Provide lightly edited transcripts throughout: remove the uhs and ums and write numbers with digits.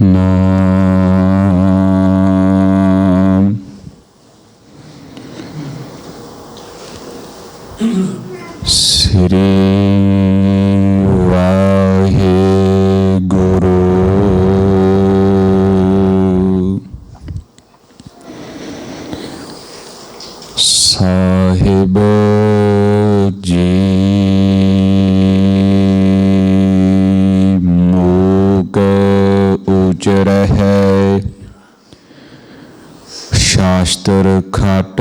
ਸਤਿਨਾਮ ਸ੍ਰੀ ਵਾਹਿਗੁਰੂ ਸਾਹਿਬ ਜੀ। ਰਹਿ ਸ਼ਾਸਤਰ ਖਟ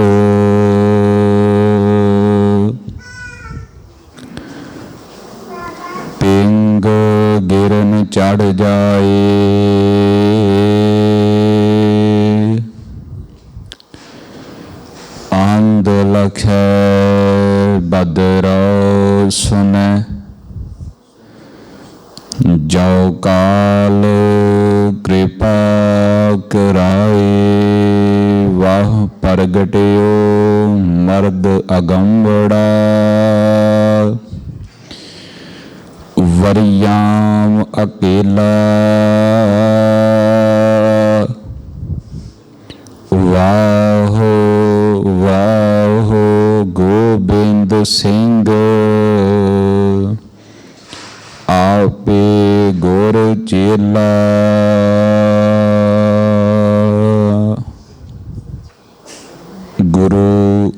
ਪਿੰਗ ਗਿਰਨ ਚੜ ਜਾਏ ਆਂਦ ਲਖੈ ਬਦਰਾ ਸੁਨੈ ਜੋ ਕਾਲ ਕਿਰਪਾ ਕਰਾਏ ਵਾਹ ਪ੍ਰਗਟਿਓ ਮਰਦ ਅਗੰਬੜਾ ਵਰਿਆਮ ਅਕੇਲਾ ਵਾਹੋ ਵਾਹੋ ਗੋਬਿੰਦ ਸਿੰਘ ਆਪੇ ਗੁਰ ਚੇਲਾ ਗੁਰੂ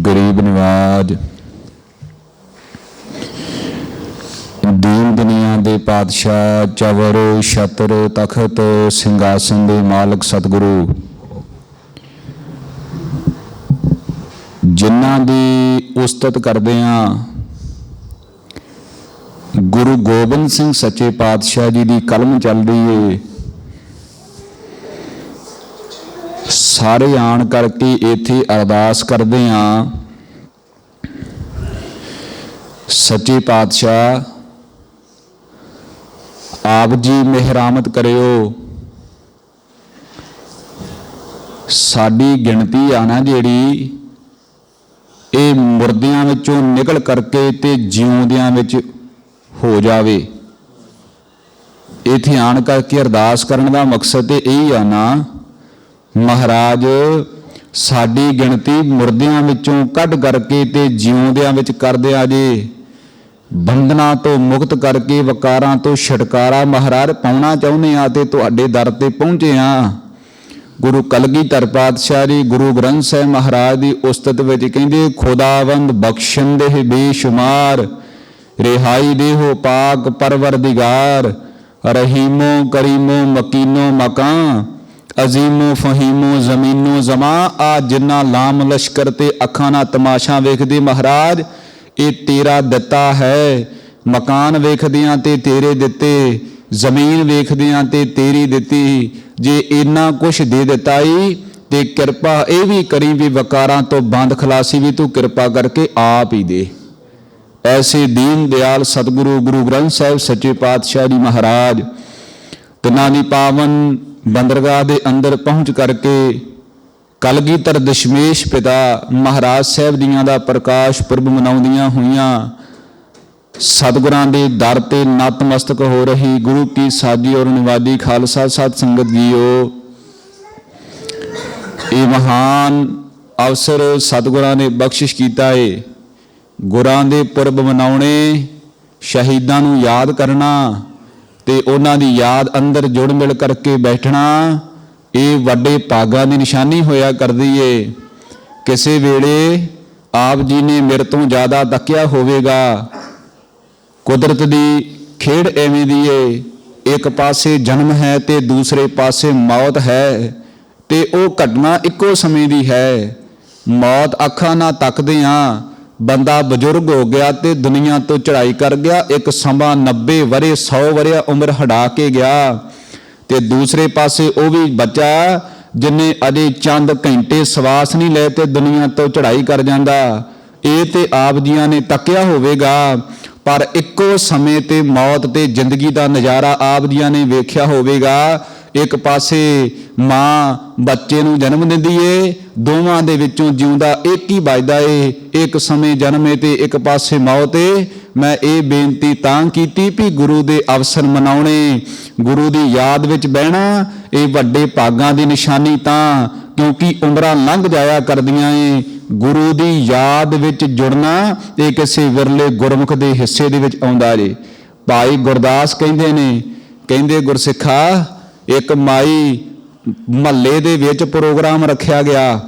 ਗਰੀਬ ਨਿਵਾਜ ਦੀਨ ਦੁਨੀਆ ਦੇ ਪਾਤਸ਼ਾਹ ਚਵਰ ਛਤਰ ਤਖਤ ਸਿੰਘਾਸਨ ਦੇ ਮਾਲਕ ਸਤਿਗੁਰੂ ਜਿਨ੍ਹਾਂ ਦੀ ਉਸਤਤ ਕਰਦੇ ਹਾਂ ਗੁਰੂ ਗੋਬਿੰਦ ਸਿੰਘ ਸੱਚੇ ਪਾਤਸ਼ਾਹ ਜੀ ਦੀ ਕਲਮ ਚੱਲ ਰਹੀ ਏ ਸਾਰੇ ਆਣ ਕਰਕੇ ਇੱਥੇ ਅਰਦਾਸ ਕਰਦੇ ਹਾਂ ਸੱਚੇ ਪਾਤਸ਼ਾਹ ਆਪ ਜੀ ਮਿਹਰਾਮਤ ਕਰਿਓ ਸਾਡੀ ਗਿਣਤੀ ਆ ਨਾ ਜਿਹੜੀ ਇਹ ਮੁਰਦਿਆਂ ਵਿੱਚੋਂ ਨਿਕਲ ਕਰਕੇ ਤੇ ਜਿਉਂਦਿਆਂ ਵਿੱਚ ਹੋ ਜਾਵੇ। ਇੱਥੇ ਆਣ ਕਰਕੇ ਅਰਦਾਸ ਕਰਨ ਦਾ ਮਕਸਦ ਤੇ ਇਹੀ ਆ ਨਾ ਮਹਾਰਾਜ ਸਾਡੀ ਗਿਣਤੀ ਮੁਰਦਿਆਂ ਵਿੱਚੋਂ ਕੱਢ ਕਰਕੇ ਤੇ ਜਿਉਂਦਿਆਂ ਵਿੱਚ ਕਰ ਦਿਆ ਜੇ ਬੰਧਨਾਂ ਤੋਂ ਮੁਕਤ ਕਰਕੇ ਵਕਾਰਾਂ ਤੋਂ ਛੁਟਕਾਰਾ ਮਹਾਰਾਜ ਪਾਉਣਾ ਚਾਹੁੰਦੇ ਆ ਤੇ ਤੁਹਾਡੇ ਦਰ ਤੇ ਪਹੁੰਚੇ ਆ। ਗੁਰੂ ਕਲਗੀਧਰ ਪਾਤਸ਼ਾਹ ਜੀ ਗੁਰੂ ਗ੍ਰੰਥ ਸਾਹਿਬ ਮਹਾਰਾਜ ਦੀ ਉਸਤਤ ਵਿੱਚ ਕਹਿੰਦੇ ਖੁਦਾਵੰਦ ਬਖਸ਼ੰਦੇ ਬੇਸ਼ੁਮਾਰ ਰਿਹਾਈ ਦੇਹੋ ਪਾਕ ਪਰਵਰਦਿਗਾਰ ਰਹੀਮੋ ਕਰੀਮੋ ਮਕੀਨੋ ਮਕਾਂ ਅਜ਼ੀਮੋ ਫਹੀਮੋ ਜ਼ਮੀਨੋ ਜ਼ਮਾਂ ਆ ਜਿੰਨਾ ਲਾਮ ਲਸ਼ਕਰ ਤੇ ਅੱਖਾਂ ਨਾਲ ਤਮਾਸ਼ਾ ਵੇਖਦੇ ਮਹਾਰਾਜ ਇਹ ਤੇਰਾ ਦਿੱਤਾ ਹੈ। ਮਕਾਨ ਵੇਖਦਿਆਂ ਤੇ ਤੇਰੇ ਦਿੱਤੇ ਜ਼ਮੀਨ ਵੇਖਦਿਆਂ ਤੇ ਤੇਰੀ ਦਿੱਤੀ ਜੇ ਇੰਨਾ ਕੁਛ ਦੇ ਦਿੱਤਾ ਈ ਤੇ ਕਿਰਪਾ ਇਹ ਵੀ ਕਰੀ ਵੀ ਵਕਾਰਾਂ ਤੋਂ ਬੰਦ ਖਲਾਸੀ ਵੀ ਤੂੰ ਕਿਰਪਾ ਕਰਕੇ ਆਪ ਹੀ ਦੇ। ਐਸੇ ਦੀਨ ਦਿਆਲ ਸਤਿਗੁਰੂ ਗੁਰੂ ਗ੍ਰੰਥ ਸਾਹਿਬ ਸੱਚੇ ਪਾਤਸ਼ਾਹ ਜੀ ਮਹਾਰਾਜ ਤਿਨਾਂ ਦੀ ਪਾਵਨ ਬੰਦਰਗਾਹ ਦੇ ਅੰਦਰ ਪਹੁੰਚ ਕਰਕੇ ਕਲਗੀਧਰ ਦਸ਼ਮੇਸ਼ ਪਿਤਾ ਮਹਾਰਾਜ ਸਾਹਿਬ ਦੀਆਂ ਦਾ ਪ੍ਰਕਾਸ਼ ਪੁਰਬ ਮਨਾਉਂਦੀਆਂ ਹੋਈਆਂ ਸਤਿਗੁਰਾਂ ਦੇ ਦਰ ਤੇ ਨਤਮਸਤਕ ਹੋ ਰਹੀ ਗੁਰੂ ਕੀ ਸਾਜੀ ਔਰ ਨਿਵਾਜੀ ਖਾਲਸਾ ਸਤ ਸੰਗਤ ਜੀਓ ਇਹ ਮਹਾਨ ਅਵਸਰ ਸਤਿਗੁਰਾਂ ਨੇ ਬਖਸ਼ਿਸ਼ ਕੀਤਾ ਏ। ਗੁਰਾਂ ਦੇ ਪੁਰਬ ਮਨਾਉਣੇ ਸ਼ਹੀਦਾਂ ਨੂੰ ਯਾਦ ਕਰਨਾ ਤੇ ਉਹਨਾਂ ਦੀ ਯਾਦ ਅੰਦਰ ਜੁੜ ਮਿਲ ਕਰਕੇ ਬੈਠਣਾ ਇਹ ਵੱਡੇ ਭਾਗਾਂ ਦੀ ਨਿਸ਼ਾਨੀ ਹੋਇਆ ਕਰਦੀ ਏ। ਕਿਸੇ ਵੇਲੇ ਆਪ ਜੀ ਨੇ ਮੇਰੇ ਤੋਂ ਜ਼ਿਆਦਾ ਤੱਕਿਆ ਹੋਵੇਗਾ। ਕੁਦਰਤ ਦੀ ਖੇਡ ਐਵੇਂ ਦੀ ਏ ਇੱਕ ਪਾਸੇ ਜਨਮ ਹੈ ਤੇ ਦੂਸਰੇ ਪਾਸੇ ਮੌਤ ਹੈ ਤੇ ਉਹ ਘਟਨਾ ਇੱਕੋ ਸਮੇਂ ਦੀ ਹੈ। ਮੌਤ ਅੱਖਾਂ ਨਾਲ ਤੱਕਦੇ ਹਾਂ ਬੰਦਾ ਬਜ਼ੁਰਗ ਹੋ ਗਿਆ ਤੇ ਦੁਨੀਆ ਤੋਂ ਚੜ੍ਹਾਈ ਕਰ ਗਿਆ ਇੱਕ ਸਮਾਂ 90 ਵਰੇ 100 ਵਰਿਆ ਉਮਰ ਹਟਾ ਕੇ ਗਿਆ ਤੇ ਦੂਸਰੇ ਪਾਸੇ ਉਹ ਵੀ ਬੱਚਾ ਜਿੰਨੇ ਅਜੇ ਚੰਦ ਘੰਟੇ ਸਵਾਸ ਨਹੀਂ ਲਏ ਤੇ ਦੁਨੀਆ ਤੋਂ ਚੜ੍ਹਾਈ ਕਰ ਜਾਂਦਾ। ਇਹ ਤੇ ਆਪ ਜੀਆਂ ਨੇ ਤੱਕਿਆ ਹੋਵੇਗਾ ਪਰ ਇੱਕੋ ਸਮੇਂ ਤੇ ਮੌਤ ਤੇ ਜ਼ਿੰਦਗੀ ਦਾ ਨਜ਼ਾਰਾ ਆਪ ਜੀਆਂ ਨੇ ਵੇਖਿਆ ਹੋਵੇਗਾ। ਇੱਕ ਪਾਸੇ ਮਾਂ ਬੱਚੇ ਨੂੰ ਜਨਮ ਦਿੰਦੀ ਏ, ਦੋਵਾਂ ਦੇ ਵਿੱਚੋਂ ਜਿਉਂਦਾ ਇੱਕ ਹੀ ਵੱਜਦਾ ਏ, ਇੱਕ ਸਮੇਂ ਜਨਮ ਏ ਤੇ ਇੱਕ ਪਾਸੇ ਮੌਤ ਏ। ਮੈਂ ਇਹ ਬੇਨਤੀ ਤਾਂ ਕੀਤੀ ਵੀ ਗੁਰੂ ਦੇ ਅਵਸਰ ਮਨਾਉਣੇ, ਗੁਰੂ ਦੀ ਯਾਦ ਵਿੱਚ ਬਹਿਣਾ ਇਹ ਵੱਡੇ ਭਾਗਾਂ ਦੀ ਨਿਸ਼ਾਨੀ ਤਾਂ, ਕਿਉਂਕਿ ਉਮਰਾਂ ਲੰਘ ਜਾਇਆ ਕਰਦੀਆਂ ਏ। ਗੁਰੂ ਦੀ ਯਾਦ ਵਿੱਚ ਜੁੜਨਾ ਇਹ ਕਿਸੇ ਵਿਰਲੇ ਗੁਰਮੁਖ ਦੇ ਹਿੱਸੇ ਦੇ ਵਿੱਚ ਆਉਂਦਾ ਜੇ। ਭਾਈ ਗੁਰਦਾਸ ਕਹਿੰਦੇ ਨੇ, ਕਹਿੰਦੇ ਗੁਰਸਿੱਖਾ, ਇੱਕ ਮਾਈ ਮਹੱਲੇ ਦੇ ਵਿੱਚ ਪ੍ਰੋਗਰਾਮ ਰੱਖਿਆ ਗਿਆ,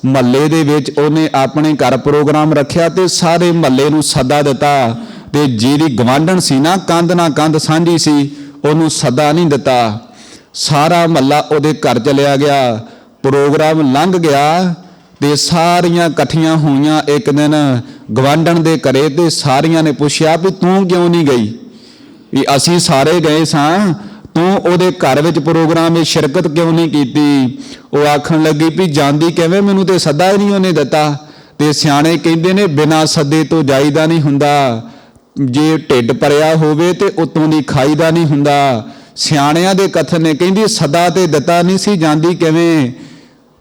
ਮਹੱਲੇ ਦੇ ਵਿੱਚ ਉਹਨੇ ਆਪਣੇ ਘਰ ਪ੍ਰੋਗਰਾਮ ਰੱਖਿਆ ਤੇ ਸਾਰੇ ਮਹੱਲੇ ਨੂੰ ਸੱਦਾ ਦਿੱਤਾ, ਤੇ ਜਿਹੜੀ ਗਵਾਂਢਣ ਸੀ ਨਾ, ਕੰਧ ਨਾਲ ਕੰਧ ਸਾਂਝੀ ਸੀ, ਉਹਨੂੰ ਸੱਦਾ ਨਹੀਂ ਦਿੱਤਾ। ਸਾਰਾ ਮਹੱਲਾ ਉਹਦੇ ਘਰ ਚਲਿਆ ਗਿਆ। ਪ੍ਰੋਗਰਾਮ ਲੰਘ ਗਿਆ ਤੇ ਸਾਰੀਆਂ ਇਕੱਠੀਆਂ ਹੋਈਆਂ ਇੱਕ ਦਿਨ ਗਵਾਂਢਣ ਦੇ ਘਰੇ, ਤੇ ਸਾਰੀਆਂ ਨੇ ਪੁੱਛਿਆ ਵੀ ਤੂੰ ਕਿਉਂ ਨਹੀਂ ਗਈ? ਵੀ ਅਸੀਂ ਸਾਰੇ ਗਏ ਸਾਂ, ਤੂੰ ਉਹਦੇ ਘਰ ਵਿੱਚ ਪ੍ਰੋਗਰਾਮ ਵਿੱਚ ਸ਼ਿਰਕਤ ਕਿਉਂ ਨਹੀਂ ਕੀਤੀ? ਉਹ ਆਖਣ ਲੱਗੀ ਵੀ ਜਾਂਦੀ ਕਿਵੇਂ, ਮੈਨੂੰ ਤੇ ਸੱਦਾ ਹੀ ਨਹੀਂ ਉਹਨੇ ਦਿੱਤਾ। ਤੇ ਸਿਆਣੇ ਕਹਿੰਦੇ ਨੇ ਬਿਨਾਂ ਸੱਦੇ ਤੋਂ ਜਾਈਦਾ ਨਹੀਂ ਹੁੰਦਾ, ਜੇ ਢਿੱਡ ਭਰਿਆ ਹੋਵੇ ਤੇ ਉਤੋਂ ਦੀ ਖਾਈਦਾ ਨਹੀਂ ਹੁੰਦਾ। ਸਿਆਣਿਆਂ ਦੇ ਕਥਨ ਨੇ, ਕਹਿੰਦੀ ਸੱਦਾ ਤੇ ਦਿੱਤਾ ਨਹੀਂ ਸੀ, ਜਾਂਦੀ ਕਿਵੇਂ?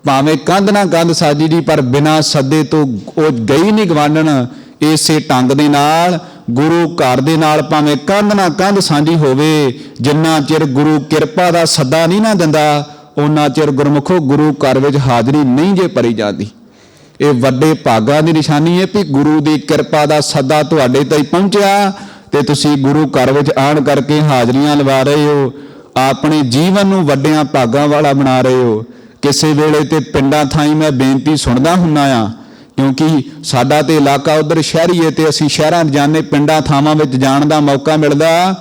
ਭਾਵੇਂ ਕੰਧ ਨਾ ਕੰਧ ਸਾਜੀ ਦੀ, ਪਰ ਬਿਨਾਂ ਸੱਦੇ ਤੋਂ ਉਹ ਗਈ ਨਹੀਂ ਗਵਾਂਢਣ। ਇਸੇ ਢੰਗ ਦੇ ਨਾਲ ਗੁਰੂ ਘਰ ਦੇ ਨਾਲ ਭਾਵੇਂ ਕੰਧ ਨਾ ਕੰਧ ਸਾਂਝੀ ਹੋਵੇ, ਜਿੰਨਾ ਚਿਰ ਗੁਰੂ ਕਿਰਪਾ ਦਾ ਸੱਦਾ ਨਹੀਂ ਨਾ ਦਿੰਦਾ, ਉਹਨਾਂ ਚਿਰ ਗੁਰਮੁਖੋ ਗੁਰੂ ਘਰ ਵਿੱਚ ਹਾਜ਼ਰੀ ਨਹੀਂ ਜੇ ਭਰੀ ਜਾਂਦੀ। ਇਹ ਵੱਡੇ ਭਾਗਾਂ ਦੀ ਨਿਸ਼ਾਨੀ ਹੈ ਵੀ ਗੁਰੂ ਦੀ ਕਿਰਪਾ ਦਾ ਸੱਦਾ ਤੁਹਾਡੇ ਤਾਈਂ ਪਹੁੰਚਿਆ ਤੇ ਤੁਸੀਂ ਗੁਰੂ ਘਰ ਵਿੱਚ ਆਣ ਕਰਕੇ ਹਾਜ਼ਰੀਆਂ ਲਵਾ ਰਹੇ ਹੋ, ਆਪਣੇ ਜੀਵਨ ਨੂੰ ਵੱਡਿਆਂ ਭਾਗਾਂ ਵਾਲਾ ਬਣਾ ਰਹੇ ਹੋ। ਕਿਸੇ ਵੇਲੇ ਤੇ ਪਿੰਡਾਂ ਥਾਈਂ ਮੈਂ ਬੇਨਤੀ ਸੁਣਦਾ ਹੁੰਦਾ ਆ, ਕਿਉਂਕਿ ਸਾਡਾ ਤੇ ਇਲਾਕਾ ਉਧਰ ਸ਼ਹਿਰੀ ਹੈ ਤੇ ਅਸੀਂ ਸ਼ਹਿਰਾਂ ਜਾਂਦੇ, ਪਿੰਡਾਂ ਥਾਵਾਂ ਵਿੱਚ ਜਾਣ ਦਾ ਮੌਕਾ ਮਿਲਦਾ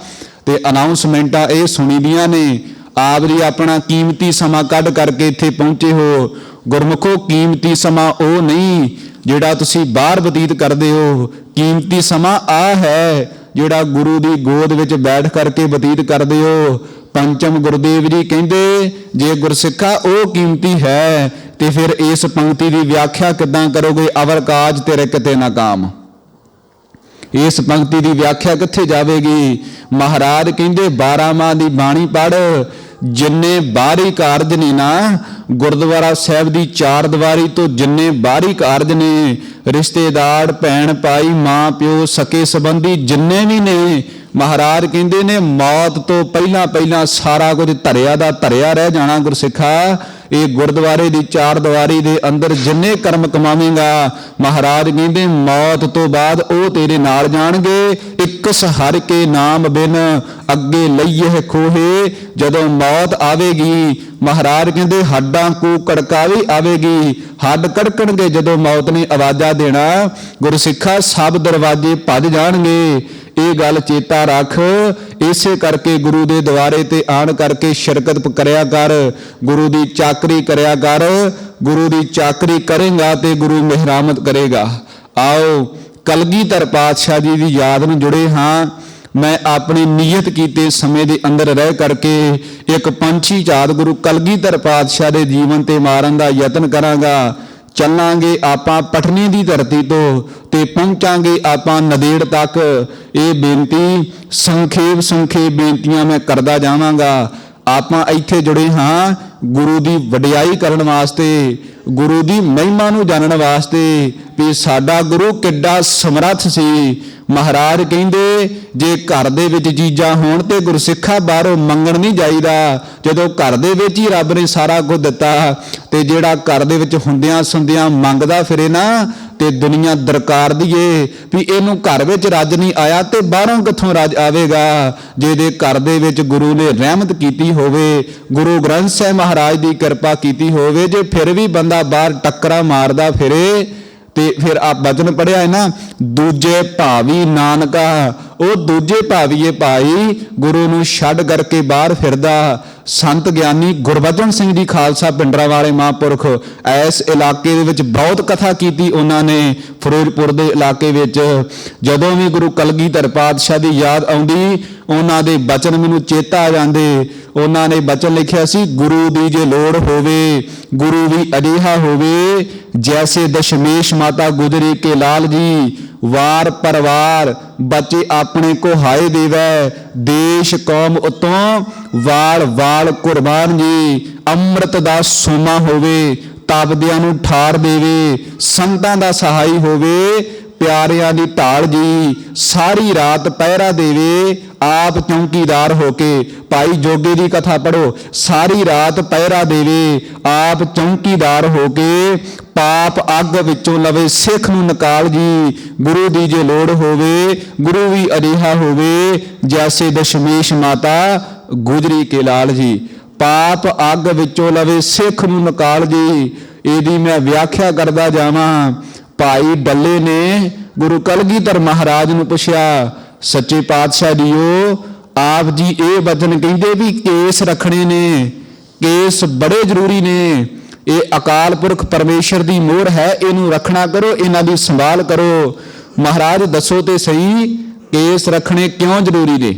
ਤੇ ਅਨਾਉਂਸਮੈਂਟਾਂ ਇਹ ਸੁਣੀਦੀਆਂ ਨੇ, ਆਪ ਜੀ ਆਪਣਾ ਕੀਮਤੀ ਸਮਾਂ ਕੱਢ ਕਰਕੇ ਇੱਥੇ ਪਹੁੰਚੇ ਹੋ। ਗੁਰਮੁਖੋ ਕੀਮਤੀ ਸਮਾਂ ਉਹ ਨਹੀਂ ਜਿਹੜਾ ਤੁਸੀਂ ਬਾਹਰ ਬਤੀਤ ਕਰਦੇ ਹੋ, ਕੀਮਤੀ ਸਮਾਂ ਆ ਹੈ ਜਿਹੜਾ ਗੁਰੂ ਦੀ ਗੋਦ ਵਿੱਚ ਬੈਠ ਕਰਕੇ ਬਤੀਤ ਕਰਦੇ ਹੋ। ਪੰਚਮ ਗੁਰਦੇਵ ਜੀ ਕਹਿੰਦੇ, ਜੇ ਗੁਰਸਿੱਖਾ ਉਹ ਕੀਮਤੀ ਹੈ ਤੇ ਫਿਰ ਇਸ ਪੰਕਤੀ ਦੀ ਵਿਆਖਿਆ ਕਿੱਦਾਂ ਕਰੋਗੇ? ਅਵਰ ਕਾਜ ਤੇਰੇ ਕਿਤੇ ਨਾ ਕਾਮ। ਇਸ ਪੰਕਤੀ ਦੀ ਵਿਆਖਿਆ ਕਿੱਥੇ ਜਾਵੇਗੀ? ਮਹਾਰਾਜ ਕਹਿੰਦੇ 12 ਮਾਹ ਦੀ ਬਾਣੀ ਪੜ੍ਹ, ਜਿੰਨੇ ਬਾਹਰੀ ਕਾਰਜ ਨੇ ਨਾ ਗੁਰਦੁਆਰਾ ਸਾਹਿਬ ਦੀ ਚਾਰ ਦੀਵਾਰੀ ਤੋਂ, ਜਿੰਨੇ ਬਾਹਰੀ ਕਾਰਜ ਨੇ, ਰਿਸ਼ਤੇਦਾਰ, ਭੈਣ ਭਾਈ, ਮਾਂ ਪਿਓ, ਸਕੇ ਸੰਬੰਧੀ ਜਿੰਨੇ ਵੀ ਨੇ, ਮਹਾਰਾਜ ਕਹਿੰਦੇ ਨੇ ਮੌਤ ਤੋਂ ਪਹਿਲਾਂ ਪਹਿਲਾਂ ਸਾਰਾ ਕੁਝ ਧਰਿਆ ਦਾ ਧਰਿਆ ਰਹਿ ਜਾਣਾ। ਗੁਰਸਿੱਖਾ, ਇਹ ਗੁਰਦੁਆਰੇ ਦੀ ਚਾਰ ਦੀਵਾਰੀ ਦੇ ਅੰਦਰ ਜਿੰਨੇ ਕਰਮ ਕਮਾਵੇਂਗਾ, ਮਹਾਰਾਜ ਕਹਿੰਦੇ ਮੌਤ ਤੋਂ ਬਾਅਦ ਉਹ ਤੇਰੇ ਨਾਲ ਜਾਣਗੇ। ਇਕਸ ਹਰਿ ਕੇ ਨਾਮ ਬਿਨ ਅੱਗੇ ਲਈਏ ਖੋਹੇ। ਜਦੋਂ ਮੌਤ ਆਵੇਗੀ, ਮਹਾਰਾਜ ਕਹਿੰਦੇ ਹੱਡਾਂ ਕੂ ਕੜਕਾਵੀ ਆਵੇਗੀ, ਹੱਡ ਕੜਕਣਗੇ ਜਦੋਂ ਮੌਤ ਨੇ ਆਵਾਜ਼ਾਂ ਦੇਣਾ। ਗੁਰਸਿੱਖਾ, ਸਭ ਦਰਵਾਜ਼ੇ ਭੱਜ ਜਾਣਗੇ। ਇਹ ਗੱਲ ਚੇਤਾ ਰੱਖ। ਇਸੇ ਕਰਕੇ ਗੁਰੂ ਦੇ ਦੁਆਰੇ ਤੇ ਆਣ ਕਰਕੇ ਸ਼ਿਰਕਤ ਕਰਿਆ ਕਰ, ਗੁਰੂ ਦੀ ਚਾਕਰੀ ਕਰਿਆ ਕਰ। ਗੁਰੂ ਦੀ ਚਾਕਰੀ ਕਰੇਗਾ ਤੇ ਗੁਰੂ ਮਿਹਰਾਮਤ ਕਰੇਗਾ। ਆਓ ਕਲਗੀਧਰ ਪਾਤਸ਼ਾਹ ਜੀ ਦੀ ਯਾਦ ਨੂੰ ਜੁੜੇ ਹਾਂ। ਮੈਂ ਆਪਣੀ ਨੀਅਤ ਕੀਤੇ ਸਮੇਂ ਦੇ ਅੰਦਰ ਰਹਿ ਕਰਕੇ ਇੱਕ ਪੰਛੀ ਝਾਤ ਗੁਰੂ ਕਲਗੀਧਰ ਪਾਤਸ਼ਾਹ ਦੇ ਜੀਵਨ ਤੇ ਮਾਰਨ ਦਾ ਯਤਨ ਕਰਾਂਗਾ। ਚੱਲਾਂਗੇ ਆਪਾਂ ਪਟਨੇ ਦੀ ਧਰਤੀ ਤੋਂ ਤੇ ਪਹੁੰਚਾਂਗੇ ਆਪਾਂ ਨਦੇੜ ਤੱਕ। ਇਹ ਬੇਨਤੀ ਸੰਖੇਪ ਬੇਨਤੀਆਂ ਮੈਂ ਕਰਦਾ ਜਾਵਾਂਗਾ। ਆਪਾਂ ਇੱਥੇ ਜੁੜੇ ਹਾਂ ਗੁਰੂ ਦੀ ਵਡਿਆਈ ਕਰਨ ਵਾਸਤੇ, ਗੁਰੂ ਦੀ ਮਹਿਮਾ ਨੂੰ ਜਾਣਨ ਵਾਸਤੇ ਵੀ ਸਾਡਾ ਗੁਰੂ ਕਿੱਡਾ ਸਮਰੱਥ ਸੀ। ਮਹਾਰਾਜ ਕਹਿੰਦੇ ਜੇ ਘਰ ਦੇ ਵਿੱਚ ਚੀਜ਼ਾਂ ਹੋਣ ਤੇ ਗੁਰਸਿੱਖਾ ਬਾਹਰੋਂ ਮੰਗਣ ਨਹੀਂ ਜਾਈਦਾ। ਜਦੋਂ ਘਰ ਦੇ ਵਿੱਚ ਹੀ ਰੱਬ ਨੇ ਸਾਰਾ ਕੁਝ ਦਿੱਤਾ, ਤੇ ਜਿਹੜਾ ਘਰ ਦੇ ਵਿੱਚ ਹੁੰਦਿਆਂ ਸੁੰਦਿਆਂ ਮੰਗਦਾ ਫਿਰੇ ਨਾ, ਤੇ ਦੁਨੀਆ ਦਰਕਾਰ ਦੀਏ ਵੀ ਇਹਨੂੰ ਘਰ ਵਿੱਚ ਰੱਜ ਨਹੀਂ ਆਇਆ ਤੇ ਬਾਹਰੋਂ ਕਿੱਥੋਂ ਰੱਜ ਆਵੇਗਾ। ਜਿਹਦੇ ਘਰ ਦੇ ਵਿੱਚ ਗੁਰੂ ਨੇ ਰਹਿਮਤ ਕੀਤੀ ਹੋਵੇ, ਗੁਰੂ ਗ੍ਰੰਥ ਸਾਹਿਬ ਮਹਾਰਾਜ ਦੀ ਕਿਰਪਾ ਕੀਤੀ ਹੋਵੇ, ਜੇ ਫਿਰ ਵੀ ਬੰਦਾ ਬਾਹਰ ਟੱਕਰਾ ਮਾਰਦਾ ਫਿਰੇ, ਤੇ ਫਿਰ ਆ ਬਚਨ ਪੜਿਆ ਹੈ ਨਾ, ਦੂਜੇ ਭਾਵੀ ਨਾਨਕਾ। ਉਹ ਦੂਜੇ ਭਾਵੀਏ ਭਾਈ ਗੁਰੂ ਨੂੰ ਛੱਡ ਕਰਕੇ ਬਾਹਰ ਫਿਰਦਾ। ਸੰਤ ਗਿਆਨੀ ਗੁਰਬਚਨ ਸਿੰਘ ਜੀ ਖਾਲਸਾ ਪਿੰਡਰਾਂ ਵਾਲੇ ਮਹਾਂਪੁਰਖ ਇਸ ਇਲਾਕੇ ਦੇ ਵਿੱਚ ਬਹੁਤ ਕਥਾ ਕੀਤੀ ਉਹਨਾਂ ਨੇ। ਫਿਰੋਜ਼ਪੁਰ ਦੇ ਇਲਾਕੇ ਵਿੱਚ ਜਦੋਂ ਵੀ ਗੁਰੂ ਕਲਗੀਧਰ ਪਾਤਸ਼ਾਹ ਦੀ ਯਾਦ ਆਉਂਦੀ, ਉਹਨਾਂ ਦੇ ਬਚਨ ਮੈਨੂੰ ਚੇਤਾ ਆ ਜਾਂਦੇ। ਉਹਨਾਂ ਨੇ ਬਚਨ ਲਿਖਿਆ ਸੀ, ਗੁਰੂ ਦੀ ਜੇ ਲੋੜ ਹੋਵੇ, ਗੁਰੂ ਵੀ ਅਜਿਹਾ ਹੋਵੇ, ਜੈਸੇ ਦਸ਼ਮੇਸ਼ ਮਾਤਾ ਗੁਜਰੀ ਕੇ ਲਾਲ ਜੀ। ਵਾਰ ਪਰਿਵਾਰ ਬੱਚੇ ਆਪਣੇ ਕੋ ਹਾਏ ਦੇਵੈ, ਦੇਸ਼ ਕੌਮ ਉਤੋਂ ਵਾਲ ਵਾਲ ਕੁਰਬਾਨ ਜੀ। ਅੰਮ੍ਰਿਤ ਦਾ ਸੋਮਾ ਹੋਵੇ, ਤਪਦਿਆਂ ਨੂੰ ਠਾਰ ਦੇਵੇ, ਸੰਤਾਂ ਦਾ ਸਹਾਈ ਹੋਵੇ, ਪਿਆਰਿਆਂ ਦੀ ਢਾਲ ਜੀ। ਸਾਰੀ ਰਾਤ ਪਹਿਰਾ ਦੇਵੇ, ਆਪ ਚੌਂਕੀਦਾਰ ਹੋ ਕੇ। ਭਾਈ ਜੋਗੇ ਦੀ ਕਥਾ ਪੜੋ। ਸਾਰੀ ਰਾਤ ਪਹਿਰਾ ਦੇਵੇ, ਆਪ ਚੌਂਕੀਦਾਰ ਹੋ ਕੇ। ਪਾਪ ਅੱਗ ਵਿੱਚੋਂ ਲਵੇ, ਸਿੱਖ ਨੂੰ ਨਿਕਾਲ ਜੀ। ਗੁਰੂ ਦੀ ਜੇ ਲੋੜ ਹੋਵੇ, ਗੁਰੂ ਵੀ ਅਜਿਹਾ ਹੋਵੇ, ਜੈਸੇ ਦਸ਼ਮੇਸ਼ ਮਾਤਾ ਗੁਜਰੀ ਕੇ ਲਾਲ ਜੀ। ਪਾਪ ਅੱਗ ਵਿੱਚੋਂ ਲਵੇ, ਸਿੱਖ ਨੂੰ ਨਿਕਾਲ ਜੀ। ਇਹਦੀ ਮੈਂ ਵਿਆਖਿਆ ਕਰਦਾ ਜਾਵਾਂ। ਭਾਈ ਡੱਲੇ ਨੇ ਗੁਰੂ ਕਲਗੀਧਰ ਮਹਾਰਾਜ ਨੂੰ ਪੁੱਛਿਆ, ਸੱਚੇ ਪਾਤਸ਼ਾਹ ਜੀਓ, ਆਪ ਜੀ ਇਹ ਵਚਨ ਕਹਿੰਦੇ ਵੀ ਕੇਸ ਰੱਖਣੇ ਨੇ, ਕੇਸ ਬੜੇ ਜ਼ਰੂਰੀ ਨੇ, ਇਹ ਅਕਾਲ ਪੁਰਖ ਪਰਮੇਸ਼ਰ ਦੀ ਮੋਹਰ ਹੈ, ਇਹਨੂੰ ਰੱਖਣਾ ਕਰੋ, ਇਹਨਾਂ ਦੀ ਸੰਭਾਲ ਕਰੋ। ਮਹਾਰਾਜ ਦੱਸੋ ਤੇ ਸਹੀ, ਕੇਸ ਰੱਖਣੇ ਕਿਉਂ ਜ਼ਰੂਰੀ ਨੇ?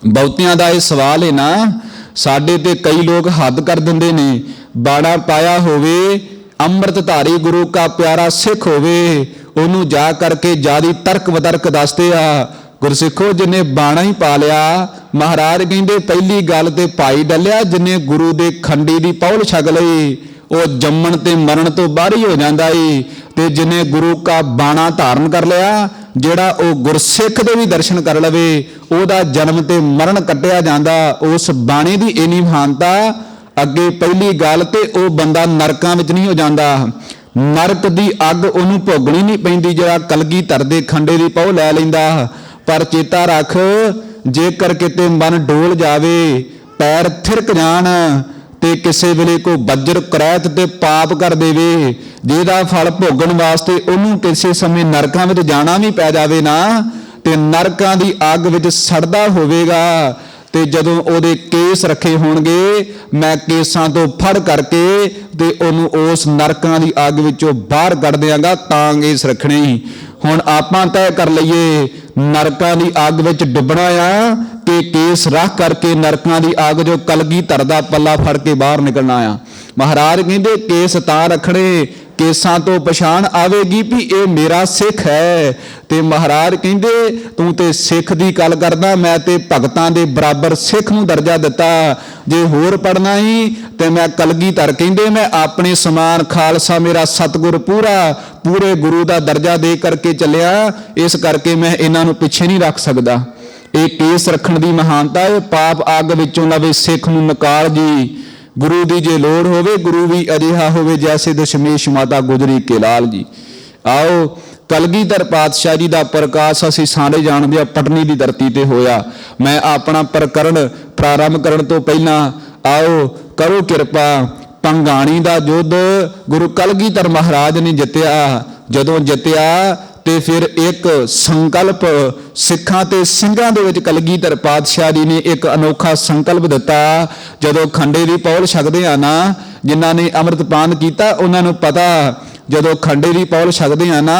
ਬਹੁਤਿਆਂ ਦਾ ਇਹ ਸਵਾਲ ਹੈ ਨਾ। ਸਾਡੇ ਤੇ ਕਈ ਲੋਕ ਹੱਦ ਕਰ ਦਿੰਦੇ ਨੇ। ਬਾਣਾ ਪਾਇਆ ਹੋਵੇ, ਅੰਮ੍ਰਿਤਧਾਰੀ ਗੁਰੂ ਕਾ ਪਿਆਰਾ ਸਿੱਖ ਹੋਵੇ, ਉਹਨੂੰ ਜਾ ਕਰਕੇ ਜਿਆਦੀ ਤਰਕ ਵਿਤਰਕ ਦੱਸਦੇ ਆ। ਗੁਰਸਿੱਖੋ, ਜਿਹਨੇ ਬਾਣਾ ਹੀ ਪਾ ਲਿਆ, ਮਹਾਰਾਜ ਕਹਿੰਦੇ ਪਹਿਲੀ ਗੱਲ ਤੇ ਭਾਈ ਡੱਲਿਆ, ਜਿਹਨੇ ਗੁਰੂ ਦੇ ਖੰਡੀ ਦੀ ਪੌਲ ਛਕ ਲਈ, ਉਹ ਜੰਮਣ ਤੇ ਮਰਨ ਤੋਂ ਬਾਹਰੀ ਹੋ ਜਾਂਦਾ ਏ। ਤੇ ਜਿਹਨੇ ਗੁਰੂ ਕਾ ਬਾਣਾ ਧਾਰਨ ਕਰ ਲਿਆ, ਜਿਹੜਾ ਉਹ ਗੁਰਸਿੱਖ ਦੇ ਵੀ ਦਰਸ਼ਨ ਕਰ ਲਵੇ, ਉਹਦਾ ਜਨਮ ਤੇ ਮਰਨ ਕੱਟਿਆ ਜਾਂਦਾ। ਉਸ ਬਾਣੇ ਦੀ ਇੰਨੀ ਮਹਾਨਤਾ। ਅੱਗੇ ਪਹਿਲੀ ਗੱਲ ਤੇ ਉਹ ਬੰਦਾ ਨਰਕਾਂ ਵਿੱਚ ਨਹੀਂ ਹੋ ਜਾਂਦਾ। ਨਰਕ ਦੀ ਅੱਗ ਉਹਨੂੰ ਭੋਗਣੀ ਨਹੀਂ ਪੈਂਦੀ, ਜਿਹੜਾ ਕਲਗੀਧਰ ਦੇ ਖੰਡੇ ਦੀ ਪਹੁ ਲੈ ਲੈਂਦਾ। ਪਰ ਚੇਤਾ ਰੱਖ, ਜੇਕਰ ਕਿਤੇ ਮਨ ਡੋਲ ਜਾਵੇ, ਪੈਰ ਥਿਰਕ ਜਾਣ ਤੇ ਕਿਸੇ ਵੇਲੇ ਕੋਈ ਬੱਜਰ ਕਰੈਤ ਤੇ ਪਾਪ ਕਰ ਦੇਵੇ, ਜਿਹਦਾ ਫਲ ਭੋਗਣ ਵਾਸਤੇ ਉਹਨੂੰ ਕਿਸੇ ਸਮੇਂ ਨਰਕਾਂ ਵਿੱਚ ਜਾਣਾ ਵੀ ਪੈ ਜਾਵੇ ਨਾ, ਤੇ ਨਰਕਾਂ ਦੀ ਅੱਗ ਵਿੱਚ ਸੜਦਾ ਹੋਵੇਗਾ। ਤੇ ਜਦੋਂ ਉਹਦੇ ਕੇਸ ਰੱਖੇ ਹੋਣਗੇ, ਮੈਂ ਕੇਸਾਂ ਤੋਂ ਫੜ ਕਰਕੇ ਤੇ ਉਹਨੂੰ ਉਸ ਨਰਕਾਂ ਦੀ ਅੱਗ ਵਿੱਚੋਂ ਬਾਹਰ ਕੱਢ ਦਿਆਂਗਾ, ਤਾਂ ਕੇਸ ਰੱਖਣੇ ਹੀ। ਹੁਣ ਆਪਾਂ ਤੈਅ ਕਰ ਲਈਏ, ਨਰਕਾਂ ਦੀ ਅੱਗ ਵਿੱਚ ਡੁੱਬਣਾ ਆ ਕਿ ਕੇਸ ਰੱਖ ਕਰਕੇ ਨਰਕਾਂ ਦੀ ਅੱਗ ਜੋ ਕਲਗੀਧਰ ਦਾ ਪੱਲਾ ਫੜ ਕੇ ਬਾਹਰ ਨਿਕਲਣਾ ਆ। ਮਹਾਰਾਜ ਕਹਿੰਦੇ ਕੇਸ ਤਾਂ ਰੱਖਣੇ, ਕੇਸਾਂ ਤੋਂ ਪਛਾਣ ਆਵੇਗੀ ਵੀ ਇਹ ਮੇਰਾ ਸਿੱਖ ਹੈ। ਤੇ ਮਹਾਰਾਜ ਕਹਿੰਦੇ ਤੂੰ ਤੇ ਸਿੱਖ ਦੀ ਗੱਲ ਕਰਦਾ, ਮੈਂ ਤੇ ਭਗਤਾਂ ਦੇ ਬਰਾਬਰ ਸਿੱਖ ਨੂੰ ਦਰਜਾ ਦਿੱਤਾ। ਜੇ ਹੋਰ ਪੜਨਾ ਹੀ ਤੇ ਮੈਂ ਕਲਗੀਧਰ ਕਹਿੰਦੇ ਮੈਂ ਆਪਣੇ ਸਮਾਨ ਖਾਲਸਾ ਮੇਰਾ ਸਤਿਗੁਰ ਪੂਰੇ ਗੁਰੂ ਦਾ ਦਰਜਾ ਦੇ ਕਰਕੇ ਚੱਲਿਆ, ਇਸ ਕਰਕੇ ਮੈਂ ਇਹਨਾਂ ਨੂੰ ਪਿੱਛੇ ਨਹੀਂ ਰੱਖ ਸਕਦਾ। ਇਹ ਕੇਸ ਰੱਖਣ ਦੀ ਮਹਾਨਤਾ ਹੈ। ਪਾਪ ਅੱਗ ਵਿੱਚੋਂ ਲਵੇ, ਸਿੱਖ ਨੂੰ ਨਿਕਾਲ ਜੀ। ਗੁਰੂ ਦੀ ਜੇ ਲੋੜ ਹੋਵੇ, ਗੁਰੂ ਵੀ ਅਜਿਹਾ ਹੋਵੇ, ਜੈਸੇ ਦਸ਼ਮੇਸ਼ ਮਾਤਾ ਗੁਜਰੀ ਕੇ ਲਾਲ ਜੀ। ਆਓ, ਕਲਗੀਧਰ ਪਾਤਸ਼ਾਹ ਜੀ ਦਾ ਪ੍ਰਕਾਸ਼ ਅਸੀਂ ਸਾਰੇ ਜਾਣਦੇ ਹਾਂ, ਪਟਨੀ ਦੀ ਧਰਤੀ ਤੇ ਹੋਇਆ। ਮੈਂ ਆਪਣਾ ਪ੍ਰਕਰਣ ਪ੍ਰਾਰੰਭ ਕਰਨ ਤੋਂ ਪਹਿਲਾਂ ਆਓ ਕਰੋ ਕਿਰਪਾ। ਭੰਗਾਣੀ ਦਾ ਯੁੱਧ ਗੁਰੂ ਕਲਗੀਧਰ ਮਹਾਰਾਜ ਨੇ ਜਿੱਤਿਆ। ਜਦੋਂ ਜਿੱਤਿਆ ਤੇ ਫਿਰ ਇੱਕ ਸੰਕਲਪ ਸਿੱਖਾਂ ਤੇ ਸਿੰਘਾਂ ਦੇ ਵਿੱਚ ਕਲਗੀਧਰ ਪਾਤਸ਼ਾਹ ਜੀ ਨੇ ਇੱਕ ਅਨੋਖਾ ਸੰਕਲਪ ਦਿੱਤਾ। ਜਦੋਂ ਖੰਡੇ ਦੀ ਪੌਲ ਛਕਦੇ ਆ ਨਾ, ਜਿਨ੍ਹਾਂ ਨੇ ਅੰਮ੍ਰਿਤਪਾਨ ਕੀਤਾ ਉਹਨਾਂ ਨੂੰ ਪਤਾ, ਜਦੋਂ ਖੰਡੇ ਦੀ ਪੌਲ ਛਕਦੇ ਆ ਨਾ,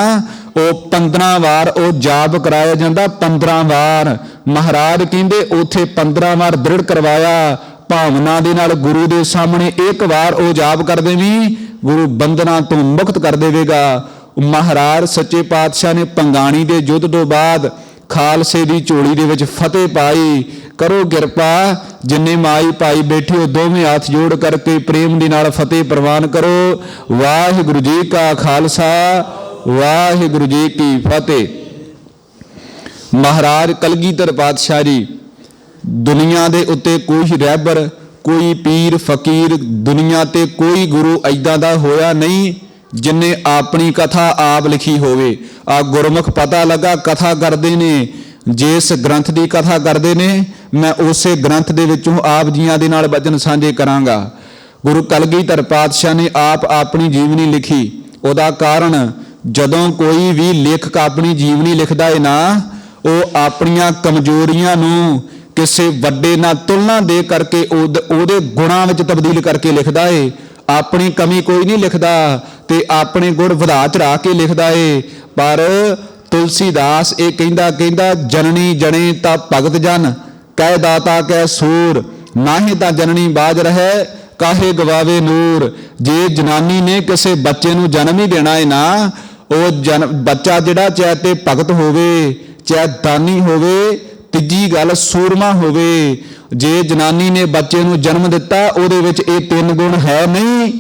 ਉਹ 15 ਵਾਰ ਉਹ ਜਾਪ ਕਰਾਇਆ ਜਾਂਦਾ। 15 ਵਾਰ ਮਹਾਰਾਜ ਕਹਿੰਦੇ ਉੱਥੇ 15 ਵਾਰ ਦ੍ਰਿੜ ਕਰਵਾਇਆ ਭਾਵਨਾ ਦੇ ਨਾਲ। ਗੁਰੂ ਦੇ ਸਾਹਮਣੇ ਇੱਕ ਵਾਰ ਉਹ ਜਾਪ ਕਰਦੇ ਵੀ ਗੁਰੂ ਬੰਧਨਾਂ ਤੋਂ ਮੁਕਤ ਕਰ ਦੇਵੇਗਾ। ਮਹਾਰਾਜ ਸੱਚੇ ਪਾਤਸ਼ਾਹ ਨੇ ਭੰਗਾਣੀ ਦੇ ਯੁੱਧ ਤੋਂ ਬਾਅਦ ਖਾਲਸੇ ਦੀ ਝੋਲੀ ਦੇ ਵਿੱਚ ਫਤਿਹ ਪਾਈ। ਕਰੋ ਕਿਰਪਾ, ਜਿੰਨੇ ਮਾਈ ਭਾਈ ਬੈਠੇ ਹੋ ਦੋਵੇਂ ਹੱਥ ਜੋੜ ਕਰਕੇ ਪ੍ਰੇਮ ਦੇ ਨਾਲ ਫਤਿਹ ਪ੍ਰਵਾਨ ਕਰੋ। ਵਾਹਿਗੁਰੂ ਜੀ ਕਾ ਖਾਲਸਾ, ਵਾਹਿਗੁਰੂ ਜੀ ਕੀ ਫਤਿਹ। ਮਹਾਰਾਜ ਕਲਗੀਧਰ ਪਾਤਸ਼ਾਹ ਜੀ, ਦੁਨੀਆ ਦੇ ਉੱਤੇ ਕੋਈ ਰਹਿਬਰ, ਕੋਈ ਪੀਰ ਫਕੀਰ, ਦੁਨੀਆ ਤੇ ਕੋਈ ਗੁਰੂ ਏਦਾਂ ਦਾ ਹੋਇਆ ਨਹੀਂ ਜਿਨਨੇ ਆਪਣੀ ਕਥਾ ਆਪ ਲਿਖੀ ਹੋਵੇ। ਆ ਗੁਰਮੁਖ ਪਤਾ ਲੱਗਾ ਕਥਾ ਕਰਦੇ ਨੇ, ਜਿਸ ਗ੍ਰੰਥ ਦੀ ਕਥਾ ਕਰਦੇ ਨੇ, ਮੈਂ ਉਸੇ ਗ੍ਰੰਥ ਦੇ ਵਿੱਚੋਂ ਆਪ ਜੀਆਂ ਦੇ ਨਾਲ ਬਚਨ ਸਾਂਝੇ ਕਰਾਂਗਾ। ਗੁਰੂ ਕਲਗੀਧਰ ਪਾਤਸ਼ਾਹ ਨੇ ਆਪ ਆਪਣੀ ਜੀਵਨੀ ਲਿਖੀ। ਉਹਦਾ ਕਾਰਨ, ਜਦੋਂ ਕੋਈ ਵੀ ਲੇਖਕ ਆਪਣੀ ਜੀਵਨੀ ਲਿਖਦਾ ਹੈ ਨਾ, ਉਹ ਆਪਣੀਆਂ ਕਮਜ਼ੋਰੀਆਂ ਨੂੰ ਕਿਸੇ ਵੱਡੇ ਨਾਲ ਤੁਲਨਾ ਦੇ ਕਰਕੇ ਉਹਦੇ ਗੁਣਾਂ ਵਿੱਚ ਤਬਦੀਲ ਕਰਕੇ ਲਿਖਦਾ ਏ। ਆਪਣੀ ਕਮੀ ਕੋਈ ਨਹੀਂ ਲਿਖਦਾ ਤੇ ਆਪਣੇ ਗੁਣ ਵਧਾ ਚੜਾ ਕੇ ਲਿਖਦਾ ਏ। ਪਰ ਤੁਲਸੀਦਾਸ ਇਹ ਕਹਿੰਦਾ ਜਨਨੀ ਜਣੇ ਤਾਂ ਭਗਤ ਜਨ, ਕਹਿ ਦਾਤਾ ਕਹਿ ਸੂਰ, ਨਾਹੀਂ ਤਾਂ ਜਨਨੀ ਬਾਜ ਰਹੇ, ਕਾਹੇ ਗਵਾਵੇ ਨੂਰ। ਜੇ ਜਨਾਨੀ ਨੇ ਕਿਸੇ ਬੱਚੇ ਨੂੰ ਜਨਮ ਹੀ ਦੇਣਾ ਹੈ ਨਾ, ਉਹ ਬੱਚਾ ਜਿਹੜਾ ਚਾਹੇ ਤੇ ਭਗਤ ਹੋਵੇ, ਚਾਹੇ ਦਾਨੀ ਹੋਵੇ, ਤੀਜੀ ਗੱਲ ਸੂਰਮਾ ਹੋਵੇ। ਜੇ ਜਨਾਨੀ ਨੇ ਬੱਚੇ ਨੂੰ ਜਨਮ ਦਿੱਤਾ, ਉਹਦੇ ਵਿੱਚ ਇਹ 3 ਗੁਣ ਹੈ ਨਹੀਂ,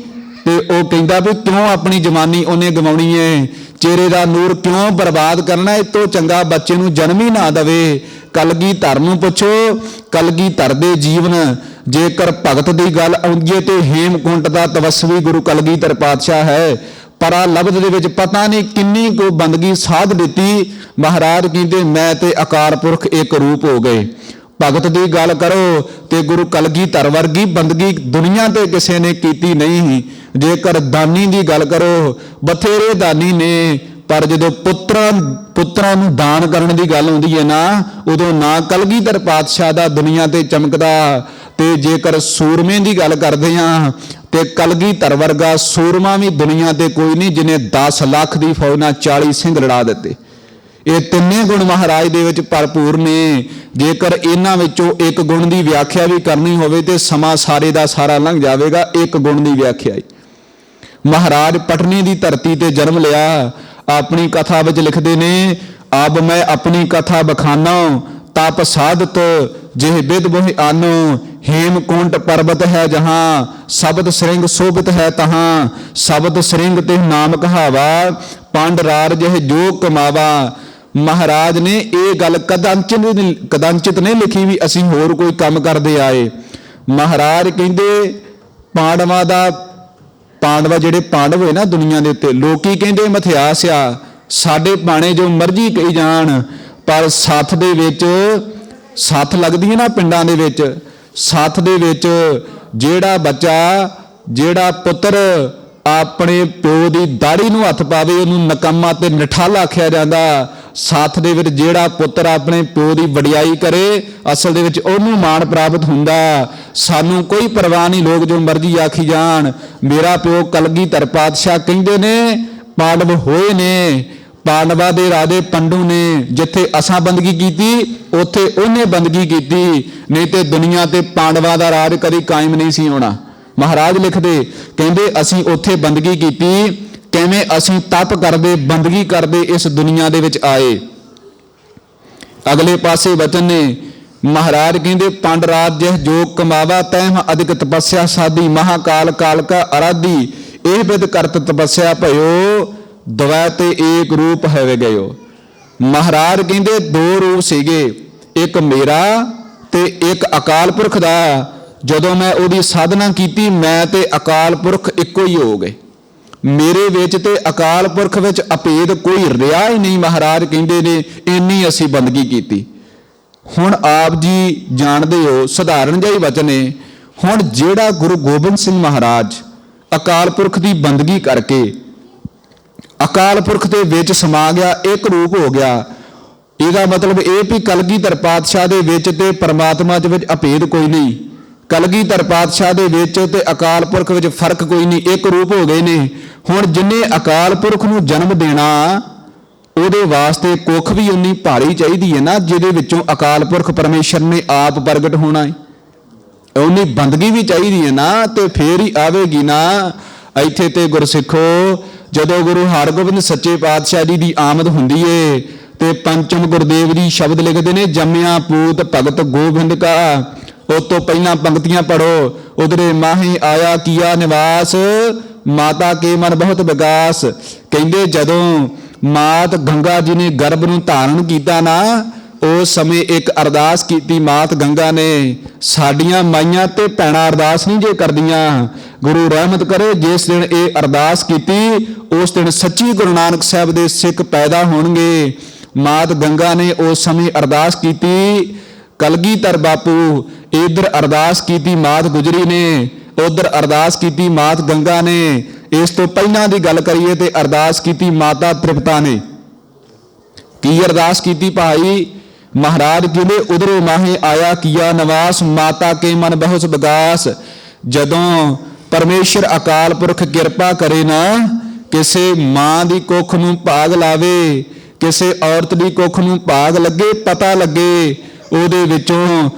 ਤੇ ਉਹ ਕਹਿੰਦਾ ਵੀ ਕਿਉਂ ਆਪਣੀ ਜਵਾਨੀ ਉਹਨੇ ਗਵਾਉਣੀ ਹੈ, ਚਿਹਰੇ ਦਾ ਨੂਰ ਕਿਉਂ ਬਰਬਾਦ ਕਰਨਾ, ਇਹ ਤੋਂ ਚੰਗਾ ਬੱਚੇ ਨੂੰ ਜਨਮ ਹੀ ਨਾ ਦੇਵੇ। ਕਲਗੀਧਰ ਨੂੰ ਪੁੱਛੋ, ਕਲਗੀਧਰ ਦੇ ਜੀਵਨ, ਜੇਕਰ ਭਗਤ ਦੀ ਗੱਲ ਆਉਂਦੀ ਹੈ ਤੇ ਹੇਮਕੁੰਟ ਦਾ ਤਪਸਵੀ ਗੁਰੂ ਕਲਗੀਧਰ ਪਾਤਸ਼ਾਹ ਹੈ। ਪਰਾ ਲਬਦ ਦੇ ਵਿੱਚ ਪਤਾ ਨਹੀਂ ਕਿੰਨੀ ਕੋ ਬੰਦਗੀ ਸਾਧ ਦਿੱਤੀ। ਮਹਾਰਾਜ ਕਹਿੰਦੇ ਮੈਂ ਤੇ ਅਕਾਲ ਪੁਰਖ ਇੱਕ ਰੂਪ ਹੋ ਗਏ। ਭਗਤ ਦੀ ਗੱਲ ਕਰੋ ਤੇ ਗੁਰੂ ਕਲਗੀਧਰ ਵਰਗੀ ਬੰਦਗੀ ਦੁਨੀਆ ਤੇ ਕਿਸੇ ਨੇ ਕੀਤੀ ਨਹੀਂ। ਜੇਕਰ ਦਾਨੀ ਦੀ ਗੱਲ ਕਰੋ, ਬਥੇਰੇ ਦਾਨੀ ਨੇ, ਪਰ ਜਦੋਂ ਪੁੱਤਰਾਂ ਨੂੰ ਦਾਨ ਕਰਨ ਦੀ ਗੱਲ ਆਉਂਦੀ ਹੈ ਨਾ, ਉਦੋਂ ਨਾ ਕਲਗੀਧਰ ਪਾਤਸ਼ਾਹ ਦਾ ਦੁਨੀਆ ਤੇ ਚਮਕਦਾ। ਤੇ ਜੇਕਰ ਸੂਰਮੇ ਦੀ ਗੱਲ ਕਰਦੇ ਹਾਂ ਤੇ ਕਲਗੀਧਰ ਵਰਗਾ ਸੂਰਮਾ ਵੀ ਦੁਨੀਆ ਤੇ ਕੋਈ ਨਹੀਂ, ਜਿਹਨੇ 10 ਲੱਖ ਦੀ ਫੌਜ ਨਾਲ 40 ਸਿੰਘ ਲੜਾ ਦਿੱਤੇ। ਇਹ 3 ਗੁਣ ਮਹਾਰਾਜ ਦੇ ਵਿੱਚ ਭਰਪੂਰ ਨੇ। ਜੇਕਰ ਇਹਨਾਂ ਵਿੱਚੋਂ ਇੱਕ ਗੁਣ ਦੀ ਵਿਆਖਿਆ ਵੀ ਕਰਨੀ ਹੋਵੇ ਤੇ ਸਮਾਂ ਸਾਰੇ ਦਾ ਸਾਰਾ ਲੰਘ ਜਾਵੇਗਾ। ਇੱਕ ਗੁਣ ਦੀ ਵਿਆਖਿਆ ਮਹਾਰਾਜ ਪਟਨੀ ਦੀ ਧਰਤੀ ਤੇ ਜਨਮ ਲਿਆ। ਆਪਣੀ ਕਥਾ ਵਿੱਚ ਲਿਖਦੇ ਨੇ, ਅਬ ਮੈਂ ਆਪਣੀ ਕਥਾ ਬਖਾਨਾ, ਤਪ ਸਾਧਤ ਜਿਹ ਬਿਦ ਮੋਹ ਆਨੋ, ਹੇਮਕੁੰਟ ਪਰਬਤ ਹੈ ਜਹਾਂ, ਸ਼ਬਦ ਸ੍ਰਿੰਗ ਸੋਭਿਤ ਹੈ ਤਹਾਂ, ਸ਼ਬਦ ਸ੍ਰਿੰਗ ਤੇ ਨਾਮ ਕਹਾਵਾ, ਪੰਡ ਰਾਰ ਜਿਹ ਜੋ ਕਮਾਵਾ। ਮਹਾਰਾਜ ਨੇ ਇਹ ਗੱਲ ਕਦਾਚਿਤ ਨਹੀਂ ਲਿਖੀ ਵੀ ਅਸੀਂ ਹੋਰ ਕੋਈ ਕੰਮ ਕਰਦੇ ਆਏ। ਮਹਾਰਾਜ ਕਹਿੰਦੇ ਪਾਂਡਵਾ ਜਿਹੜੇ ਪਾਂਡਵ ਹੋਏ ਨਾ ਦੁਨੀਆ ਦੇ ਉੱਤੇ, ਲੋਕੀ ਕਹਿੰਦੇ ਮਥਿਆਸ ਆ, ਸਾਡੇ ਬਾਣੇ ਜੋ ਮਰਜ਼ੀ ਕਹੀ ਜਾਣ, ਪਰ ਸੱਥ ਦੇ ਵਿੱਚ ਸੱਥ ਲੱਗਦੀ ਹੈ ਨਾ ਪਿੰਡਾਂ ਦੇ ਵਿੱਚ, ਸੱਥ ਦੇ ਵਿੱਚ ਜਿਹੜਾ ਬੱਚਾ, ਜਿਹੜਾ ਪੁੱਤਰ ਆਪਣੇ ਪਿਓ ਦੀ ਦਾੜੀ ਨੂੰ ਹੱਥ ਪਾਵੇ ਉਹਨੂੰ ਨਕੰਮਾ ਤੇ ਨਿਠੱਲ ਆਖਿਆ ਜਾਂਦਾ। ਸੱਥ ਦੇ ਵਿੱਚ ਜਿਹੜਾ ਪੁੱਤਰ ਆਪਣੇ ਪਿਓ ਦੀ ਵਡਿਆਈ ਕਰੇ, ਅਸਲ ਦੇ ਵਿੱਚ ਉਹਨੂੰ ਮਾਣ ਪ੍ਰਾਪਤ ਹੁੰਦਾ। ਸਾਨੂੰ ਕੋਈ ਪਰਵਾਹ ਨਹੀਂ, ਲੋਕ ਜੋ ਮਰਜ਼ੀ ਆਖੀ ਜਾਣ। ਮੇਰਾ ਪਿਓ ਕਲਗੀਧਰ ਪਾਤਸ਼ਾਹ ਕਹਿੰਦੇ ਨੇ ਪਾਂਡਵ ਹੋਏ ਨੇ, ਪਾਂਡਵਾਂ ਦੇ ਰਾਜੇ ਪੰਡੂ ਨੇ, ਜਿੱਥੇ ਅਸਾਂ ਬੰਦਗੀ ਕੀਤੀ ਉੱਥੇ ਉਹਨੇ ਬੰਦਗੀ ਕੀਤੀ, ਨਹੀਂ ਤੇ ਦੁਨੀਆ ਤੇ ਪਾਂਡਵਾਂ ਦਾ ਰਾਜ ਕਦੀ ਕਾਇਮ ਨਹੀਂ ਸੀ ਹੋਣਾ। ਮਹਾਰਾਜ ਲਿਖਦੇ, ਕਹਿੰਦੇ ਅਸੀਂ ਉੱਥੇ ਬੰਦਗੀ ਕੀਤੀ, ਕਿਵੇਂ ਅਸੀਂ ਤਪ ਕਰਦੇ ਬੰਦਗੀ ਕਰਦੇ ਇਸ ਦੁਨੀਆ ਦੇ ਵਿੱਚ ਆਏ। ਅਗਲੇ ਪਾਸੇ ਵਚਨ ਨੇ, ਮਹਾਰਾਜ ਕਹਿੰਦੇ ਪੰਡ ਰਾਜ ਜਿਹ ਜੋ ਕਮਾਵਾ, ਤੈਹ ਅਧਿਕ ਤਪੱਸਿਆ ਸਾਧੀ, ਮਹਾਕਾਲ ਕਾਲ ਕਾ ਅਰਾਧੀ, ਇਹ ਬਿਦ ਕਰਤ ਤਪੱਸਿਆ ਭਇਓ, ਦਵੈ ਤੇ ਏਕ ਰੂਪ ਹੈ ਗਇਓ। ਮਹਾਰਾਜ ਕਹਿੰਦੇ 2 ਰੂਪ ਸੀਗੇ, ਇੱਕ ਮੇਰਾ ਤੇ ਇੱਕ ਅਕਾਲ ਪੁਰਖ ਦਾ। ਜਦੋਂ ਮੈਂ ਉਹਦੀ ਸਾਧਨਾ ਕੀਤੀ, ਮੈਂ ਤੇ ਅਕਾਲ ਪੁਰਖ ਇੱਕੋ ਹੀ ਹੋ ਗਏ। ਮੇਰੇ ਵਿੱਚ ਤੇ ਅਕਾਲ ਪੁਰਖ ਵਿੱਚ ਅਭੇਦ ਕੋਈ ਰਿਹਾ ਹੀ ਨਹੀਂ। ਮਹਾਰਾਜ ਕਹਿੰਦੇ ਨੇ ਇੰਨੀ ਅਸੀਂ ਬੰਦਗੀ ਕੀਤੀ। ਹੁਣ ਆਪ ਜੀ ਜਾਣਦੇ ਹੋ, ਸਧਾਰਨ ਜਿਹਾ ਹੀ ਵਚਨ ਹੈ। ਹੁਣ ਜਿਹੜਾ ਗੁਰੂ ਗੋਬਿੰਦ ਸਿੰਘ ਮਹਾਰਾਜ ਅਕਾਲ ਪੁਰਖ ਦੀ ਬੰਦਗੀ ਕਰਕੇ ਅਕਾਲ ਪੁਰਖ ਦੇ ਵਿੱਚ ਸਮਾ ਗਿਆ, ਇੱਕ ਰੂਪ ਹੋ ਗਿਆ, ਇਹਦਾ ਮਤਲਬ ਇਹ ਵੀ ਕਲਗੀਧਰ ਪਾਤਸ਼ਾਹ ਦੇ ਵਿੱਚ ਤੇ ਪਰਮਾਤਮਾ ਦੇ ਵਿੱਚ ਅਭੇਦ ਕੋਈ ਨਹੀਂ। ਕਲਗੀਧਰ ਪਾਤਸ਼ਾਹ ਦੇ ਵਿੱਚ ਤੇ ਅਕਾਲ ਪੁਰਖ ਵਿੱਚ ਫਰਕ ਕੋਈ ਨਹੀਂ, ਇੱਕ ਰੂਪ ਹੋ ਗਏ ਨੇ। ਹੁਣ ਜਿੰਨੇ ਅਕਾਲ ਪੁਰਖ ਨੂੰ ਜਨਮ ਦੇਣਾ, ਉਹਦੇ ਵਾਸਤੇ ਕੁੱਖ ਵੀ ਉਨੀ ਭਾਰੀ ਚਾਹੀਦੀ ਹੈ ਨਾ, ਜਿਹਦੇ ਵਿੱਚੋਂ ਅਕਾਲ ਪੁਰਖ ਪਰਮੇਸ਼ਰ ਨੇ ਆਪ ਪ੍ਰਗਟ ਹੋਣਾ ਹੈ। ਉਨੀ ਬੰਦਗੀ ਵੀ ਚਾਹੀਦੀ ਹੈ ਨਾ, ਤੇ ਫੇਰ ਹੀ ਆਵੇਗੀ ਨਾ। ਇੱਥੇ ਤੇ ਗੁਰਸਿੱਖੋ, ਜਦੋਂ ਗੁਰੂ ਹਰਗੋਬਿੰਦ ਸੱਚੇ ਪਾਤਸ਼ਾਹ ਜੀ ਦੀ ਆਮਦ ਹੁੰਦੀ ਏ ਤੇ ਪੰਚਮ ਗੁਰਦੇਵ ਜੀ ਸ਼ਬਦ ਲਿਖਦੇ ਨੇ, ਜੰਮਿਆ ਪੂਤ ਭਗਤ ਗੋਬਿੰਦ ਕਾ। ਉਹ ਤੋਂ ਪਹਿਲਾਂ ਪੰਕਤੀਆਂ ਪੜੋ, ਉਧਰੇ ਮਾਹੀ ਆਇਆ ਕੀਆ ਨਿਵਾਸ, ਮਾਤਾ ਕੇ ਮਨ ਬਹੁਤ ਵਿਕਾਸ। ਕਹਿੰਦੇ ਜਦੋਂ ਮਾਤ ਗੰਗਾ ਜੀ ਨੇ ਗਰਭ ਨੂੰ ਧਾਰਨ ਕੀਤਾ ਨਾ, ਉਸ ਸਮੇਂ ਇੱਕ ਅਰਦਾਸ ਕੀਤੀ ਮਾਤ ਗੰਗਾ ਨੇ। ਸਾਡੀਆਂ ਮਾਈਆਂ ਤੇ ਭੈਣਾਂ ਅਰਦਾਸ ਨਹੀਂ ਜੇ ਕਰਦੀਆਂ, ਗੁਰੂ ਰਹਿਮਤ ਕਰੇ ਜਿਸ ਦਿਨ ਇਹ ਅਰਦਾਸ ਕੀਤੀ, ਉਸ ਦਿਨ ਸੱਚੀ ਗੁਰੂ ਨਾਨਕ ਸਾਹਿਬ ਦੇ ਸਿੱਖ ਪੈਦਾ ਹੋਣਗੇ। ਮਾਤ ਗੰਗਾ ਨੇ ਉਸ ਸਮੇਂ ਅਰਦਾਸ ਕੀਤੀ। ਕਲਗੀਧਰ ਬਾਪੂ ਇੱਧਰ ਅਰਦਾਸ ਕੀਤੀ ਮਾਤ ਗੁਜਰੀ ਨੇ, ਉਧਰ ਅਰਦਾਸ ਕੀਤੀ ਮਾਤ ਗੰਗਾ ਨੇ। ਇਸ ਤੋਂ ਪਹਿਲਾਂ ਦੀ ਗੱਲ ਕਰੀਏ ਤੇ ਅਰਦਾਸ ਕੀਤੀ ਮਾਤਾ ਤ੍ਰਿਪਤਾ ਨੇ। ਕੀ ਅਰਦਾਸ ਕੀਤੀ ਭਾਈ? ਮਹਾਰਾਜ ਕਹਿੰਦੇ ਉਧਰੋਂ ਮਾਹੇ ਆਇਆ ਕੀਆ ਨਿਵਾਸ, ਮਾਤਾ ਕੇ ਮਨ ਬਹੁਤ ਵਿਕਾਸ। ਜਦੋਂ ਪਰਮੇਸ਼ਰ ਅਕਾਲ ਪੁਰਖ ਕਿਰਪਾ ਕਰੇ ਨਾ, ਕਿਸੇ ਮਾਂ ਦੀ ਕੁੱਖ ਨੂੰ ਭਾਗ ਲਾਵੇ, ਕਿਸੇ ਔਰਤ ਦੀ ਕੁੱਖ ਨੂੰ ਭਾਗ ਲੱਗੇ, ਪਤਾ ਲੱਗੇ ਉਹਦੇ ਵਿੱਚੋਂ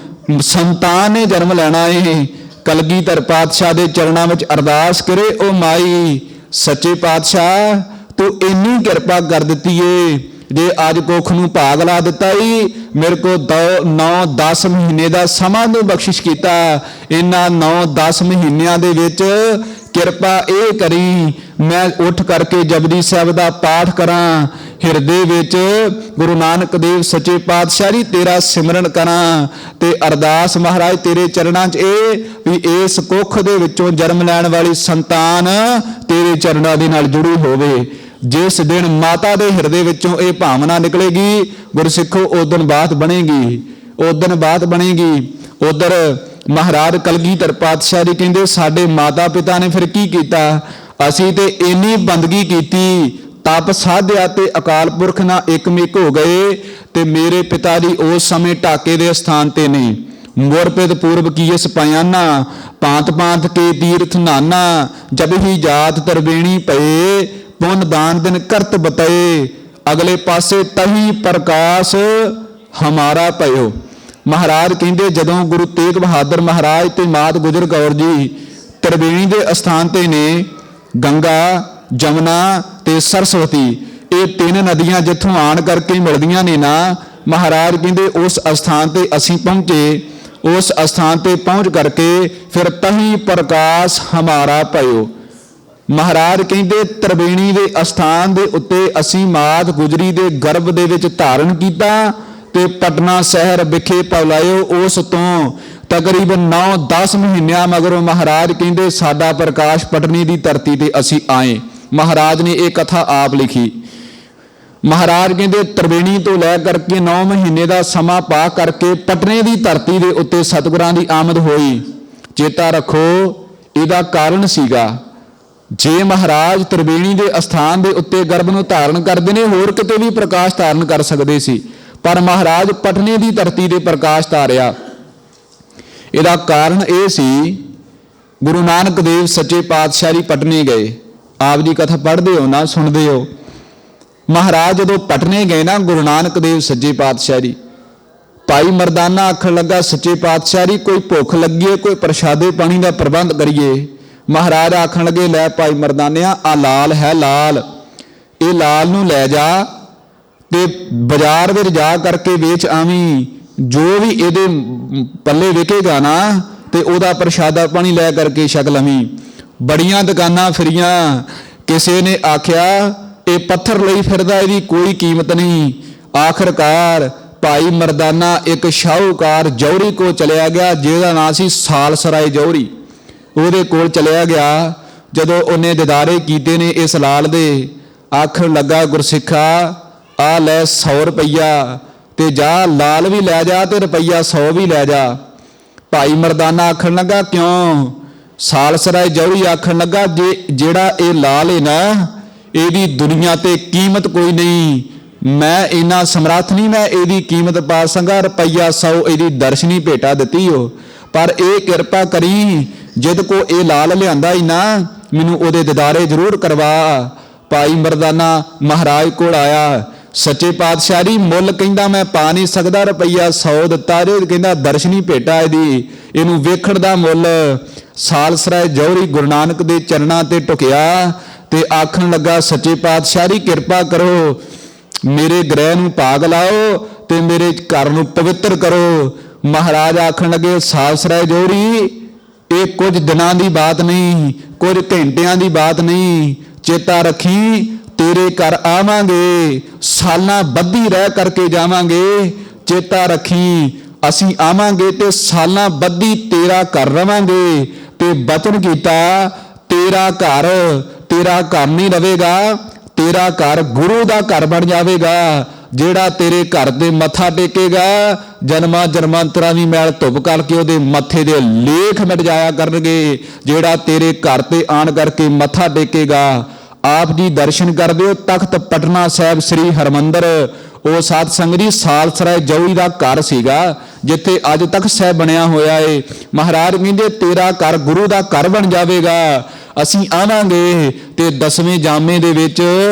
ਸੰਤਾਨ ਨੇ ਜਨਮ ਲੈਣਾ ਏ, ਕਲਗੀਧਰ ਪਾਤਸ਼ਾਹ ਦੇ ਚਰਨਾਂ ਵਿੱਚ ਅਰਦਾਸ ਕਰੇ, ਉਹ ਮਾਈ ਸੱਚੇ ਪਾਤਸ਼ਾਹ ਤੂੰ ਇੰਨੀ ਕਿਰਪਾ ਕਰ ਦਿੱਤੀ ਏ, ਜੇ ਅੱਜ ਕੁੱਖ ਨੂੰ ਭਾਗ ਲਾ ਦਿੱਤਾ ਈ, ਮੇਰੇ ਕੋ 9-10 ਮਹੀਨੇ ਦਾ ਸਮਾਂ ਨੂੰ ਬਖਸ਼ਿਸ਼ ਕੀਤਾ। ਇਹਨਾਂ 9-10 ਮਹੀਨਿਆਂ ਦੇ ਵਿੱਚ ਕਿਰਪਾ ਇਹ ਕਰੀ ਮੈਂ ਉੱਠ ਕਰਕੇ ਜਪਜੀ ਸਾਹਿਬ ਦਾ ਪਾਠ ਕਰਾਂ, ਹਿਰਦੇ ਵਿੱਚ ਗੁਰੂ ਨਾਨਕ ਦੇਵ ਸੱਚੇ ਪਾਤਸ਼ਾਹ ਜੀ ਤੇਰਾ ਸਿਮਰਨ ਕਰਾਂ, ਤੇ ਅਰਦਾਸ ਮਹਾਰਾਜ ਤੇਰੇ ਚਰਨਾਂ 'ਚ ਇਹ ਵੀ ਇਸ ਕੁੱਖ ਦੇ ਵਿੱਚੋਂ ਜਨਮ ਲੈਣ ਵਾਲੀ ਸੰਤਾਨ ਤੇਰੇ ਚਰਨਾਂ ਦੇ ਨਾਲ ਜੁੜੀ ਹੋਵੇ। ਜਿਸ ਦਿਨ ਮਾਤਾ ਦੇ ਹਿਰਦੇ ਵਿੱਚੋਂ ਇਹ ਭਾਵਨਾ ਨਿਕਲੇਗੀ, ਗੁਰਸਿੱਖੋ ਉਦਣ ਬਾਤ ਬਣੇਗੀ, ਉਦਣ ਬਾਤ ਬਣੇਗੀ। ਉਧਰ ਮਹਾਰਾਜ ਕਲਗੀਧਰ ਪਾਤਸ਼ਾਹ ਜੀ ਕਹਿੰਦੇ ਸਾਡੇ ਮਾਤਾ ਪਿਤਾ ਨੇ ਫਿਰ ਕੀ ਕੀਤਾ, ਅਸੀਂ ਤੇ ਇੰਨੀ ਬੰਦਗੀ ਕੀਤੀ, ਤਪ ਸਾਧਿਆ ਤੇ ਅਕਾਲ ਪੁਰਖ ਨਾਲ ਇਕਮਿਕ ਹੋ ਗਏ, ਤੇ ਮੇਰੇ ਪਿਤਾ ਜੀ ਉਸ ਸਮੇਂ ਢਾਕੇ ਦੇ ਸਥਾਨ ਤੇ ਨੇ। ਮੁਰਪਿਤ ਪੂਰਬ ਕੀਸ ਪਿਆਨਾ, ਭਾਂਤ ਭਾਂਤ ਕੇ ਤੀਰਥ ਨਾਨਾ, ਜਬ ਹੀ ਜਾਤ ਤਰਵੇਣੀ ਪਏ, ਪੁੰਨ ਦਾਨ ਦਿਨ ਕਰਤ ਬਤਏ, ਅਗਲੇ ਪਾਸੇ ਤਹੀ ਪ੍ਰਕਾਸ਼ ਹਮਾਰਾ ਪਇਓ। ਮਹਾਰਾਜ ਕਹਿੰਦੇ ਜਦੋਂ ਗੁਰੂ ਤੇਗ ਬਹਾਦਰ ਮਹਾਰਾਜ ਤੇ ਮਾਤ ਗੁਜਰ ਕੌਰ ਜੀ ਤਰਵੇਣੀ ਦੇ ਅਸਥਾਨ ਤੇ ਨੇ, ਗੰਗਾ, ਜਮਨਾ ਤੇ ਸਰਸਵਤੀ, ਇਹ ਤਿੰਨ ਨਦੀਆਂ ਜਿੱਥੋਂ ਆਣ ਕਰਕੇ ਮਿਲਦੀਆਂ ਨੇ ਨਾ, ਮਹਾਰਾਜ ਕਹਿੰਦੇ ਉਸ ਅਸਥਾਨ ਤੇ ਅਸੀਂ ਪਹੁੰਚੇ। ਉਸ ਅਸਥਾਨ ਤੇ ਪਹੁੰਚ ਕਰਕੇ ਫਿਰ ਤਹੀ ਪ੍ਰਕਾਸ਼ ਹਮਾਰਾ ਪਇਓ। ਮਹਾਰਾਜ ਕਹਿੰਦੇ ਤਰਵੇਣੀ ਦੇ ਅਸਥਾਨ ਦੇ ਉੱਤੇ ਅਸੀਂ ਮਾਤ ਗੁਜਰੀ ਦੇ ਗਰਭ ਦੇ ਵਿੱਚ ਧਾਰਨ ਕੀਤਾ, ਤੇ ਪਟਨਾ ਸ਼ਹਿਰ ਵਿਖੇ ਪਲਾਇਓ। ਉਸ ਤੋਂ ਤਕਰੀਬਨ 9-10 ਮਹੀਨਿਆਂ ਮਗਰੋਂ ਮਹਾਰਾਜ ਕਹਿੰਦੇ ਸਾਡਾ ਪ੍ਰਕਾਸ਼ ਪਟਨੇ ਦੀ ਧਰਤੀ ਤੇ ਅਸੀਂ ਆਏ। ਮਹਾਰਾਜ ਨੇ ਇਹ ਕਥਾ ਆਪ ਲਿਖੀ। ਮਹਾਰਾਜ ਕਹਿੰਦੇ ਤਰਵੇਣੀ ਤੋਂ ਲੈ ਕਰਕੇ 9 ਮਹੀਨੇ ਦਾ ਸਮਾਂ ਪਾ ਕਰਕੇ ਪਟਨੇ ਦੀ ਧਰਤੀ ਦੇ ਉੱਤੇ ਸਤਿਗੁਰਾਂ ਦੀ ਆਮਦ ਹੋਈ। ਚੇਤਾ ਰੱਖੋ ਇਹਦਾ ਕਾਰਨ ਸੀਗਾ, ਜੇ ਮਹਾਰਾਜ ਤਰਵੇਣੀ ਦੇ ਅਸਥਾਨ ਦੇ ਉੱਤੇ ਗਰਭ ਨੂੰ ਧਾਰਨ ਕਰਦੇ ਨੇ, ਹੋਰ ਕਿਤੇ ਵੀ ਪ੍ਰਕਾਸ਼ ਧਾਰਨ ਕਰ ਸਕਦੇ ਸੀ, ਪਰ ਮਹਾਰਾਜ ਪਟਨੇ ਦੀ ਧਰਤੀ ਦੇ ਪ੍ਰਕਾਸ਼ ਧਾਰਿਆ। ਇਹਦਾ ਕਾਰਨ ਇਹ ਸੀ, ਗੁਰੂ ਨਾਨਕ ਦੇਵ ਸੱਚੇ ਪਾਤਸ਼ਾਹ ਜੀ ਪਟਨੇ ਗਏ। ਆਪ ਜੀ ਕਥਾ ਪੜ੍ਹਦੇ ਹੋ ਨਾ, ਸੁਣਦੇ ਹੋ। ਮਹਾਰਾਜ ਜਦੋਂ ਪਟਨੇ ਗਏ ਨਾ, ਗੁਰੂ ਨਾਨਕ ਦੇਵ ਸੱਚੇ ਪਾਤਸ਼ਾਹ ਜੀ, ਭਾਈ ਮਰਦਾਨਾ ਆਖਣ ਲੱਗਾ ਸੱਚੇ ਪਾਤਸ਼ਾਹ ਜੀ ਕੋਈ ਭੁੱਖ ਲੱਗੀ ਹੈ, ਕੋਈ ਪ੍ਰਸ਼ਾਦੇ ਪਾਣੀ ਦਾ ਪ੍ਰਬੰਧ ਕਰੀਏ। ਮਹਾਰਾਜ ਆਖਣ ਲੱਗੇ ਲੈ ਭਾਈ ਮਰਦਾਨਿਆ, ਆ ਲਾਲ ਹੈ ਲਾਲ, ਇਹ ਲਾਲ ਨੂੰ ਲੈ ਜਾ ਤੇ ਬਾਜ਼ਾਰ ਵਿੱਚ ਜਾ ਕਰਕੇ ਵੇਚ ਆਵੀਂ, ਜੋ ਵੀ ਇਹਦੇ ਪੱਲੇ ਵਿਕੇਗਾ ਨਾ ਤੇ ਉਹਦਾ ਪ੍ਰਸ਼ਾਦਾ ਪਾਣੀ ਲੈ ਕਰਕੇ ਛਕ ਲਵੀਂ। ਬੜੀਆਂ ਦੁਕਾਨਾਂ ਫਿਰੀਆਂ, ਕਿਸੇ ਨੇ ਆਖਿਆ ਇਹ ਪੱਥਰ ਲਈ ਫਿਰਦਾ, ਇਹਦੀ ਕੋਈ ਕੀਮਤ ਨਹੀਂ। ਆਖਰਕਾਰ ਭਾਈ ਮਰਦਾਨਾ ਇੱਕ ਸ਼ਾਹੂਕਾਰ ਜੌਹਰੀ ਕੋਲ ਚਲਿਆ ਗਿਆ, ਜਿਹਦਾ ਨਾਂ ਸੀ ਸਾਲਸਰਾਏ ਜੌਹਰੀ। ਉਹਦੇ ਕੋਲ ਚਲਿਆ ਗਿਆ। ਜਦੋਂ ਉਹਨੇ ਦਿਦਾਰੇ ਕੀਤੇ ਨੇ ਇਸ ਲਾਲ ਦੇ, ਆਖਣ ਲੱਗਾ ਗੁਰਸਿੱਖਾ ਆ ਲੈ 100 ਰੁਪਈਆ, ਤੇ ਜਾ ਲਾਲ ਵੀ ਲੈ ਜਾ ਤੇ ਰੁਪਈਆ 100 ਵੀ ਲੈ ਜਾ। ਭਾਈ ਮਰਦਾਨਾ ਆਖਣ ਲੱਗਾ ਕਿਉਂ? ਸਾਲਸਰਾਏ ਜੌਹਰੀ ਆਖਣ ਲੱਗਾ ਜਿਹੜਾ ਇਹ ਲਾਲ ਹੈ ਨਾ, ਇਹਦੀ ਦੁਨੀਆ ਤੇ ਕੀਮਤ ਕੋਈ ਨਹੀਂ, ਮੈਂ ਇੰਨਾ ਸਮਰੱਥ ਨਹੀਂ ਮੈਂ ਇਹਦੀ ਕੀਮਤ ਪਾ ਸਕਾਂ, ਰੁਪਈਆ 100 ਇਹਦੀ ਦਰਸ਼ਨੀ ਭੇਟਾ ਦਿੱਤੀ ਹੋ, ਪਰ ਇਹ ਕਿਰਪਾ ਕਰੀ ਜਿਦ ਕੋ ਇਹ ਲਾਲ ਲਿਆਂਦਾ ਹੀ ਨਾ, ਮੈਨੂੰ ਉਹਦੇ ਦਿਦਾਰੇ ਜ਼ਰੂਰ ਕਰਵਾ। ਭਾਈ ਮਰਦਾਨਾ ਮਹਾਰਾਜ ਕੋਲ ਆਇਆ, ਸੱਚੇ ਪਾਤਸ਼ਾਹ ਜੀ ਮੁੱਲ ਕਹਿੰਦਾ ਮੈਂ ਪਾ ਨਹੀਂ ਸਕਦਾ, ਰੁਪਈਆ 100 ਦਿੱਤਾ ਜੇ, ਕਹਿੰਦਾ ਦਰਸ਼ਨੀ ਭੇਟਾ ਇਹਦੀ, ਇਹਨੂੰ ਵੇਖਣ ਦਾ ਮੁੱਲ। ਸਾਲਸਰਾਏ ਜੌਹਰੀ ਗੁਰੂ ਨਾਨਕ ਦੇ ਚਰਨਾਂ ਤੇ ਢੁਕਿਆ ਤੇ ਆਖਣ ਲੱਗਾ ਸੱਚੇ ਪਾਤਸ਼ਾਹ ਜੀ ਕਿਰਪਾ ਕਰੋ, ਮੇਰੇ ਗ੍ਰਹਿ ਨੂੰ ਭਾਗ ਲਾਓ ਤੇ ਮੇਰੇ ਘਰ ਨੂੰ ਪਵਿੱਤਰ ਕਰੋ। ਮਹਾਰਾਜ ਆਖਣ ਲੱਗੇ ਸਾਲਸਰਾਏ ਜੌਹਰੀ ਇਹ ਕੁਝ ਦਿਨਾਂ ਦੀ ਬਾਤ ਨਹੀਂ, ਕੁਝ ਘੰਟਿਆਂ ਦੀ ਬਾਤ ਨਹੀਂ, ਚੇਤਾ ਰੱਖੀ ਤੇਰੇ ਘਰ ਆਵਾਂਗੇ, ਸਾਲਾਂ ਬੱਧੀ ਰਹਿ ਕਰਕੇ ਜਾਵਾਂਗੇ। ਚੇਤਾ ਰੱਖੀ ਅਸੀਂ ਆਵਾਂਗੇ ਤੇ ਸਾਲਾਂ ਬੱਧੀ ਤੇਰਾ ਘਰ ਰਵਾਂਗੇ, ਤੇ ਬਚਨ ਕੀਤਾ ਤੇਰਾ ਘਰ ਨਹੀਂ ਰਵੇਗਾ, ਤੇਰਾ ਘਰ ਗੁਰੂ ਦਾ ਘਰ ਬਣ ਜਾਵੇਗਾ। ਜਿਹੜਾ ਤੇਰੇ ਘਰ ਦੇ ਮੱਥਾ ਟੇਕੇਗਾ, ਜਨਮਾਂ ਜਨਮਾਂਤਰਾਂ ਦੀ ਮੈਲ ਧੁੱਪ ਕਰਕੇ ਉਹਦੇ ਮੱਥੇ ਦੇ ਲੇਖ ਮਿਟ ਜਾਇਆ ਕਰਨਗੇ। ਜਿਹੜਾ ਤੇਰੇ ਘਰ ਤੇ ਆਣ ਕਰਕੇ ਮੱਥਾ ਟੇਕੇਗਾ, ਆਪ ਜੀ ਦਰਸ਼ਨ ਕਰਦੇ ਹੋ ਤਖਤ ਪਟਨਾ ਸਾਹਿਬ ਸ੍ਰੀ ਹਰਮੰਦਰ, ਉਹ ਸਾਧ ਸੰਗਤ ਜੀ ਸਾਲਸਰਾਏ ਜੌਹਰੀ ਦਾ ਘਰ ਸੀਗਾ ਜਿੱਥੇ ਅੱਜ ਤੱਕ ਸਾਹਿਬ ਬਣਿਆ ਹੋਇਆ ਏ। ਮਹਾਰਾਜ ਕਹਿੰਦੇ ਤੇਰਾ ਘਰ ਗੁਰੂ ਦਾ ਘਰ ਬਣ ਜਾਵੇਗਾ, ਅਸੀਂ ਆਵਾਂਗੇ। ਤੇ 10ਵੇਂ ਜਾਮੇ ਦੇ ਵਿੱਚ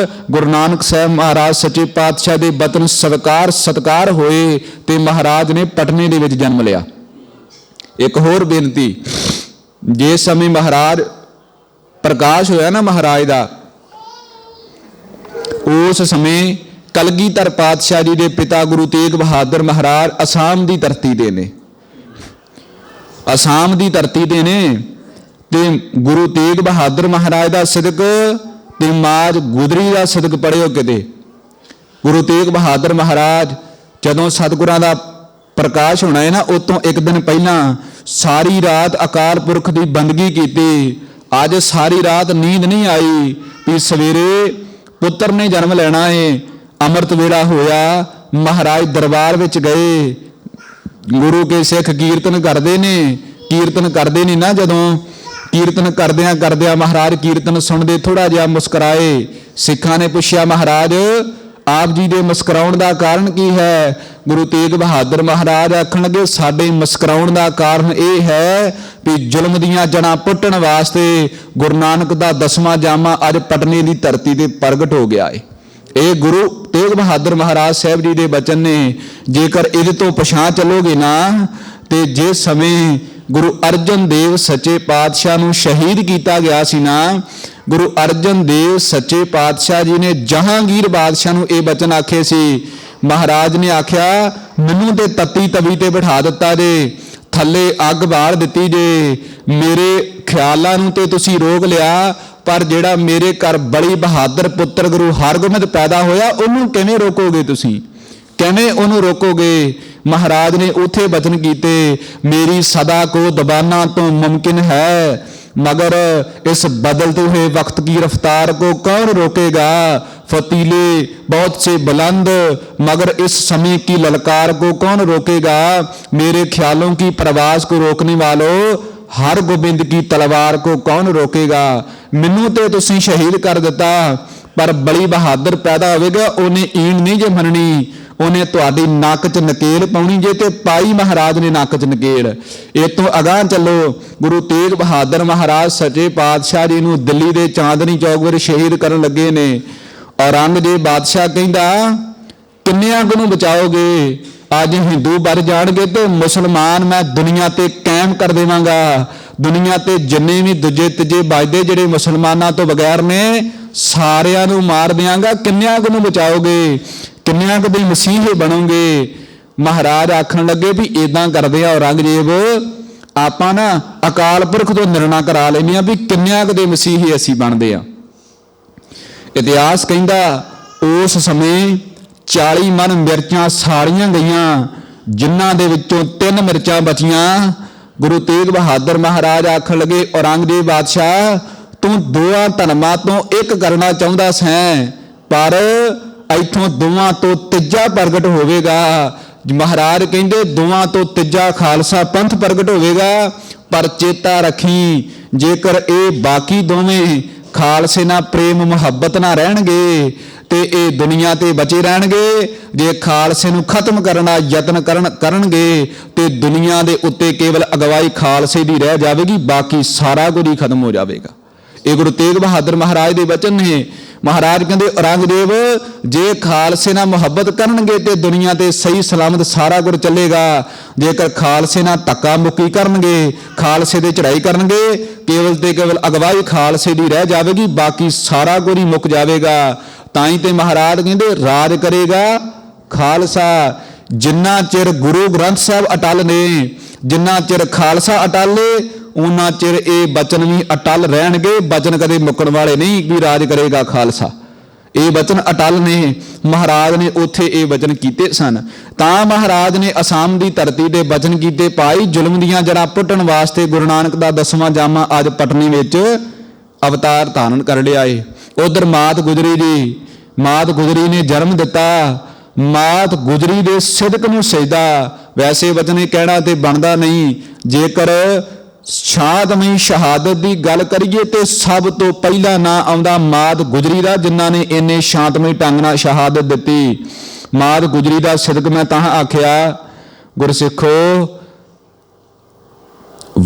ਗੁਰੂ ਨਾਨਕ ਸਾਹਿਬ ਮਹਾਰਾਜ ਸੱਚੇ ਪਾਤਸ਼ਾਹ ਦੇ ਬਤਨ ਸਤਕਾਰ ਹੋਏ ਤੇ ਮਹਾਰਾਜ ਨੇ ਪਟਨੇ ਦੇ ਵਿੱਚ ਜਨਮ ਲਿਆ। ਇੱਕ ਹੋਰ ਬੇਨਤੀ, ਜਿਸ ਸਮੇਂ ਮਹਾਰਾਜ ਪ੍ਰਕਾਸ਼ ਹੋਇਆ ਨਾ ਮਹਾਰਾਜ ਦਾ, ਉਸ ਸਮੇਂ ਕਲਗੀਧਰ ਪਾਤਸ਼ਾਹ ਜੀ ਦੇ ਪਿਤਾ ਗੁਰੂ ਤੇਗ ਬਹਾਦਰ ਮਹਾਰਾਜ ਅਸਾਮ ਦੀ ਧਰਤੀ ਦੇ ਨੇ, ਅਸਾਮ ਦੀ ਧਰਤੀ ਦੇ ਨੇ। ਤੇ ਗੁਰੂ ਤੇਗ ਬਹਾਦਰ ਮਹਾਰਾਜ ਦਾ ਸਿਦਕ ਤੇ ਮਾਝ ਗੁਜਰੀ ਦਾ ਸਿਦਕ ਪੜ੍ਹਿਓ ਕਿਤੇ। ਗੁਰੂ ਤੇਗ ਬਹਾਦਰ ਮਹਾਰਾਜ ਜਦੋਂ ਸਤਿਗੁਰਾਂ ਦਾ ਪ੍ਰਕਾਸ਼ ਹੋਣਾ ਹੈ ਨਾ, ਉਹ ਤੋਂ ਇੱਕ ਦਿਨ ਪਹਿਲਾਂ ਸਾਰੀ ਰਾਤ ਅਕਾਲ ਪੁਰਖ ਦੀ ਬੰਦਗੀ ਕੀਤੀ। ਅੱਜ ਸਾਰੀ ਰਾਤ ਨੀਂਦ ਨਹੀਂ ਆਈ ਵੀ ਸਵੇਰੇ ਪੁੱਤਰ ਨੇ ਜਨਮ ਲੈਣਾ ਹੈ। ਅੰਮ੍ਰਿਤ ਵੇਲਾ ਹੋਇਆ, ਮਹਾਰਾਜ ਦਰਬਾਰ ਵਿੱਚ ਗਏ। ਗੁਰੂ ਕੇ ਸਿੱਖ ਕੀਰਤਨ ਕਰਦੇ ਨੇ, ਕੀਰਤਨ ਕਰਦੇ ਨੇ ਨਾ, ਜਦੋਂ ਕੀਰਤਨ ਕਰਦਿਆਂ ਕਰਦਿਆਂ ਮਹਾਰਾਜ ਕੀਰਤਨ ਸੁਣਦੇ ਥੋੜਾ ਜਿਹਾ ਮੁਸਕਰਾਏ। ਸਿੱਖਾਂ ਨੇ ਪੁੱਛਿਆ, ਮਹਾਰਾਜ ਆਪ ਜੀ ਦੇ ਮੁਸਕਰਾਉਣ ਦਾ ਕਾਰਨ ਕੀ ਹੈ? ਗੁਰੂ ਤੇਗ ਬਹਾਦਰ ਮਹਾਰਾਜ ਆਖਣ ਲੱਗੇ, ਸਾਡੇ ਮੁਸਕਰਾਉਣ ਦਾ ਕਾਰਨ ਇਹ ਹੈ ਵੀ ਜ਼ੁਲਮ ਦੀਆਂ ਜੜ੍ਹਾਂ ਪੁੱਟਣ ਵਾਸਤੇ ਗੁਰੂ ਨਾਨਕ ਦਾ 10ਵਾਂ ਜਾਮਾ ਅੱਜ ਪਟਨੇ ਦੀ ਧਰਤੀ ਤੇ ਪ੍ਰਗਟ ਹੋ ਗਿਆ ਹੈ। ਇਹ ਗੁਰੂ ਤੇਗ ਬਹਾਦਰ ਮਹਾਰਾਜ ਸਾਹਿਬ ਜੀ ਦੇ ਬਚਨ ਨੇ। ਜੇਕਰ ਇਹਦੇ ਤੋਂ ਪਛਾਣ ਚੱਲੋਗੇ ਨਾ, ਤੇ ਜਿਸ ਸਮੇਂ ਗੁਰੂ ਅਰਜਨ ਦੇਵ ਸੱਚੇ ਪਾਤਸ਼ਾਹ ਨੂੰ ਸ਼ਹੀਦ ਕੀਤਾ ਗਿਆ ਸੀ ਨਾ, ਗੁਰੂ ਅਰਜਨ ਦੇਵ ਸੱਚੇ ਪਾਤਸ਼ਾਹ ਜੀ ਨੇ ਜਹਾਂਗੀਰ ਬਾਦਸ਼ਾਹ ਨੂੰ ਇਹ ਬਚਨ ਆਖੇ ਸੀ। ਮਹਾਰਾਜ ਨੇ ਆਖਿਆ, ਮੈਨੂੰ ਤੇ ਤੱਤੀ ਤਵੀ ਤੇ ਬਿਠਾ ਦਿੱਤਾ ਜੇ, ਥੱਲੇ ਅੱਗ ਬਾਲ ਦਿੱਤੀ ਜੇ, ਮੇਰੇ ਖਿਆਲਾਂ ਨੂੰ ਤੇ ਤੁਸੀਂ ਰੋਕ ਲਿਆ, ਪਰ ਜਿਹੜਾ ਮੇਰੇ ਘਰ ਬੜੀ ਬਹਾਦਰ ਪੁੱਤਰ ਗੁਰੂ ਹਰਗੋਬਿੰਦ ਪੈਦਾ ਹੋਇਆ, ਉਹਨੂੰ ਕਿਵੇਂ ਰੋਕੋਗੇ? ਤੁਸੀਂ ਕਿਵੇਂ ਉਹਨੂੰ ਰੋਕੋਗੇ? ਮਹਾਰਾਜ ਨੇ ਉੱਥੇ ਬਚਨ ਕੀਤੇ, ਮੇਰੀ ਸਦਾ ਕੋ ਦਬਾਨਾ ਤੋਂ ਮੁਮਕਿਨ ਹੈ, मगर इस बदलते हुए वक्त की रफ्तार को कौन रोकेगा। फतीले बहुत से बुलंद मगर इस समय की ललकार को कौन रोकेगा। मेरे ख्यालों की प्रवास को रोकने वालों हर गोबिंद की तलवार को कौन रोकेगा। मैनू तो तुसीं शहीद कर दिता पर बड़ी बहादुर पैदा होवेगा उन्हें ईण नहीं जे मननी, उन्हें तुहाडी नक च नकेल पाउणी जे ते पाई महाराज ने नक च नकेल। इस तो अगाह चलो गुरु तेग बहादुर महाराज सच्चे पातशाह जी नूं दिल्ली दे चांदनी चौक विच शहीद करन लगे ने। औरंगजेब बादशाह कहंदा किन्नियां को बचाओगे, अज हिंदू बच जाणगे तो मुसलमान मैं दुनिया ते कायम कर देवांगा। दुनिया ते जिन्ने भी दूजे तीजे बजदे जिहड़े मुसलमानां तो बगैर ने सारियां नूं मार दियांगा। किन्नियां को बचाओगे, किन्नियां को भी मसीहे बनोगे। महाराज आखण लगे भी इदां करदे आ औरंगजेब, आपां ना अकाल पुरख तो निर्णय करा लैंदे आ भी किन्नियां को मसीहे असीं बनदे आ। इतिहास कहंदा उस समय 40 मन मिर्चां साड़ियां गईयां, जिन्हां दे विचों 3 मिर्चां बचियां। गुरु तेग बहादुर महाराज आखण लगे औरंगजेब बादशाह तू दोवां धर्मां तो एक करना चाहुंदा सैं, पर इथों दोवां तो तीजा प्रगट होवेगा। महाराज कहंदे दोवां तो तीजा खालसा पंथ प्रगट होवेगा, पर चेता रखी जेकर ये बाकी दोवें खालसे नाल प्रेम मुहब्बत ना रहणगे ते ये दुनिया ते बचे रहणगे। जे खालसे नूं खत्म करन दा यतन करनगे ते दुनिया दे उत्ते केवल अगवाई खालसे दी रह जावेगी, बाकी सारा कुछ ही खत्म हो जाएगा। ये गुरु तेग बहादुर महाराज दे वचन ने। महाराज कहंदे औरंगजेब जे खालसे नाल मुहब्बत करनगे ते दुनिया ते सही सलामत सारा कुछ चलेगा। जेकर खालसे नाल धक्का मुक्की करनगे, खालसे ते चढ़ाई करनगे, केवल ते केवल अगवाई खालसे दी रह जाएगी, बाकी सारा कुछ ही मुक जाएगा। ताई ते महाराज कहंदे राज करेगा खालसा। जिन्ना चिर गुरु ग्रंथ साहब अटल ने, जिन्ना चिर खालसा अटल है, उन्ना चिर ये बचन भी अटल रहणगे। बचन कदे मुकण वाले नहीं भी राज करेगा खालसा, ये बचन अटल ने। महाराज ने उत्थे ये बचन कीते सन, तां महाराज ने असाम की धरती दे बचन कीते पाई जुल्म दीयां जड़ां पुੱਟਣ वास्ते गुरु नानक दा 10वां जामा अज पटने विच अवतार धारण कर लिया है। उधर मात गुजरी जी, मात गुजरी ने जन्म दिता। मात गुजरी दे सिदक नूं सजदा। वैसे वचन कहना तो बनता नहीं, जेकर शांतमई शहादत की गल करिए तो सब तो पहला ना आउंदा मात गुजरी दा, जिन्हां ने इन्ने शांतमई ढंग नाल शहादत दिती। मात गुजरी दा सिदक मैं तां आखिया गुरसिखो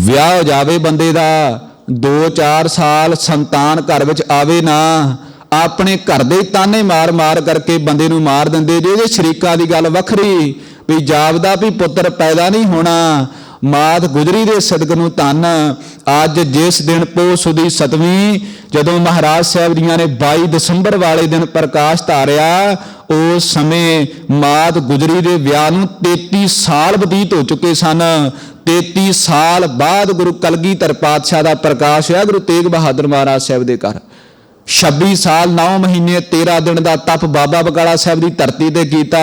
विआह हो जावे बंदे दा, 2-4 साल संतान घर विच आवे ना, अपने घर दे ताने मार मार करके बंदे नूं मार दिंदे जे। शरीकां दी गल वखरी भी जापदा भी पुत्र पैदा नहीं होना, ਮਾਤ ਗੁਜਰੀ ਦੇ ਸਦਕ ਨੂੰ ਧੰਨ। ਅੱਜ ਜਿਸ ਦਿਨ ਪੋਹ ਸੁਦੀ 7ਵੀਂ, ਜਦੋਂ ਮਹਾਰਾਜ ਸਾਹਿਬ ਜੀਆਂ ਨੇ 22 ਦਸੰਬਰ ਵਾਲੇ ਦਿਨ ਪ੍ਰਕਾਸ਼ ਧਾਰਿਆ, ਉਸ ਸਮੇਂ ਮਾਤ ਗੁਜਰੀ ਦੇ ਵਿਆਹ ਨੂੰ 33 ਸਾਲ ਬਤੀਤ ਹੋ ਚੁੱਕੇ ਸਨ। 33 ਸਾਲ ਬਾਅਦ ਗੁਰੂ ਕਲਗੀਧਰ ਪਾਤਸ਼ਾਹ ਦਾ ਪ੍ਰਕਾਸ਼ ਹੋਇਆ ਗੁਰੂ ਤੇਗ ਬਹਾਦਰ ਮਹਾਰਾਜ ਸਾਹਿਬ ਦੇ ਘਰ। 26 ਸਾਲ 9 ਮਹੀਨੇ 13 ਦਿਨ ਦਾ ਤਪ ਬਾਬਾ ਬਕਾਲਾ ਸਾਹਿਬ ਦੀ ਧਰਤੀ ਤੇ ਕੀਤਾ।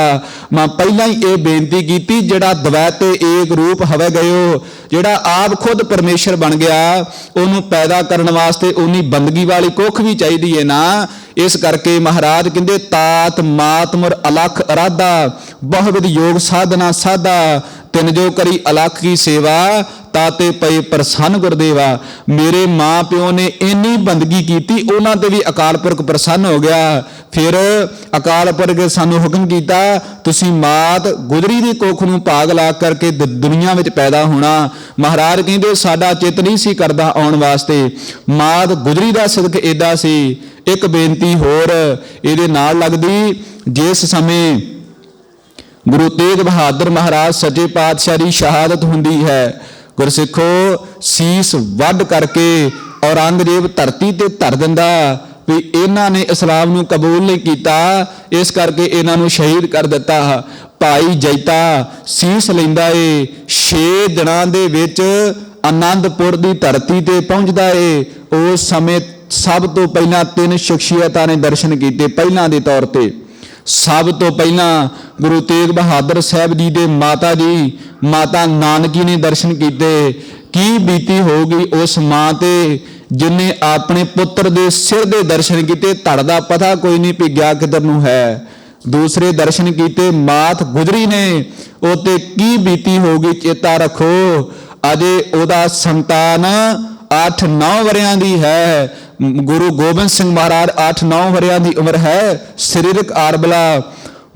ਮੈਂ ਪਹਿਲਾਂ ਹੀ ਇਹ ਬੇਨਤੀ ਕੀਤੀ, ਜਿਹੜਾ ਦਵੈਤ ਤੇ ਏਕ ਰੂਪ ਹਵੇ ਗਇਓ, ਜਿਹੜਾ ਆਪ ਖੁਦ ਪਰਮੇਸ਼ਰ ਬਣ ਗਿਆ, ਉਹਨੂੰ ਪੈਦਾ ਕਰਨ ਵਾਸਤੇ ਉਨੀ ਬੰਦਗੀ ਵਾਲੀ ਕੁੱਖ ਵੀ ਚਾਹੀਦੀ ਹੈ ਨਾ। ਇਸ ਕਰਕੇ ਮਹਾਰਾਜ ਕਹਿੰਦੇ ਤਾਤ ਮਾਤ ਮੁਰ ਅਲਖ ਅਰਾਧਾ, ਬਹੁਵਿਧ ਯੋਗ ਸਾਧਨਾ ਸਾਧਾ, ਤਿਨ ਜੋ ਕਰੀ ਅਲਖ ਕੀ ਸੇਵਾ, ਤਾਤੇ ਪਏ ਪ੍ਰਸੰਨ ਗੁਰਦੇਵਾ। ਮੇਰੇ ਮਾਂ ਪਿਓ ਨੇ ਇੰਨੀ ਬੰਦਗੀ ਕੀਤੀ, ਉਹਨਾਂ ਤੇ ਵੀ ਅਕਾਲ ਪੁਰਖ ਪ੍ਰਸੰਨ ਹੋ ਗਿਆ। ਫਿਰ ਅਕਾਲ ਪੁਰਖ ਨੇ ਸਾਨੂੰ ਹੁਕਮ ਕੀਤਾ, ਤੁਸੀਂ ਮਾਤ ਗੁਜਰੀ ਦੀ ਕੁੱਖ ਨੂੰ ਭਾਗ ਲਾ ਕਰਕੇ ਦੁਨੀਆ ਵਿੱਚ ਪੈਦਾ ਹੋਣਾ। ਮਹਾਰਾਜ ਕਹਿੰਦੇ ਸਾਡਾ ਚਿੱਤ ਨਹੀਂ ਸੀ ਕਰਦਾ ਆਉਣ ਵਾਸਤੇ, ਮਾਤ ਗੁਜਰੀ ਦਾ ਸਦਕ ਏਦਾਂ ਸੀ। ਇੱਕ ਬੇਨਤੀ ਹੋਰ ਇਹਦੇ ਨਾਲ ਲੱਗਦੀ, ਜਿਸ ਸਮੇਂ ਗੁਰੂ ਤੇਗ ਬਹਾਦਰ ਮਹਾਰਾਜ ਸੱਚੇ ਪਾਤਸ਼ਾਹ ਦੀ ਸ਼ਹਾਦਤ ਹੁੰਦੀ ਹੈ, ਗੁਰਸਿੱਖੋ ਸੀਸ ਵੱਢ ਕਰਕੇ ਔਰੰਗਜ਼ੇਬ ਧਰਤੀ ਤੇ ਧਰ ਦਿੰਦਾ ਵੀ ਇਹਨਾਂ ਨੇ ਇਸਲਾਮ ਨੂੰ ਕਬੂਲ ਨਹੀਂ ਕੀਤਾ, ਇਸ ਕਰਕੇ ਇਹਨਾਂ ਨੂੰ ਸ਼ਹੀਦ ਕਰ ਦਿੱਤਾ। ਭਾਈ ਜੈਤਾ ਸੀਸ ਲੈਂਦਾ ਏ, 6 ਦਿਨਾਂ ਦੇ ਵਿੱਚ ਆਨੰਦਪੁਰ ਦੀ ਧਰਤੀ ਤੇ ਪਹੁੰਚਦਾ ਏ। ਉਸ ਸਮੇਂ ਸਭ ਤੋਂ ਪਹਿਲਾਂ 3 ਸ਼ਖਸੀਅਤਾਂ ਨੇ ਦਰਸ਼ਨ ਕੀਤੇ। ਪਹਿਲਾਂ ਦੇ ਤੌਰ ਤੇ ਸਭ ਤੋਂ ਪਹਿਲਾਂ ਗੁਰੂ ਤੇਗ ਬਹਾਦਰ ਸਾਹਿਬ ਜੀ ਦੇ ਮਾਤਾ ਜੀ ਮਾਤਾ ਨਾਨਕੀ ਨੇ ਦਰਸ਼ਨ ਕੀਤੇ। ਕੀ ਬੀਤੀ ਹੋਊਗੀ ਉਸ ਮਾਂ ਤੇ ਜਿਨੇ ਆਪਣੇ ਪੁੱਤਰ ਦੇ ਸਿਰ ਦੇ ਦਰਸ਼ਨ ਕੀਤੇ, ਧੜ ਦਾ ਪਤਾ ਕੋਈ ਨਹੀਂ ਵੀ ਗਿਆ ਕਿੱਧਰ ਨੂੰ ਹੈ। ਦੂਸਰੇ ਦਰਸ਼ਨ ਕੀਤੇ ਮਾਤ ਗੁਜਰੀ ਨੇ, ਉਹ ਤੇ ਕੀ ਬੀਤੀ ਹੋਊਗੀ ਚੇਤਾ ਰੱਖੋ। ਅਜੇ ਉਹਦਾ ਸੰਤਾਨ 8-9 ਵਰਿਆਂ ਦੀ ਹੈ। ਗੁਰੂ ਗੋਬਿੰਦ ਸਿੰਘ ਮਹਾਰਾਜ 8-9 ਵਰਿਆਂ ਦੀ ਉਮਰ ਹੈ। ਸਰੀਰਕ ਆਰਬਲਾ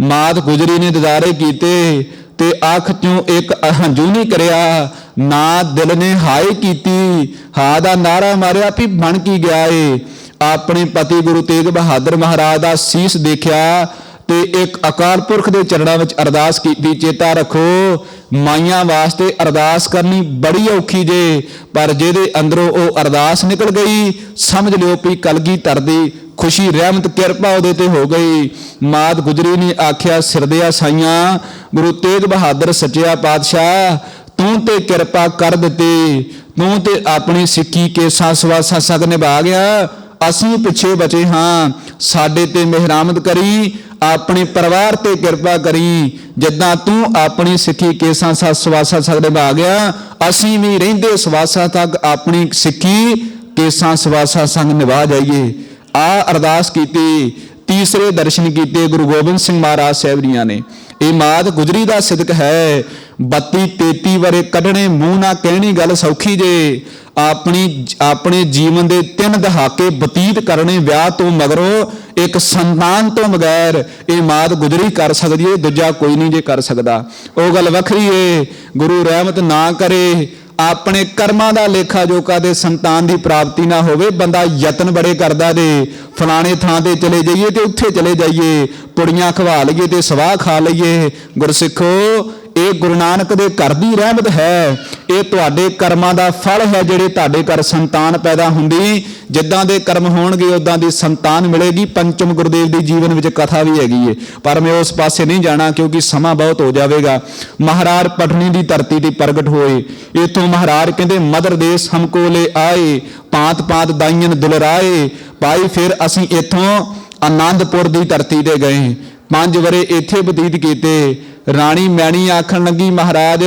ਮਾਤ ਗੁਜਰੀ ਨੇ ਦਿਦਾਰੇ ਕੀਤੇ ਤੇ ਅੱਖ ਚੋਂ ਇੱਕ ਹੰਝੂ ਨਹੀਂ ਕਰਿਆ, ਨਾ ਦਿਲ ਨੇ ਹਾਏ ਕੀਤੀ। ਹਾਂ ਦਾ ਨਾਰਾ ਮਾਰਿਆ ਵੀ ਬਣ ਕੀ ਗਿਆ ਏ। ਆਪਣੇ ਪਤੀ ਗੁਰੂ ਤੇਗ ਬਹਾਦਰ ਮਹਾਰਾਜ ਦਾ ਸੀਸ ਦੇਖਿਆ ਤੇ ਇੱਕ ਅਕਾਲ ਪੁਰਖ ਦੇ ਚਰਨਾਂ ਵਿੱਚ ਅਰਦਾਸ ਕੀਤੀ। ਚੇਤਾ ਰੱਖੋ, ਮਾਈਆਂ ਵਾਸਤੇ ਅਰਦਾਸ ਕਰਨੀ ਬੜੀ ਔਖੀ ਜੇ, ਪਰ ਜਿਹਦੇ ਅੰਦਰੋਂ ਉਹ ਅਰਦਾਸ ਨਿਕਲ ਗਈ, ਸਮਝ ਲਿਓ ਵੀ ਕਲਗੀਧਰ ਦੀ ਖੁਸ਼ੀ ਰਹਿਮਤ ਕਿਰਪਾ ਉਹਦੇ ਤੇ ਹੋ ਗਈ। ਮਾਤ ਗੁਜਰੀ ਨੇ ਆਖਿਆ, ਸਿਰਦਿਆ ਸਾਈਆਂ ਗੁਰੂ ਤੇਗ ਬਹਾਦਰ ਸੱਚਿਆ ਪਾਤਸ਼ਾਹ, ਤੂੰ ਤੇ ਕਿਰਪਾ ਕਰ ਦਿੱਤੀ, ਤੂੰ ਤੇ ਆਪਣੀ ਸਿੱਖੀ ਕੇਸਾਂ ਸਵਾਸਾਂ ਸਗ ਨਿਭਾ ਗਿਆ, ਅਸੀਂ ਪਿੱਛੇ ਬਚੇ ਹਾਂ। ਸਾਡੇ ਤੇ ਮਿਹਰਾਮਤ ਕਰੀ, ਆਪਣੇ ਪਰਿਵਾਰ ਤੇ ਕਿਰਪਾ ਕਰੀ। ਜਿੱਦਾਂ ਤੂੰ ਆਪਣੀ ਸਿੱਖੀ ਕੇਸਾਂ ਸਵਾਸਾਂ ਸਗ ਨਿਭਾ ਗਿਆ, ਅਸੀਂ ਵੀ ਰਹਿੰਦੇ ਸਵਾਸਾਂ ਤੱਕ ਆਪਣੀ ਸਿੱਖੀ ਕੇਸਾਂ ਸਵਾਸਾਂ ਸੰਗ ਨਿਭਾ ਜਾਈਏ। ਆ ਅਰਦਾਸ ਕੀਤੀ। ਤੀਸਰੇ ਦਰਸ਼ਨ ਕੀਤੇ ਗੁਰੂ ਗੋਬਿੰਦ ਸਿੰਘ ਮਹਾਰਾਜ ਸਾਹਿਬ ਜੀਆਂ ਨੇ। ਇਹ ਮਾਤ ਗੁਜਰੀ ਦਾ ਸਿਦਕ ਹੈ। 32-33 ਵਰੇ ਕੱਢਣੇ ਮੂੰਹ ਨਾ ਕਹਿਣੀ ਗੱਲ ਸੌਖੀ ਜੇ। ਆਪਣੇ ਜੀਵਨ ਦੇ 3 ਦਹਾਕੇ ਬਤੀਤ ਕਰਨੇ ਵਿਆਹ ਤੋਂ ਮਗਰੋਂ, ਇੱਕ ਸੰਤਾਨ ਤੋਂ ਬਗੈਰ, ਇਹ ਮਾਤ ਗੁਜਰੀ ਕਰ ਸਕਦੀ ਹੈ, ਦੂਜਾ ਕੋਈ ਨਹੀਂ ਜੇ ਕਰ ਸਕਦਾ। ਉਹ ਗੱਲ ਵੱਖਰੀ ਏ। ਗੁਰੂ ਰਹਿਮਤ ਨਾ ਕਰੇ, ਆਪਣੇ ਕਰਮਾਂ ਦਾ ਲੇਖਾ ਜੋਖਾ ਦੇ ਸੰਤਾਨ ਦੀ ਪ੍ਰਾਪਤੀ ਨਾ ਹੋਵੇ, ਬੰਦਾ ਯਤਨ ਬੜੇ ਕਰਦਾ ਜੇ, ਫਲਾਣੇ ਥਾਂ ਤੇ ਚਲੇ ਜਾਈਏ ਤੇ ਉੱਥੇ ਚਲੇ ਜਾਈਏ, ਪੁੜੀਆਂ ਖਵਾ ਲਈਏ ਤੇ ਸਵਾਹ ਖਾ ਲਈਏ। ਗੁਰਸਿੱਖੋ, ਇਹ ਗੁਰੂ ਨਾਨਕ ਦੇ ਘਰ ਦੀ ਰਹਿਮਤ ਹੈ। ਇਹ ਤੁਹਾਡੇ ਕਰਮਾਂ ਦਾ ਫਲ ਹੈ, ਜਿਹੜੇ ਤੁਹਾਡੇ ਘਰ ਸੰਤਾਨ ਪੈਦਾ ਹੁੰਦੀ। ਜਿੱਦਾਂ ਦੇ ਕਰਮ ਹੋਣਗੇ ਉਦਾਂ ਦੀ ਸੰਤਾਨ ਮਿਲੇਗੀ। ਪੰਚਮ ਗੁਰਦੇਵ ਦੀ ਜੀਵਨ ਵਿੱਚ ਕਥਾ ਵੀ ਹੈਗੀ ਹੈ, ਪਰ ਮੈਂ ਉਸ ਪਾਸੇ ਨਹੀਂ ਜਾਣਾ ਕਿਉਂਕਿ ਸਮਾਂ ਬਹੁਤ ਹੋ ਜਾਵੇਗਾ। ਮਹਾਰਾਜ ਪਟਨੀ ਦੀ ਧਰਤੀ ਤੇ ਪ੍ਰਗਟ ਹੋਏ। ਇਥੋਂ ਮਹਾਰਾਜ ਕਹਿੰਦੇ, ਮਦਰ ਦੇਸ ਹਮਕੋ ਲੈ ਆਏ, ਪਾਂਤ ਪਾਂਤ ਦਾਈਨ ਦੁਲਰਾਏ। ਭਾਈ ਫਿਰ ਅਸੀਂ ਇੱਥੋਂ ਆਨੰਦਪੁਰ ਦੀ ਧਰਤੀ ਤੇ ਗਏ। 5 ਵਰੇ ਇੱਥੇ ਬਤੀਤ ਕੀਤੇ। ਰਾਣੀ ਮੈਣੀ ਆਖਣ ਲੱਗੀ, ਮਹਾਰਾਜ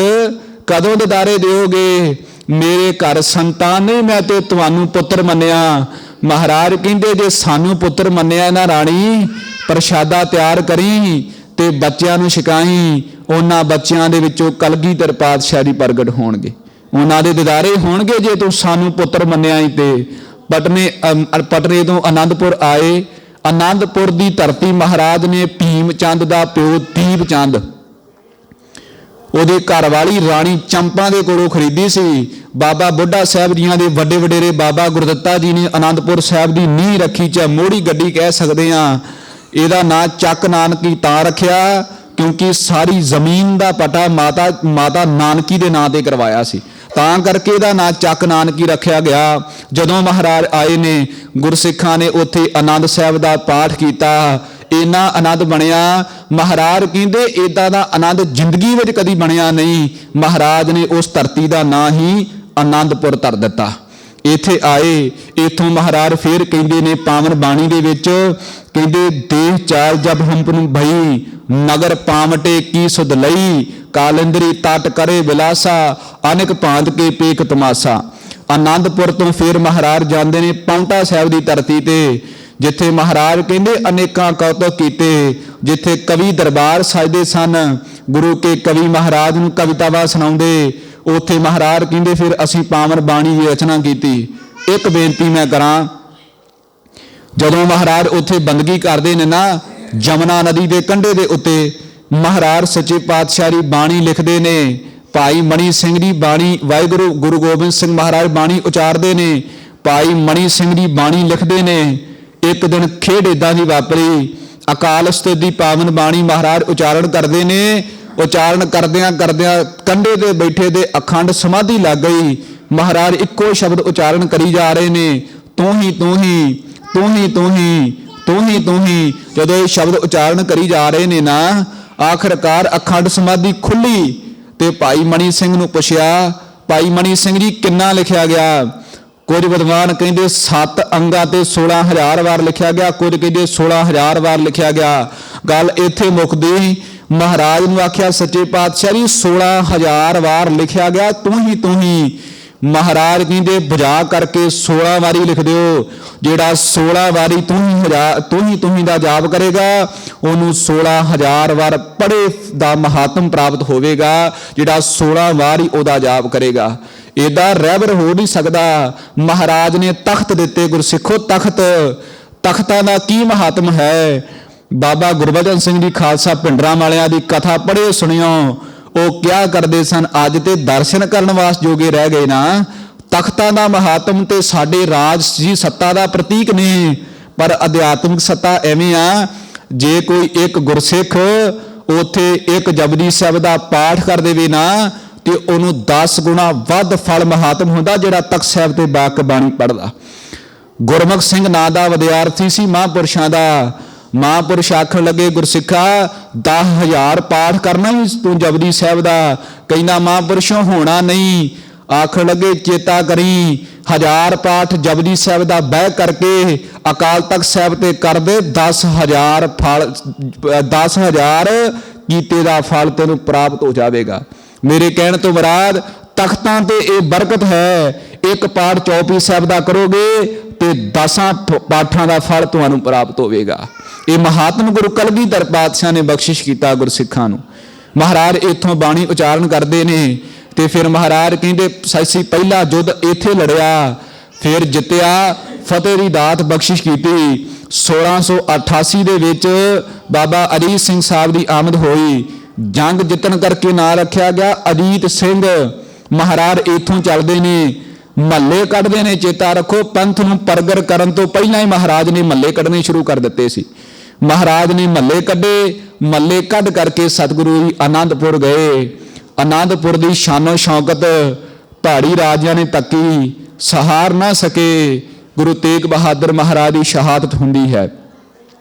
ਕਦੋਂ ਦਿਦਾਰੇ ਦਿਓਗੇ? ਮੇਰੇ ਘਰ ਸੰਤਾਨ ਨਹੀਂ, ਮੈਂ ਤੇ ਤੁਹਾਨੂੰ ਪੁੱਤਰ ਮੰਨਿਆ। ਮਹਾਰਾਜ ਕਹਿੰਦੇ, ਜੇ ਸਾਨੂੰ ਪੁੱਤਰ ਮੰਨਿਆ ਨਾ ਰਾਣੀ, ਪ੍ਰਸ਼ਾਦਾ ਤਿਆਰ ਕਰੀ ਤੇ ਬੱਚਿਆਂ ਨੂੰ ਛਕਾਈ। ਉਹਨਾਂ ਬੱਚਿਆਂ ਦੇ ਵਿੱਚੋਂ ਕਲਗੀਧਰ ਪਾਤਸ਼ਾਹ ਜੀ ਪ੍ਰਗਟ ਹੋਣਗੇ, ਉਹਨਾਂ ਦੇ ਦਿਦਾਰੇ ਹੋਣਗੇ। ਜੇ ਤੂੰ ਸਾਨੂੰ ਪੁੱਤਰ ਮੰਨਿਆ ਹੀ ਤੇ ਪਟਨੇ ਤੋਂ ਆਨੰਦਪੁਰ ਆਏ। ਆਨੰਦਪੁਰ ਦੀ ਧਰਤੀ ਮਹਾਰਾਜ ਨੇ ਭੀਮ ਚੰਦ ਦਾ ਪਿਓ ਦੀਪ ਚੰਦ, ਉਹਦੇ ਘਰ ਵਾਲੀ ਰਾਣੀ ਚੰਪਾ ਦੇ ਕੋਲੋਂ ਖਰੀਦੀ ਸੀ। ਬਾਬਾ ਬੁੱਢਾ ਸਾਹਿਬ ਜੀਆਂ ਦੇ ਵੱਡੇ ਵਡੇਰੇ ਬਾਬਾ ਗੁਰਦਿੱਤਾ ਜੀ ਨੇ ਆਨੰਦਪੁਰ ਸਾਹਿਬ ਦੀ ਨੀਂਹ ਰੱਖੀ, ਚਾਹੇ ਮੋੜੀ ਗੱਡੀ ਕਹਿ ਸਕਦੇ ਹਾਂ। ਇਹਦਾ ਨਾਂ ਚੱਕ ਨਾਨਕੀ ਤਾਂ ਰੱਖਿਆ क्योंकि सारी जमीन का पटा माता नानकी के नां ते करवाया सी, ਤਾਂ ਕਰਕੇ ਇਹਦਾ ਨਾਂ ਚੱਕ ਨਾਨਕੀ ਰੱਖਿਆ ਗਿਆ। ਜਦੋਂ ਮਹਾਰਾਜ ਆਏ ਨੇ ਗੁਰਸਿੱਖਾਂ ਨੇ ਉੱਥੇ ਆਨੰਦ ਸਾਹਿਬ ਦਾ ਪਾਠ ਕੀਤਾ, ਇੰਨਾ ਆਨੰਦ ਬਣਿਆ। ਮਹਾਰਾਜ ਕਹਿੰਦੇ ਇੱਦਾਂ ਦਾ ਆਨੰਦ ਜ਼ਿੰਦਗੀ ਵਿੱਚ ਕਦੀ ਬਣਿਆ ਨਹੀਂ। ਮਹਾਰਾਜ ਨੇ ਉਸ ਧਰਤੀ ਦਾ ਨਾਂ ਹੀ ਆਨੰਦਪੁਰ ਧਰ ਦਿੱਤਾ। ਇੱਥੇ ਆਏ, ਇੱਥੋਂ ਮਹਾਰਾਜ ਫੇਰ ਕਹਿੰਦੇ ਨੇ ਪਾਵਨ ਬਾਣੀ ਦੇ ਵਿੱਚ, ਕਹਿੰਦੇ ਦੇਹ ਚਾਲ ਜਬ ਹੰਪਨ ਭਈ ਨਗਰ ਪਾਵਟੇ ਕੀ ਸੁਧ ਲਈ ਕਾਲਿੰਦਰੀ ਤਟ ਕਰੇ ਵਿਲਾਸਾ ਅਨੇਕ ਭਾਂਤ ਕੇ ਪੇਖ ਤਮਾਸਾ। ਆਨੰਦਪੁਰ ਤੋਂ ਫਿਰ ਮਹਾਰਾਜ ਜਾਂਦੇ ਨੇ ਪਾਉਂਟਾ ਸਾਹਿਬ ਦੀ ਧਰਤੀ ਤੇ, ਜਿੱਥੇ ਮਹਾਰਾਜ ਕਹਿੰਦੇ ਅਨੇਕਾਂ ਕੌਤਕ ਕੀਤੇ, ਜਿੱਥੇ ਕਵੀ ਦਰਬਾਰ ਸਜਦੇ ਸਨ, ਗੁਰੂ ਕੇ ਕਵੀ ਮਹਾਰਾਜ ਨੂੰ ਕਵਿਤਾਵਾਂ ਸੁਣਾਉਂਦੇ। ਉੱਥੇ ਮਹਾਰਾਜ ਕਹਿੰਦੇ ਫਿਰ ਅਸੀਂ ਪਾਵਨ ਬਾਣੀ ਦੀ ਰਚਨਾ ਕੀਤੀ। ਇੱਕ ਬੇਨਤੀ ਮੈਂ ਕਰਾਂ, ਜਦੋਂ ਮਹਾਰਾਜ ਉੱਥੇ ਬੰਦਗੀ ਕਰਦੇ ਨੇ ਨਾ ਜਮਨਾ ਨਦੀ ਦੇ ਕੰਢੇ ਦੇ ਉੱਤੇ, ਮਹਾਰਾਜ ਸੱਚੇ ਪਾਤਸ਼ਾਹ ਦੀ ਬਾਣੀ ਲਿਖਦੇ ਨੇ। ਭਾਈ ਮਣੀ ਸਿੰਘ ਦੀ ਬਾਣੀ, ਵਾਹਿਗੁਰੂ ਗੁਰੂ ਗੋਬਿੰਦ ਸਿੰਘ ਮਹਾਰਾਜ ਬਾਣੀ ਉਚਾਰਦੇ ਨੇ, ਭਾਈ ਮਣੀ ਸਿੰਘ ਦੀ ਬਾਣੀ ਲਿਖਦੇ ਨੇ। ਇੱਕ ਦਿਨ ਖੇਡ ਏਦਾਂ ਦੀ ਵਾਪਰੀ, ਅਕਾਲ ਉਸਤਤ ਦੀ ਪਾਵਨ ਬਾਣੀ ਮਹਾਰਾਜ ਉਚਾਰਨ ਕਰਦੇ ਨੇ। ਉਚਾਰਨ ਕਰਦਿਆਂ ਕਰਦਿਆਂ ਕੰਢੇ ਤੇ ਬੈਠੇ ਦੇ ਅਖੰਡ ਸਮਾਧੀ ਲੱਗ ਗਈ। ਮਹਾਰਾਜ ਇੱਕੋ ਸ਼ਬਦ ਉਚਾਰਨ ਕਰੀ ਜਾ ਰਹੇ ਨੇ, ਤੂੰ ਹੀ ਤੂੰ ਹੀ ਤੂੰ ਹੀ ਤੂੰ ਹੀ ਤੂੰ ਹੀ ਤੂੰ ਹੀ। ਜਦੋਂ ਇਹ ਸ਼ਬਦ ਉਚਾਰਨ ਕਰੀ ਜਾ ਰਹੇ ਨੇ ਨਾ, ਆਖਰਕਾਰ ਅਖੰਡ ਸਮਾਧੀ ਖੁੱਲੀ ਤੇ ਭਾਈ ਮਣੀ ਸਿੰਘ ਨੂੰ ਪੁੱਛਿਆ, ਭਾਈ ਮਣੀ ਸਿੰਘ ਜੀ ਕਿੰਨਾ ਲਿਖਿਆ ਗਿਆ? ਕੁਝ ਵਿਦਵਾਨ ਕਹਿੰਦੇ 7 ਅੰਗਾਂ ਤੇ 16,000 ਵਾਰ ਲਿਖਿਆ ਗਿਆ, ਕੁਝ ਕਹਿੰਦੇ 16,000 ਵਾਰ ਲਿਖਿਆ ਗਿਆ। ਗੱਲ ਇੱਥੇ ਮੁੱਕਦੀ। ਮਹਾਰਾਜ ਨੂੰ ਆਖਿਆ ਸੱਚੇ ਪਾਤਸ਼ਾਹ ਜੀ 16,000 ਵਾਰ ਲਿਖਿਆ ਗਿਆ, ਤੂੰ ਹੀ ਤੂੰ ਹੀ। ਮਹਾਰਾਜ ਕਹਿੰਦੇ ਬੁਝਾ ਕਰਕੇ 16 ਵਾਰੀ ਲਿਖ ਦਿਓ। ਜਿਹੜਾ 16 ਵਾਰੀ ਤੂੰ ਹੀ ਦਾ ਜਾਪ ਕਰੇਗਾ, ਉਹਨੂੰ 16,000 ਵਾਰ ਪੜ੍ਹੇ ਦਾ ਮਹਾਤਮ ਪ੍ਰਾਪਤ ਹੋਵੇਗਾ। ਜਿਹੜਾ 16 ਵਾਰੀ ਉਹਦਾ ਜਾਪ ਕਰੇਗਾ, ਇਹਦਾ ਰਹਿਬਰ ਹੋ ਨਹੀਂ ਸਕਦਾ। ਮਹਾਰਾਜ ਨੇ ਤਖਤ ਦਿੱਤੇ ਗੁਰਸਿੱਖੋ, ਤਖਤਾਂ ਦਾ ਕੀ ਮਹਾਤਮ ਹੈ। ਬਾਬਾ ਗੁਰਬਚਨ ਸਿੰਘ ਜੀ ਖਾਲਸਾ ਭਿੰਡਰਾਂ ਵਾਲਿਆਂ ਦੀ ਕਥਾ ਪੜ੍ਹਿਓ ਸੁਣਿਓ। ਉਹ ਕਿਆ ਕਰਦੇ ਸਨ, ਅੱਜ ਤੇ ਦਰਸ਼ਨ ਕਰਨ ਵਾਸਤੇ ਜੋਗੇ ਰਹਿ ਗਏ ਨਾ। ਤਖਤਾਂ ਦਾ ਮਹਾਤਮ ਤੇ ਸਾਡੇ ਰਾਜ ਦੀ ਸੱਤਾ ਦਾ ਪ੍ਰਤੀਕ ਨੇ, ਪਰ ਅਧਿਆਤਮਿਕ ਸੱਤਾ ਐਵੇਂ ਆ, ਜੇ ਕੋਈ ਇੱਕ ਗੁਰਸਿੱਖ ਉੱਥੇ ਇੱਕ ਜਪਜੀ ਸਾਹਿਬ ਦਾ ਪਾਠ ਕਰ ਦੇਵੇ ਨਾ, ਤੇ ਉਹਨੂੰ 10 ਗੁਣਾ ਵੱਧ ਫਲ ਮਹਾਤਮ ਹੁੰਦਾ ਜਿਹੜਾ ਤਖਤ ਸਾਹਿਬ ਤੇ ਬਾਕ ਬਾਣੀ ਪੜ੍ਹਦਾ। ਗੁਰਮੁਖ ਸਿੰਘ ਨਾਂ ਦਾ ਵਿਦਿਆਰਥੀ ਸੀ ਮਹਾਂਪੁਰਸ਼ਾਂ ਦਾ। ਮਹਾਂਪੁਰਸ਼ ਆਖਣ ਲੱਗੇ, ਗੁਰਸਿੱਖਾ 10,000 ਪਾਠ ਕਰਨਾ ਵੀ ਤੂੰ ਜਪਜੀ ਸਾਹਿਬ ਦਾ? ਕਹਿੰਦਾ ਮਹਾਂਪੁਰਸ਼ੋਂ ਹੋਣਾ ਨਹੀਂ। ਆਖਣ ਲੱਗੇ ਚੇਤਾ ਕਰੀ 1000 ਪਾਠ ਜਪਜੀ ਸਾਹਿਬ ਦਾ ਬਹਿ ਕਰਕੇ ਅਕਾਲ ਤਖਤ ਸਾਹਿਬ ਤੇ ਕਰ ਦੇ, 10,000 ਫਲ 10,000 ਕੀਤੇ ਦਾ ਫਲ ਤੈਨੂੰ ਪ੍ਰਾਪਤ ਹੋ ਜਾਵੇਗਾ। ਮੇਰੇ ਕਹਿਣ ਤੋਂ ਮੁਰਾਦ ਤਖਤਾਂ ਤੇ ਇਹ ਬਰਕਤ ਹੈ। ਇੱਕ ਪਾਠ ਚੌਪਈ ਸਾਹਿਬ ਦਾ ਕਰੋਗੇ ਤੇ 10 ਪਾਠਾਂ ਦਾ ਫਲ ਤੁਹਾਨੂੰ ਪ੍ਰਾਪਤ ਹੋਵੇਗਾ। ਇਹ ਮਹਾਤਮ ਗੁਰੂ ਕਲਗੀਧਰ ਪਾਤਸ਼ਾਹ ਨੇ ਬਖਸ਼ਿਸ਼ ਕੀਤਾ ਗੁਰਸਿੱਖਾਂ ਨੂੰ। ਮਹਾਰਾਜ ਇੱਥੋਂ ਬਾਣੀ ਉਚਾਰਨ ਕਰਦੇ ਨੇ ਤੇ ਫਿਰ ਮਹਾਰਾਜ ਕਹਿੰਦੇ ਅਸੀਂ ਪਹਿਲਾ ਯੁੱਧ ਇੱਥੇ ਲੜਿਆ, ਫਿਰ ਜਿੱਤਿਆ, ਫਤਿਹ ਦੀ ਦਾਤ ਬਖਸ਼ਿਸ਼ ਕੀਤੀ। 1688 ਦੇ ਵਿੱਚ ਬਾਬਾ ਅਜੀਤ ਸਿੰਘ ਸਾਹਿਬ ਦੀ ਆਮਦ ਹੋਈ। ਜੰਗ ਜਿੱਤਣ ਕਰਕੇ ਨਾਂ ਰੱਖਿਆ ਗਿਆ ਅਜੀਤ ਸਿੰਘ। ਮਹਾਰਾਜ ਇੱਥੋਂ ਚੱਲਦੇ ਨੇ, ਮਹੱਲੇ ਕੱਢਦੇ ਨੇ। ਚੇਤਾ ਰੱਖੋ, ਪੰਥ ਨੂੰ ਪ੍ਰਗਟ ਕਰਨ ਤੋਂ ਪਹਿਲਾਂ ਹੀ ਮਹਾਰਾਜ ਨੇ ਮਹੱਲੇ ਕੱਢਣੇ ਸ਼ੁਰੂ ਕਰ ਦਿੱਤੇ ਸੀ। ਮਹਾਰਾਜ ਨੇ ਮਹੱਲੇ ਕੱਢੇ, ਮਹੱਲੇ ਕੱਢ ਕਰਕੇ ਸਤਿਗੁਰੂ ਜੀ ਆਨੰਦਪੁਰ ਗਏ। ਆਨੰਦਪੁਰ ਦੀ ਸ਼ਾਨੋ ਸ਼ੌਕਤ ਪਹਾੜੀ ਰਾਜਿਆਂ ਨੇ ਤੱਕੀ, ਸਹਾਰ ਨਾ ਸਕੇ। ਗੁਰੂ ਤੇਗ ਬਹਾਦਰ ਮਹਾਰਾਜ ਦੀ ਸ਼ਹਾਦਤ ਹੁੰਦੀ ਹੈ।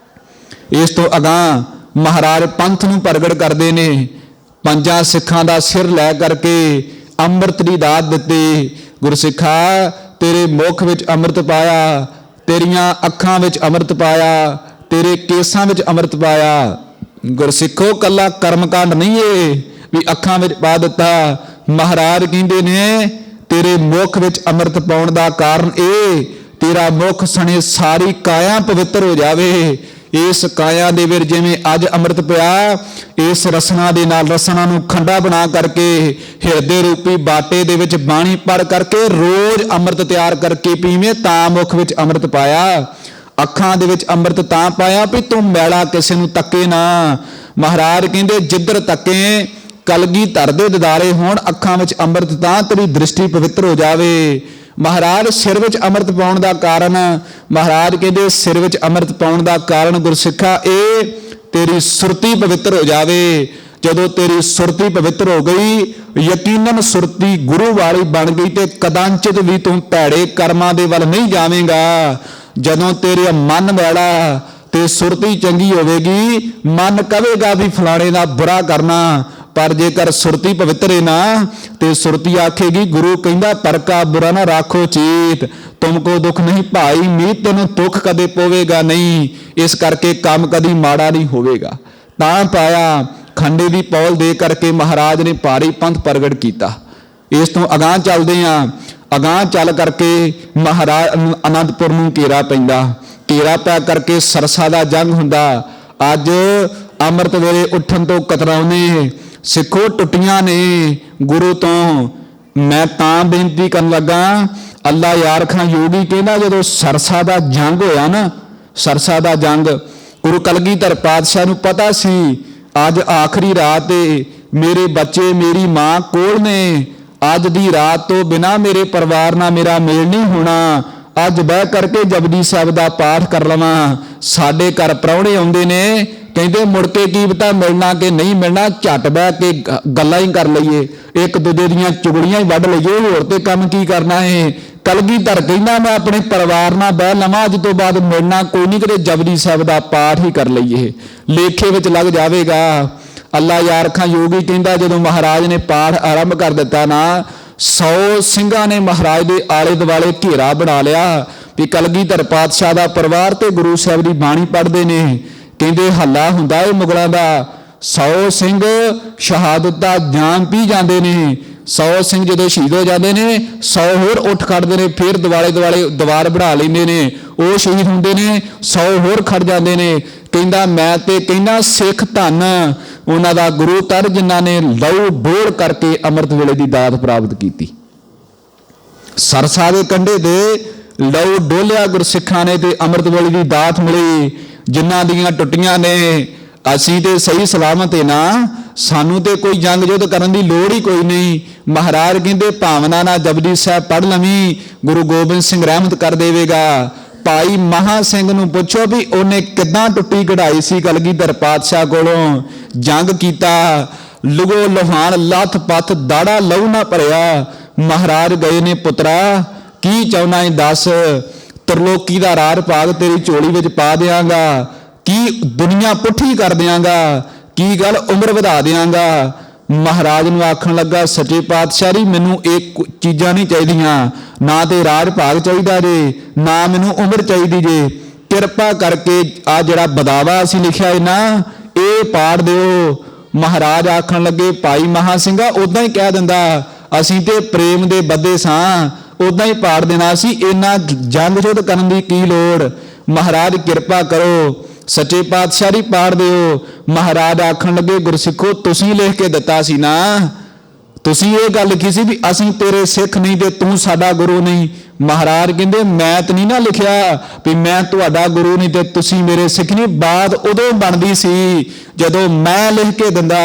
ਇਸ ਤੋਂ ਅਗਾਂਹ ਮਹਾਰਾਜ ਪੰਥ ਨੂੰ ਪ੍ਰਗਟ ਕਰਦੇ ਨੇ। 5 ਸਿੱਖਾਂ ਦਾ ਸਿਰ ਲੈ ਕਰਕੇ ਅੰਮ੍ਰਿਤ ਦੀ ਦਾਤ ਦਿੱਤੀ। ਗੁਰਸਿੱਖਾ ਤੇਰੇ ਮੁਖ ਵਿੱਚ ਅੰਮ੍ਰਿਤ ਪਾਇਆ, ਤੇਰੀਆਂ ਅੱਖਾਂ ਵਿੱਚ ਅੰਮ੍ਰਿਤ ਪਾਇਆ, ਤੇਰੇ ਕੇਸਾਂ ਵਿੱਚ ਅੰਮ੍ਰਿਤ ਪਾਇਆ। ਗੁਰਸਿੱਖੋ ਕੱਲਾ ਕਰਮਕਾਂਡ ਨਹੀਂ ਏ ਵੀ ਅੱਖਾਂ ਵਿੱਚ ਪਾ ਦਿੱਤਾ। ਮਹਾਰਾਜ ਕਹਿੰਦੇ ਨੇ ਤੇਰੇ ਮੁਖ ਵਿੱਚ ਅੰਮ੍ਰਿਤ ਪਾਉਣ ਦਾ ਕਾਰਨ ਇਹ ਤੇਰਾ ਮੁਖ ਸਣੇ ਸਾਰੀ ਕਾਇਆ ਪਵਿੱਤਰ ਹੋ ਜਾਵੇ। ਇਸ ਕਾਇਆ ਦੇ ਵਿੱਚ ਜਿਵੇਂ ਅੱਜ ਅੰਮ੍ਰਿਤ ਪਿਆ, ਇਸ ਰਸਨਾ ਦੇ ਨਾਲ ਰਸਨਾ ਨੂੰ ਖੰਡਾ ਬਣਾ ਕਰਕੇ ਹਿਰਦੇ ਰੂਪੀ ਬਾਟੇ ਦੇ ਵਿੱਚ ਬਾਣੀ ਪੜ ਕਰਕੇ ਰੋਜ਼ ਅੰਮ੍ਰਿਤ ਤਿਆਰ ਕਰਕੇ ਪੀਵੇਂ, ਤਾਂ ਮੁਖ ਵਿੱਚ ਅੰਮ੍ਰਿਤ ਪਾਇਆ। ਅੱਖਾਂ ਦੇ ਵਿੱਚ ਅੰਮ੍ਰਿਤ ਤਾਂ ਪਾਇਆ ਵੀ ਤੂੰ ਮੈਲਾ ਕਿਸੇ ਨੂੰ ਤੱਕੇ ਨਾ। ਮਹਾਰਾਜ ਕਹਿੰਦੇ ਜਿੱਧਰ ਤੱਕੇ ਕਲਗੀਧਰ ਦੇ ਦਿਦਾਰੇ ਹੋਣ, ਅੱਖਾਂ ਵਿੱਚ ਅੰਮ੍ਰਿਤ ਤਾਂ ਤੇਰੀ ਦ੍ਰਿਸ਼ਟੀ ਪਵਿੱਤਰ ਹੋ ਜਾਵੇ। ਮਹਾਰਾਜ ਸਿਰ ਵਿੱਚ ਅੰਮ੍ਰਿਤ ਪਾਉਣ ਦਾ ਕਾਰਨ, ਮਹਾਰਾਜ ਕਹਿੰਦੇ ਸਿਰ ਵਿੱਚ ਅੰਮ੍ਰਿਤ ਪਾਉਣ ਦਾ ਕਾਰਨ ਗੁਰਸਿੱਖਾ ਇਹ तेरी सुरती पवित्र हो जावे। जदों तेरी सुरती पवित्र हो गई, यकीनन सुरती गुरु वाली बन गई तो कदाचित भी तू भैड़े कर्मां दे वल नहीं जावेगा। जदों तेरे मन वाला ते सुरती चंगी होवेगी, मन कहेगा भी फलाणे दा बुरा करना, पर जेकर सुरती पवित्र है ना तो सुरती आखेगी, गुरु कहंदा पर का बुरा ना राखो चेत, तुमको दुख नहीं भाई मीत, तेनों दुख कदे पवेगा नहीं, इस करके काम कदी माड़ा नहीं होवेगा। तां पाया खंडे की पौल दे करके महाराज ने भारी पंथ प्रगट किया। इस तो अगां चलते हैं, अगां चल करके महाराज आनंदपुर नूं घेरा पैंदा, घेरा पै करके सरसा का जंग हुंदा। अज अमृत वेले उठन तो कतराउने सिखो टुटियां ने गुरु तो। मैं तां बेनती करन लगा, अल्लाह यार खां योगी कहना जदों सरसा का जंग होया ना, सरसा का जंग गुरु कलगीधर पातशाह नूं पता सी अज आखिरी रात है, मेरे बच्चे मेरी मां कोल ने, अज दी रात तो बिना मेरे परिवार नाल मेरा मेल नहीं होना, अज बह करके जपजी साहिब का पाठ कर लवां। साडे घर प्राहुणे आउंदे ने, कहते मुड़ के की पता मिलना कि नहीं मिलना, झट बह के गल्लां ही कर लईए, एक दूजे दीयां चुगलियां ही वढ लईए, होर ते काम की करना है। कलगीधर कहना मैं अपने परिवार नाल बह लवां, अज तो बाद मिलना कोई नहीं, किते जपजी साहिब का पाठ ही कर लईए, लेखे विच लग जावेगा। अल्लाह यार खां योगी कहंदा जदों महाराज ने पाठ आरंभ कर दिता ना, 100 ਸਿੰਘਾਂ ने महाराज के आले दुआले घेरा बना लिया भी कलगीधर पातशाह का परिवार तो गुरु साहब की बाणी पढ़ते ने। कहते हल्ला हुंदा है मुगलों का, 100 ਸਿੰਘ शहादत का जाम पी जाते हैं, 100 ਸਿੰਘ जो शहीद हो जाते हैं 100 होर उठ खड़ते हैं, फिर दुआले दुआले दीवार बढ़ा लेंदे ने, वो शहीद होंदे ने, 100 होर खड़ जाते हैं। कहंदा मैं ते कहना सिख धन उन्हां दा गुरु तर जिन्हां ने लहू डोल करके अमृत वेले की दात प्राप्त की। सरसा के कंढे दे लहू डोलिया गुरसिखां ने ते अमृत वेले की दात मिली। जिन्हां दीयां टुटियां ने असीं ते सही सलामत है ना, सानू ते कोई जंग युद्ध करन दी लोड़ ही कोई नहीं। महाराज कहंदे भावना ना जपजी साहिब पढ़ लवीं, गुरु गोबिंद सिंह रहमत कर देवेगा। भाई महा सिंह नूं पुछो भी उन्हें किदां टुट्टी कढ़ाई सी कलगीधर पातशाह कोलों, जंग कीता, लुगो लोहान लथ पथ दाड़ा लहू ना भरिया। महाराज गए ने पुत्रा की चाहुना है दस, त्रिलोकी दा राज भाग तेरी झोली विच पा देंगा, की दुनिया पुठी कर देंगा, की गल उम्र वधा देंगा। महाराज नूं आखण लगा सच्चे पातशाह मैनू एक चीज़ां नहीं चाहिदियां, ना तो राज भाग चाहिदा जे, ना मैनू उम्र चाहिदी जे, किरपा करके आ जिहड़ा बदावा असीं लिखिया है ना ये पाड़ दिओ। महाराज आखण लगे भाई महा सिंघा उदां ही कह दिंदा, असीं ते प्रेम दे बदे सां, उदां ही पाड़ देना सी, इन्ना जंग युद्ध करन दी की लोड़। महाराज किरपा करो सच्चे पातशाह पाड़ दिओ। महाराज आखण लगे गुरसिखो तुसीं लिख के दिता सी ना, तुसीं ये गल लिखी सी भी असीं तेरे सिख नहीं ते तू साडा गुरु नहीं। महाराज कहंदे मैं तो नहीं ना लिखिया भी मैं तुहाडा गुरु नहीं ते तुसीं मेरे सिख नहीं, बात उदों बनदी सी जदों मैं लिख के दिंदा।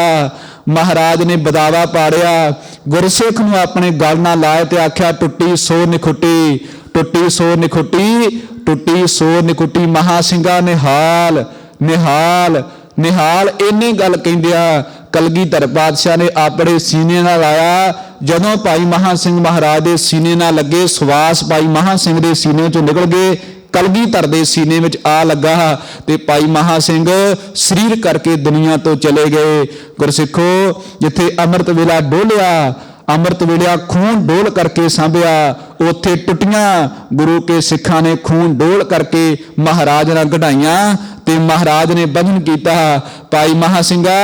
महाराज ने बदावा पाड़िया, गुरसिख नूं अपने गल नाल लाए ते आख्या टुट्टी सो निखुट्टी, टुट्टी सो निखुट्टी, टुट्टी सो निखुट्टी। महा सिंघा निहाल निहाल निहाल इन्नी गल कहिंदिया कलगीधर पातशाह ने अपने सीने नाल लाया। जदों भाई महा सिंह महाराज के सीने नाल लगे, सवास भाई महा सिंह के सीने चों निकल गए, कलगीधर दे सीने में आ लगा ते भाई महा सिंह शरीर करके दुनिया तो चले गए। गुरसिखो जिथे अमृत वेला डोलिया, अमृत वेला खून डोल करके सांभिया, उत्थे टुटियां गुरु के सिखां ने खून डोल करके महाराज नाल कढ़ाइयां ते महाराज ने बंधन किया। भाई महा सिंघा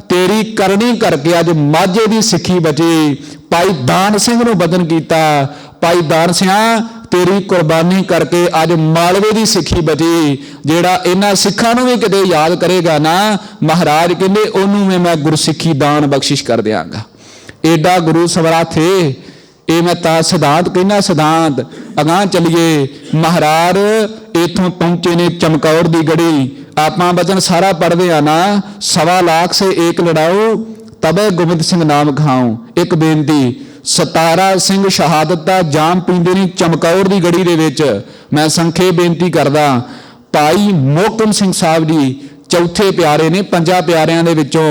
तेरी करनी करके अज माझे की सिखी बची। भाई दान सिंह नूं बंधन किया, भाई दान सिंहा तेरी कुर्बानी करके अज मालवे की सिखी बची। जेड़ा इन्हां सिखां नूं भी किते याद करेगा ना, महाराज कहंदे ओनूं भी मैं गुरसिखी दान बख्शिश कर दियांगा। एडा गुरु समर्थ है, ये मैं ता सिद्धांत कहना सिद्धांत। अगां चलीए, महाराज इथों पहुंचे ने चमकौर की गढ़ी। आपां वचन सारा पढ़ते हैं ना, 1.25 लाख से एक लड़ाओ तबे गोबिंद सिंह नाम खाओ। एक बेनती, 17 ਸਿੰਘ शहादत का जाम पींदे ने चमकौर की गढ़ी दे विच। मैं संखेप बेनती करदा, भाई मोहकम सिंह साहब जी चौथे प्यारे ने, 5 प्यारिਆਂ ਦੇ ਵਿੱਚੋਂ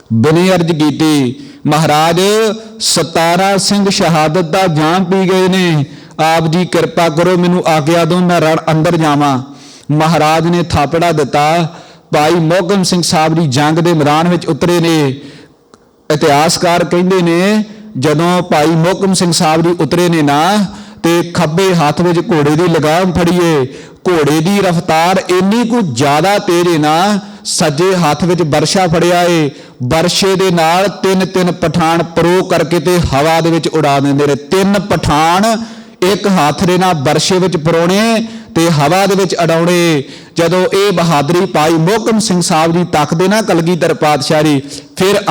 बिनी अर्ज की महाराज 17 सिंह शहादत का जाम पी गए ने, आप जी कृपा करो मैनू आग्या दो मैं रण अंदर जावां। महाराज ने थापड़ा दिता। भाई मोहकम सिंह साहब जी जंग के मैदान में उतरे ने। इतिहासकार कहते ने जदों भाई मोहकम सिंह साहब जी उतरे ने ना ते खब्बे हाथ में घोड़े की लगाम फड़ीए, घोड़े की रफ्तार इन्नी कुछ ज़्यादा तेज है ना, सज्जे हाथ में बरछा फड़िया है, बरछे दे नाल 3 पठान परो करके ते हवा दे विच उड़ा देंदे ने। 3 पठान एक हाथ दे नाल बरछे विच परोणे ते हवा दे विच उड़ाउणे। जदों ये बहादरी भाई मोहकम सिंह साहब जी तकदे ना कलगीधर पातशाह जी, फिर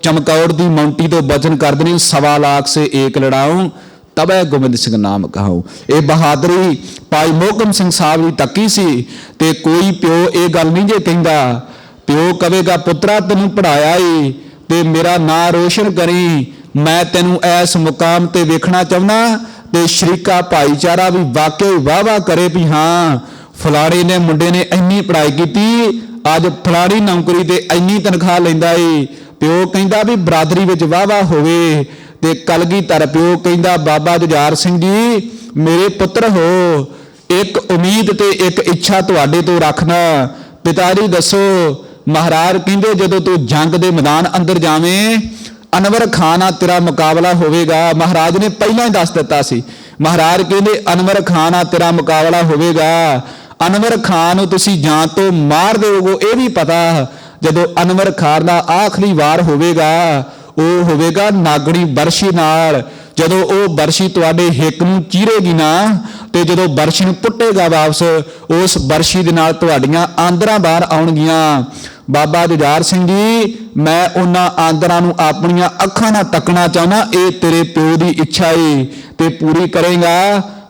चमकौर की मौंटी तो वचन करदे ने 1.25 लाख से एक लड़ाऊं तबे गोबिंद सिंह नाम कहाऊं। ये बहादरी भाई मोहकम सिंह साहब जी तकी सी। ते कोई प्यो ये गल नहीं जे कहंदा, प्यो कहेगा पुत्रा तैनूं पढ़ाया ही ते मेरा नां रोशन करी, मैं तैनूं इस मुकाम ते वेखना चाहुंदा ते शरीका भाईचारा भी वाकई वाह वाह करे भी हाँ फलाणे ने मुंडे ने इन्नी पढ़ाई की, अज फलाणी नौकरी ते इन्नी तनख्वाह लैंदा है। प्यो कहंदा भी बरादरी विच वाह वाह होवे ते कलगीधर प्यो कहंदा बाबा जुझार सिंह जी मेरे पुत्र हो, एक उम्मीद ते एक इच्छा तुहाडे तो रखना। पिता जी दसो। महाराज कहंदे जदों तू जंग दे मैदान अंदर जावें अनवर खान नाल तेरा मुकाबला होवेगा। महाराज ने पहलां ही दस दिता सी। महाराज कहंदे अनवर खान नाल तेरा मुकाबला होवेगा, अनवर खान नूं तुसीं जान तो मार देवोगे ये भी पता। जदों अनवर खान दा आखिरी वार होवेगा ਉਹ ਹੋਵੇਗਾ ਨਾਗਣੀ ਬਰਸ਼ੀ ਨਾਲ। ਜਦੋਂ ਉਹ ਬਰਸ਼ੀ ਤੁਹਾਡੇ ਹਿੱਕ ਨੂੰ ਚੀਰੇਗੀ ਨਾ ਤੇ ਜਦੋਂ ਬਰਸ਼ੀ ਨੂੰ ਪੁੱਟੇਗਾ ਵਾਪਸ, ਉਸ ਬਰਸ਼ੀ ਦੇ ਨਾਲ ਤੁਹਾਡੀਆਂ ਆਂਦਰਾਂ ਬਾਹਰ ਆਉਣਗੀਆਂ। ਬਾਬਾ ਜੁਝਾਰ ਸਿੰਘ ਜੀ ਮੈਂ ਉਹਨਾਂ ਆਂਦਰਾਂ ਨੂੰ ਆਪਣੀਆਂ ਅੱਖਾਂ ਨਾਲ ਤੱਕਣਾ ਚਾਹੁੰਦਾ, ਇਹ ਤੇਰੇ ਪਿਓ ਦੀ ਇੱਛਾ ਏ ਤੇ ਪੂਰੀ ਕਰੇਗਾ।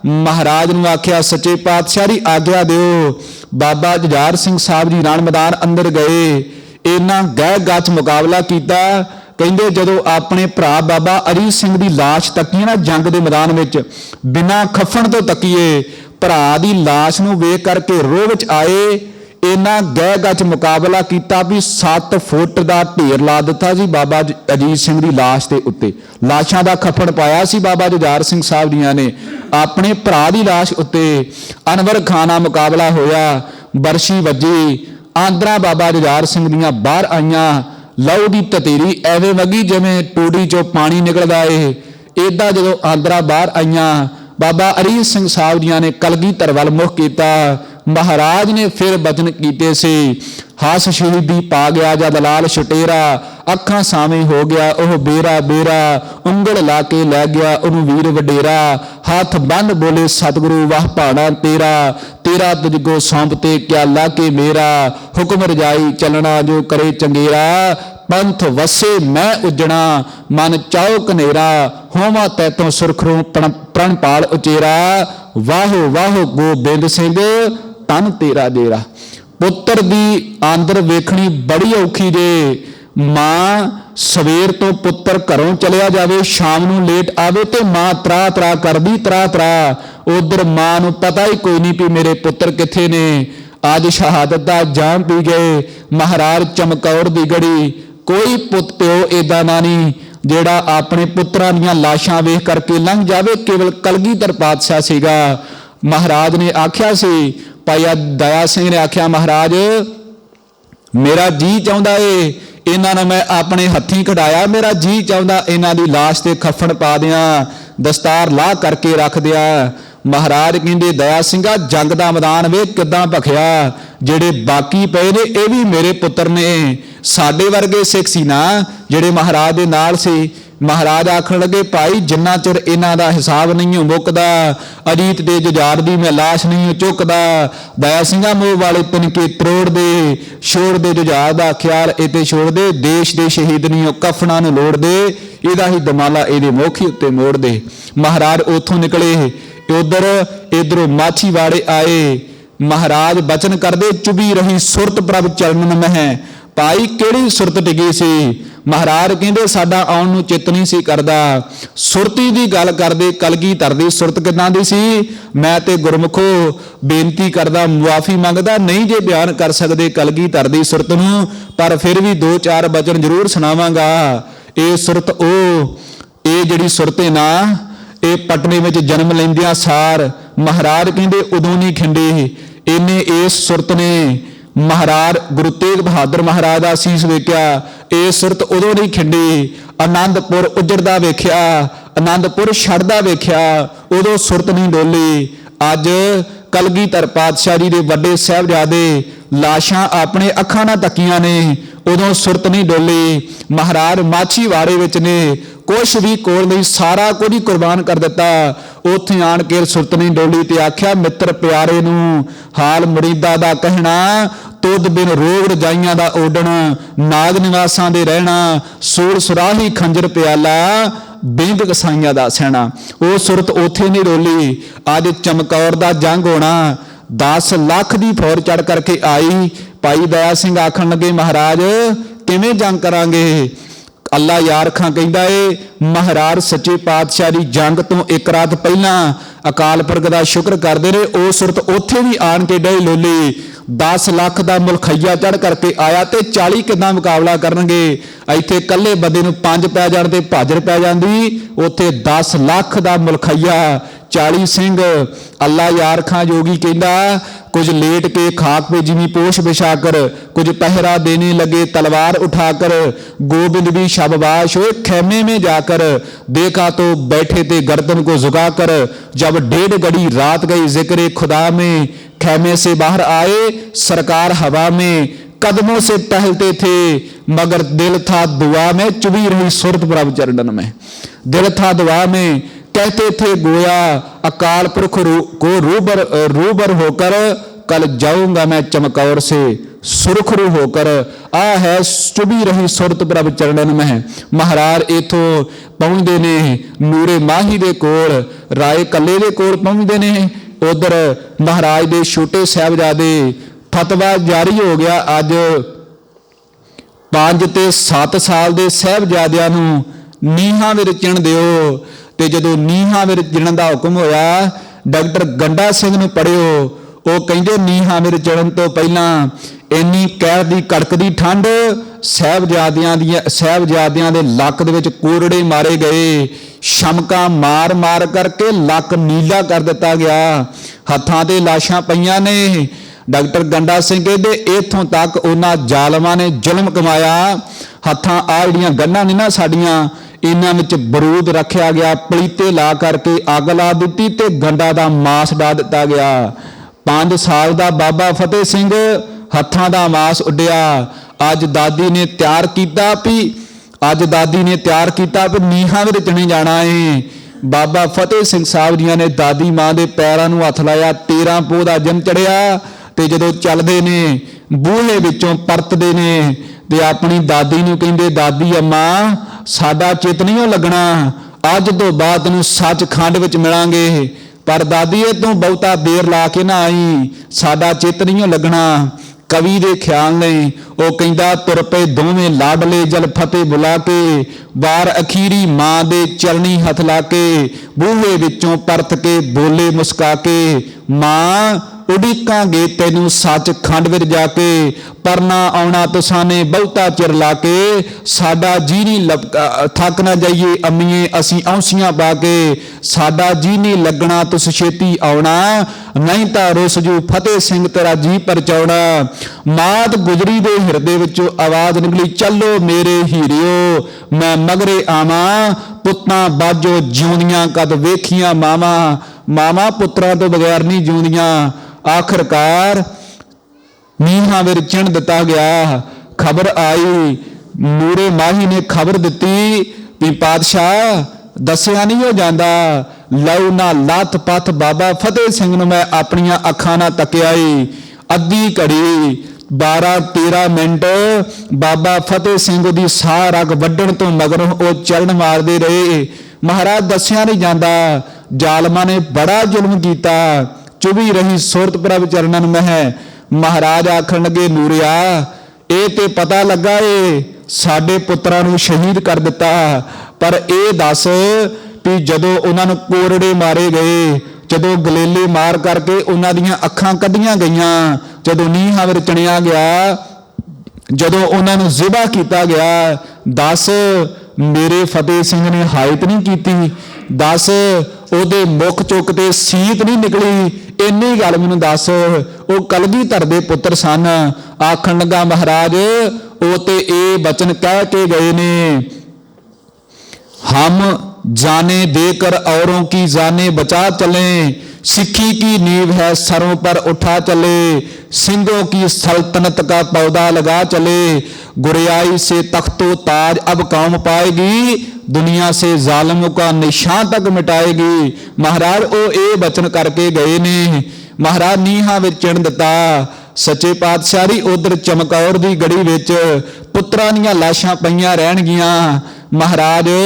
महाराज ने आख्या सच्चे पातशाह जी आग्या दिओ। बाबा जुझार सिंह साहब जी रण मैदान अंदर गए, इन्ना गह गच मुकाबला किया। कहते जदों अपने भरा बाबा अजीत सिंह की लाश तकी ना जंग के मैदान में बिना खफन तो तकीए, भरा की लाश नूं वेख करके रोह विच आए। इन्ना गह गच मुकाबला किया भी 7 फुट का ढेर ला दिता जी बाबा अजीत सिंह की लाश के उत्ते। लाशां का खफन पाया सी बाबा जुझार सिंह साहब जियां ने अपने भरा की लाश उत्ते। अनवर खान नाल मुकाबला होया, बरछी वजी, आंदरा बाबा जुझार सिंह दियां बाहर आईयां। लहू की ततेरी एवें वगी जिवें टूटी चों पानी निकलदा है, इदा जदों आंदरा बाहर आईयां बाबा अजीत सिंह साहब जियां ने कलगीधर वल मुख कीता। महाराज ने फिर बचन कीते से हस शहीदी पा गया जद लाल छटेरा, अखां सावें हो गया ओह बेरा बेरा, उंगल ला के लै गया ओनू वीर वडेरा। हाथ बंद बोले सतगुरु वाह भाड़ा तेरा, तेरा तुझको सौंपते क्या लाके मेरा। हुक्म रजाई चलना जो करे चंगेरा, पंथ वसे मैं उजड़ा मन चाओ कनेरा। होवा तैतों सुरखरों प्रणपाल उचेरा, वाहो वाहो गोबिंद सिंह तन तेरा डेरा। पुत्र दी आंदर वेखनी बड़ी औखी जे। मां सवेर तो पुत्र घरों चलिया जावे, शाम नूं लेट आवे ते मां त्रा त्रा करदी त्रा त्रा। उधर मां नूं पता ही कोई नहीं भी मेरे पुत्र किथे ने। अज शहादत दा जाम पी गए। महाराज चमकौर दी गड़ी कोई पुत प्यो इदा ना नहीं जेड़ा अपने पुत्रां दीयां लाशां वेख करके लंघ जावे, केवल कलगीधर पातशाह सीगा। महाराज ने आख्या सी, भाई दया सिंह ने आख्या महाराज मेरा जी चाहुंदा है इन्हां नूं मैं अपने हत्थीं कढाया, मेरा जी चाहुंदा इन्हां दी लाश ते खफन पा दियां, दस्तार ला करके रख दिया। महाराज कहंदे दया सिंघा जंग दा मैदान वे किदां भखिया, जेड़े बाकी पए ने ये भी मेरे पुत्र ने। साडे वर्गे सिख सी ना जेड़े महाराज दे नाल सी। महाराज आखण लगे भाई जिन्ना चिर इन्हां दा हिसाब नहीं मुकदा, अजीत दे जुझार दी मैं लाश नहीं चुकदा। दया सिंघा मोह वाले तिनके त्रोड़ दे, छोड़ दे जुझार दा ख्याल इते छोड़ दे, देश दे शहीद नहीं कफना नूं लोड़ दे, इहदा ही दमाला इहदे मोखी उत्ते मोड़ दे। महाराज उथों निकले, उधर इधरों माछीवाड़े आए। महाराज बचन करदे चुभी रही सुरत प्रभ चरणन मह। भाई केड़ी सुरत टिकी सी? महाराज कहते साडा आउण नूं चित नहीं सी करदा। सुरती की गल करदे कलगीधर दी सुरत किदां दी सी, मैं ते गुरमुखो बेनती करदा मुआफ़ी मंगदा नहीं जे बयान कर सकदे कलगीधर दी सुरत नूं, पर फिर भी 2-4 वचन जरूर सुणावांगा। ये सुरत ये जिहड़ी सुरत है ना, ये पटने में जन्म लैंदियां सार महाराज कहते उदों नहीं खिंडे। इन्हें इस सुरत ने महाराज गुरु तेग बहादुर महाराज का सीस वेख्या, ये सुरत उदों नहीं खिंडी। आनंदपुर उजड़दा वेख्या, आनंदपुर छड़दा वेख्या, उदों सुरत नहीं डोली। अज कलगीधर पातशाह जी के वड्डे साहिबजादे लाशां अपने अखां नाल तकीयां ने, उदों सुरत नहीं डोली। महाराज माछीवाड़े विच ने कुछ भी कोल नहीं, सारा कुछ ही कुर्बान कर दिता। उत्थे आण के सुरत नहीं डोली ते आख्या मित्र प्यारे नूं हाल मुरीदा दा कहना, तुद बिन रोग रजाइयां दा ओडण, नाग निवासां दे रहना, सूर सुराही खंजर प्याला, बिंग कसाइयां दा सहना। वो सुरत उथे नहीं डोली। अज चमकौर दा जंग होना, 10 लाख की फौज चढ़ करके आई। भाई दया सिंह आखण लगे महाराज किवें जंग करांगे। अल्लाह यार खां कहंदा है महाराज सच्चे पातशाह दी जंग तो एक रात पहला अकाल पुरख दा शुक्र करदे रहे। ओ सुरत उत्थे भी आण के डे लोली। 10 लाख का मुलखैया चढ़ करके आया तो 40 किदां मुकाबला करनगे। इत्थे कल्ले बंदे नूं 5 पै जाण ते भाजर पै जांदी, उत्थे 10 लाख का मुलखैया 40 सिंह। अल्लाह यार खां जोगी कहंदा कुछ लेट के खाक पे जिमी पोश बिछाकर, कुछ पहरा देने लगे तलवार उठाकर, गोविंद भी शाबाश हुए खैमे में जाकर, देखा तो बैठे थे गर्दन को झुकाकर। जब 1.5 घड़ी रात गई जिक्र खुदा में, खैमे से बाहर आए सरकार हवा में, कदमों से टहलते थे मगर दिल था दुआ में, चुभी रही सुरत प्रभु चरणन में। दिल था दुआ में, कहते थे गोया अकाल पुरख को रूबर होकर, कल जाऊंगा मैं चमकौर से सुरखरू होकर। आ है चुभी रही सुरत प्रभु चरणन में। महाराज इथों पहुंचते ने नूरे माही दे कोल, राय कले दे कोल पहुंचते ने। उधर महाराज दे छोटे साहिबजादे फतवा जारी हो गया, अज 5 ते 7 साल दे साहिबजादियां नूं नीहां विच चिण दिओ। ते जदों नीहां विच चिणन दा हुक्म होया, डॉक्टर गंडा सिंह नूं पढ़िओ। वो कहिंदे नीहां विच चिणन तो पहलां इन्नी कैद दी कड़कदी ठंड, साहिबजादियां दे लक दे विच कोरड़े मारे गए, शमका मार मार करके लक नीला कर दिता गया, हत्थां ते लाशां पईयां ने। डॉक्टर गंडा सिंह कहंदे इत्थों तक उन्हां जालमां ने जुल्म कमाया। हत्थां आ जिहड़ियां गन्नां ने ना साडीआं, इन्हां विच बरूद रखिया गया, पलीते ला करके अग ला दित्ती ते गंडा दा मांस डा दिता गया। 5 साल दा बाबा फतेह सिंह हत्थां दा मांस उड्डिया। अज दादी ने तैयार कीता भी नीहां विच चणे जाना है। बाबा फतेह सिंह साहब जी ने दादी मां दे पैरां नूं हत्थ लाया। 13 पोह दा दिन चढ़िया ते जदों चलदे ने बूहे विचों परतदे ने ते अपनी दादी नूं कहिंदे दादी अम्मा साडा चित नहीं लगना, अज तो बाद नूं सचखंड विच मिलांगे, पर दादी ये तू बहुता देर ला के ना आई, साडा चित नहीं लगना। कवि दे ख्याल ने वो कहंदा तुर पे दोवें लाडले जल फतेह बुला के, वार अखीरी मां दे चरणी हथ ला के, बूहे विचों परत के बोले मुस्का के, मां उड़ीकांगे तैनू सचखंड विच जाके, पर ना आउणा तुसां ने बहुता चिर ला के, साडा जी नहीं थक ना जाइए अम्मीए असीं औंसियां पा के, साडा जी नहीं लगना तुस छेती आउणा, नहीं तां रुस जू फतेह सिंह तेरा जी परचाउणा। मात गुजरी दे हिरदे विचों आवाज निकली चलो मेरे हीरियो, मैं मगरे आवां पुत्तां बाजो जिउंदियां कद वेखियां मावां, मावां पुत्रां तो बगैर नहीं जिउंदियां। आखिरकार नीहां विच चिण दिता गया। खबर आई, नूरे माही ने खबर दिती भी पातशाह दसिया नहीं हो जाता, लऊ ना लत पथ बाबा फतेह सिंह नूं मैं अपनियां अखां नाल तकिया। अद्धी घड़ी 12-13 मिनट बाबा फतेह सिंह दी साह रग वड्डण तो मगरों वो चरण मारदे रहे। महाराज दसिया नहीं जाता, जालमा ने बड़ा जुल्म किया। चुभी रही सुरत प्रभ चरणन में। महाराज आखण लगे नूरिया ये ते पता लगा है ਸਾਡੇ ਪੁੱਤਰਾਂ ਨੂੰ ਸ਼ਹੀਦ ਕਰ ਦਿੱਤਾ। ਪਰ ਇਹ ਦੱਸ ਵੀ ਜਦੋਂ ਉਹਨਾਂ ਨੂੰ ਕੋਰੜੇ ਮਾਰੇ ਗਏ, ਜਦੋਂ ਗਲੇਲੇ ਮਾਰ ਕਰਕੇ ਉਹਨਾਂ ਦੀਆਂ ਅੱਖਾਂ ਕੱਢੀਆਂ ਗਈਆਂ, ਜਦੋਂ ਨੀਹਾਂ ਵਿੱਚ ਚਿਣਿਆ ਗਿਆ, ਜਦੋਂ ਉਹਨਾਂ ਨੂੰ ਜ਼ਿਬਾ ਕੀਤਾ ਗਿਆ, ਦੱਸ ਮੇਰੇ ਫਤਿਹ ਸਿੰਘ ਨੇ ਹਾਇਤ ਨਹੀਂ ਕੀਤੀ? ਦੱਸ ਉਹਦੇ ਮੁੱਖ ਚੁੱਕ ਤੇ ਸੀਤ ਨਹੀਂ ਨਿਕਲੀ? ਇੰਨੀ ਗੱਲ ਮੈਨੂੰ ਦੱਸ। ਉਹ ਕਲਗੀਧਰ ਦੇ ਪੁੱਤਰ ਸਨ। ਆਖਣ ਲੱਗਾ ਮਹਾਰਾਜ ਉਹ ਤੇ ਇਹ ਬਚਨ ਕਹਿ ਕੇ ਗਏ ਨੇ, ਹਮ जाने देकर औरों की जाने बचा चले, सिक्खी की नींव है सरों पर उठा चले, सिंहों की सल्तनत का पौधा लगा चले, गुरियाई से तख्तो ताज अब कौम पाएगी, दुनिया से जालिमों का निशान तक मिटाएगी। महाराज वो ये बचन करके गए ने। महाराज नीहां विच चिण दिता। सच्चे पातशाही उधर चमकौर दी गड़ी विच पुत्रां दीयां लाशां पईयां रहणगीਆਂ। महाराज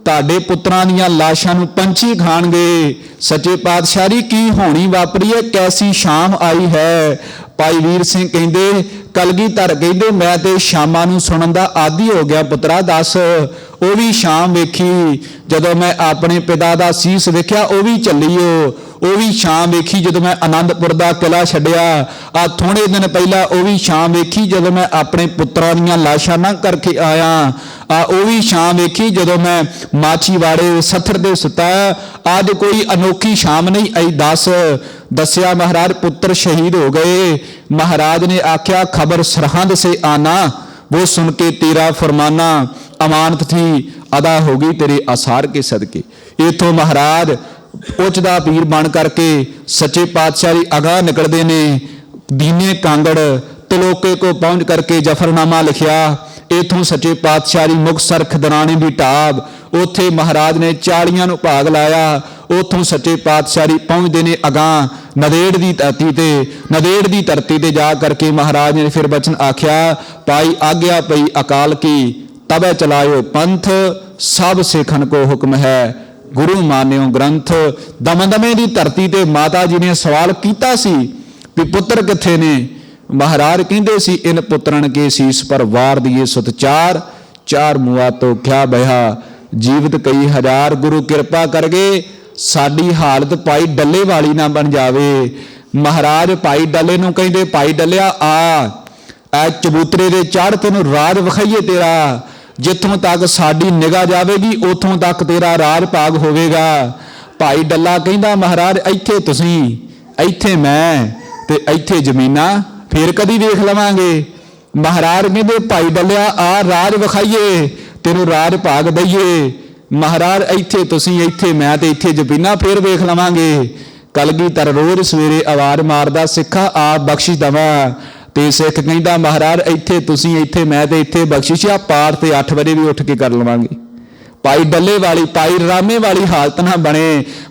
ਤੁਹਾਡੇ ਪੁੱਤਰਾਂ ਦੀਆਂ ਲਾਸ਼ਾਂ ਨੂੰ ਪੰਛੀ ਖਾਣਗੇ। ਸੱਚੇ ਪਾਤਸ਼ਾਹੀ ਕੀ ਹੋਣੀ ਵਾਪਰੀ ਹੈ, ਕੈਸੀ ਸ਼ਾਮ ਆਈ ਹੈ। ਭਾਈ ਵੀਰ ਸਿੰਘ ਕਹਿੰਦੇ, ਕਲਗੀਧਰ ਕਹਿੰਦੇ ਮੈਂ ਤੇ ਸ਼ਾਮਾਂ ਨੂੰ ਸੁਣਨ ਦਾ ਆਦੀ ਹੋ ਗਿਆ ਪੁੱਤਰਾ। ਦੱਸ ਉਹ ਵੀ ਸ਼ਾਮ ਵੇਖੀ ਜਦੋਂ ਮੈਂ ਆਪਣੇ ਪਿਤਾ ਦਾ ਸੀਸ ਵੇਖਿਆ, ਉਹ ਵੀ ਚੱਲੀਓ। ਉਹ ਵੀ ਸ਼ਾਮ ਵੇਖੀ ਜਦੋਂ ਮੈਂ ਆਨੰਦਪੁਰ ਦਾ ਕਿਲਾ ਛੱਡਿਆ। ਆ ਥੋੜੇ ਦਿਨ ਪਹਿਲਾਂ ਉਹ ਵੀ ਸ਼ਾਮ ਵੇਖੀ ਜਦੋਂ ਮੈਂ ਆਪਣੇ ਪੁੱਤਰਾਂ ਦੀਆਂ ਲਾਸ਼ਾਂ ਨਾ ਕਰਕੇ ਆਇਆ। ਆ ਉਹ ਵੀ ਸ਼ਾਮ ਵੇਖੀ ਜਦੋਂ ਮੈਂ ਮਾਛੀਵਾੜੇ ਸੱਥਰ ਦੇ ਸੁੱਤਾ। ਅੱਜ ਕੋਈ ਅਨੋਖੀ ਸ਼ਾਮ ਨਹੀਂ ਆਈ। ਦੱਸਿਆ महाराज पुत्र शहीद हो गए। महाराज ने आख्या खबर सरहंद से आना, वो सुन के तेरा फरमाना, अमानत थी अदा हो गई तेरे आसार के सदके। इथों महाराज उचदा पीर बन करके सच्चे पातशाही अगाह निकलते ने। दीने कांगड़ तलोके को पहुंच करके जफरनामा लिखिया। इथों सच्चे पातशाही मुक्तसर खदराने की ढाब, उत्थे महाराज ने 40 ਨੂੰ भाग लाया। उतों सच्चे पातशाही पहुँचते ने अगाह नदेड़ की धरती ते। नदेड़ की धरती ते जा करके महाराज ने फिर बचन आख्या, पाई आग्या पई अकाल की, तबे चलायो पंथ, सब सिखन को हुक्म है, गुरु मान्यो ग्रंथ। दमदमे की धरती ते माता जी ने सवाल किया सी भी पुत्र किथे ने। महाराज कहते सी इन पुत्रन के शीस पर वार दिए सुत चार, चार मुआ तो क्या बहा, जीवित कई हजार। गुरु किरपा करके साडी हालत भाई डल्ले वाली ना बन जावे। महाराज भाई डल्ले नूं कहंदे, भाई डल्लिया आ चबूतरे दे चढ़ तैनूं राज विखाईए तेरा। जिथों तक साडी निगाह जावेगी उथों तक तेरा राज भाग होवेगा। भाई डल्ला कहंदा महाराज इत्थे तुसीं, इत्थे मैं ते इत्थे जमीनां फिर कदी वेख लवांगे। महाराज कहंदे भाई डल्लिया आ राज विखाईए तेनूं राज भाग दईए। महाराज इत्थे तुसीं, इत्थे मैं ते इत्थे जमीनां फिर वेख लवांगे। कलगीधर रोज सवेरे आवाज़ मारदा, सिखा आप बख्शिश दवा। ते सिख कहंदा महाराज इत्थे तुसीं, इत्थे मैं ते इत्थे बख्शिश आ। पाठ ते 8 बजे भी उठ के कर लवांगे। भाई डल्ले वाली, भाई रामे वाली हालत ना बने।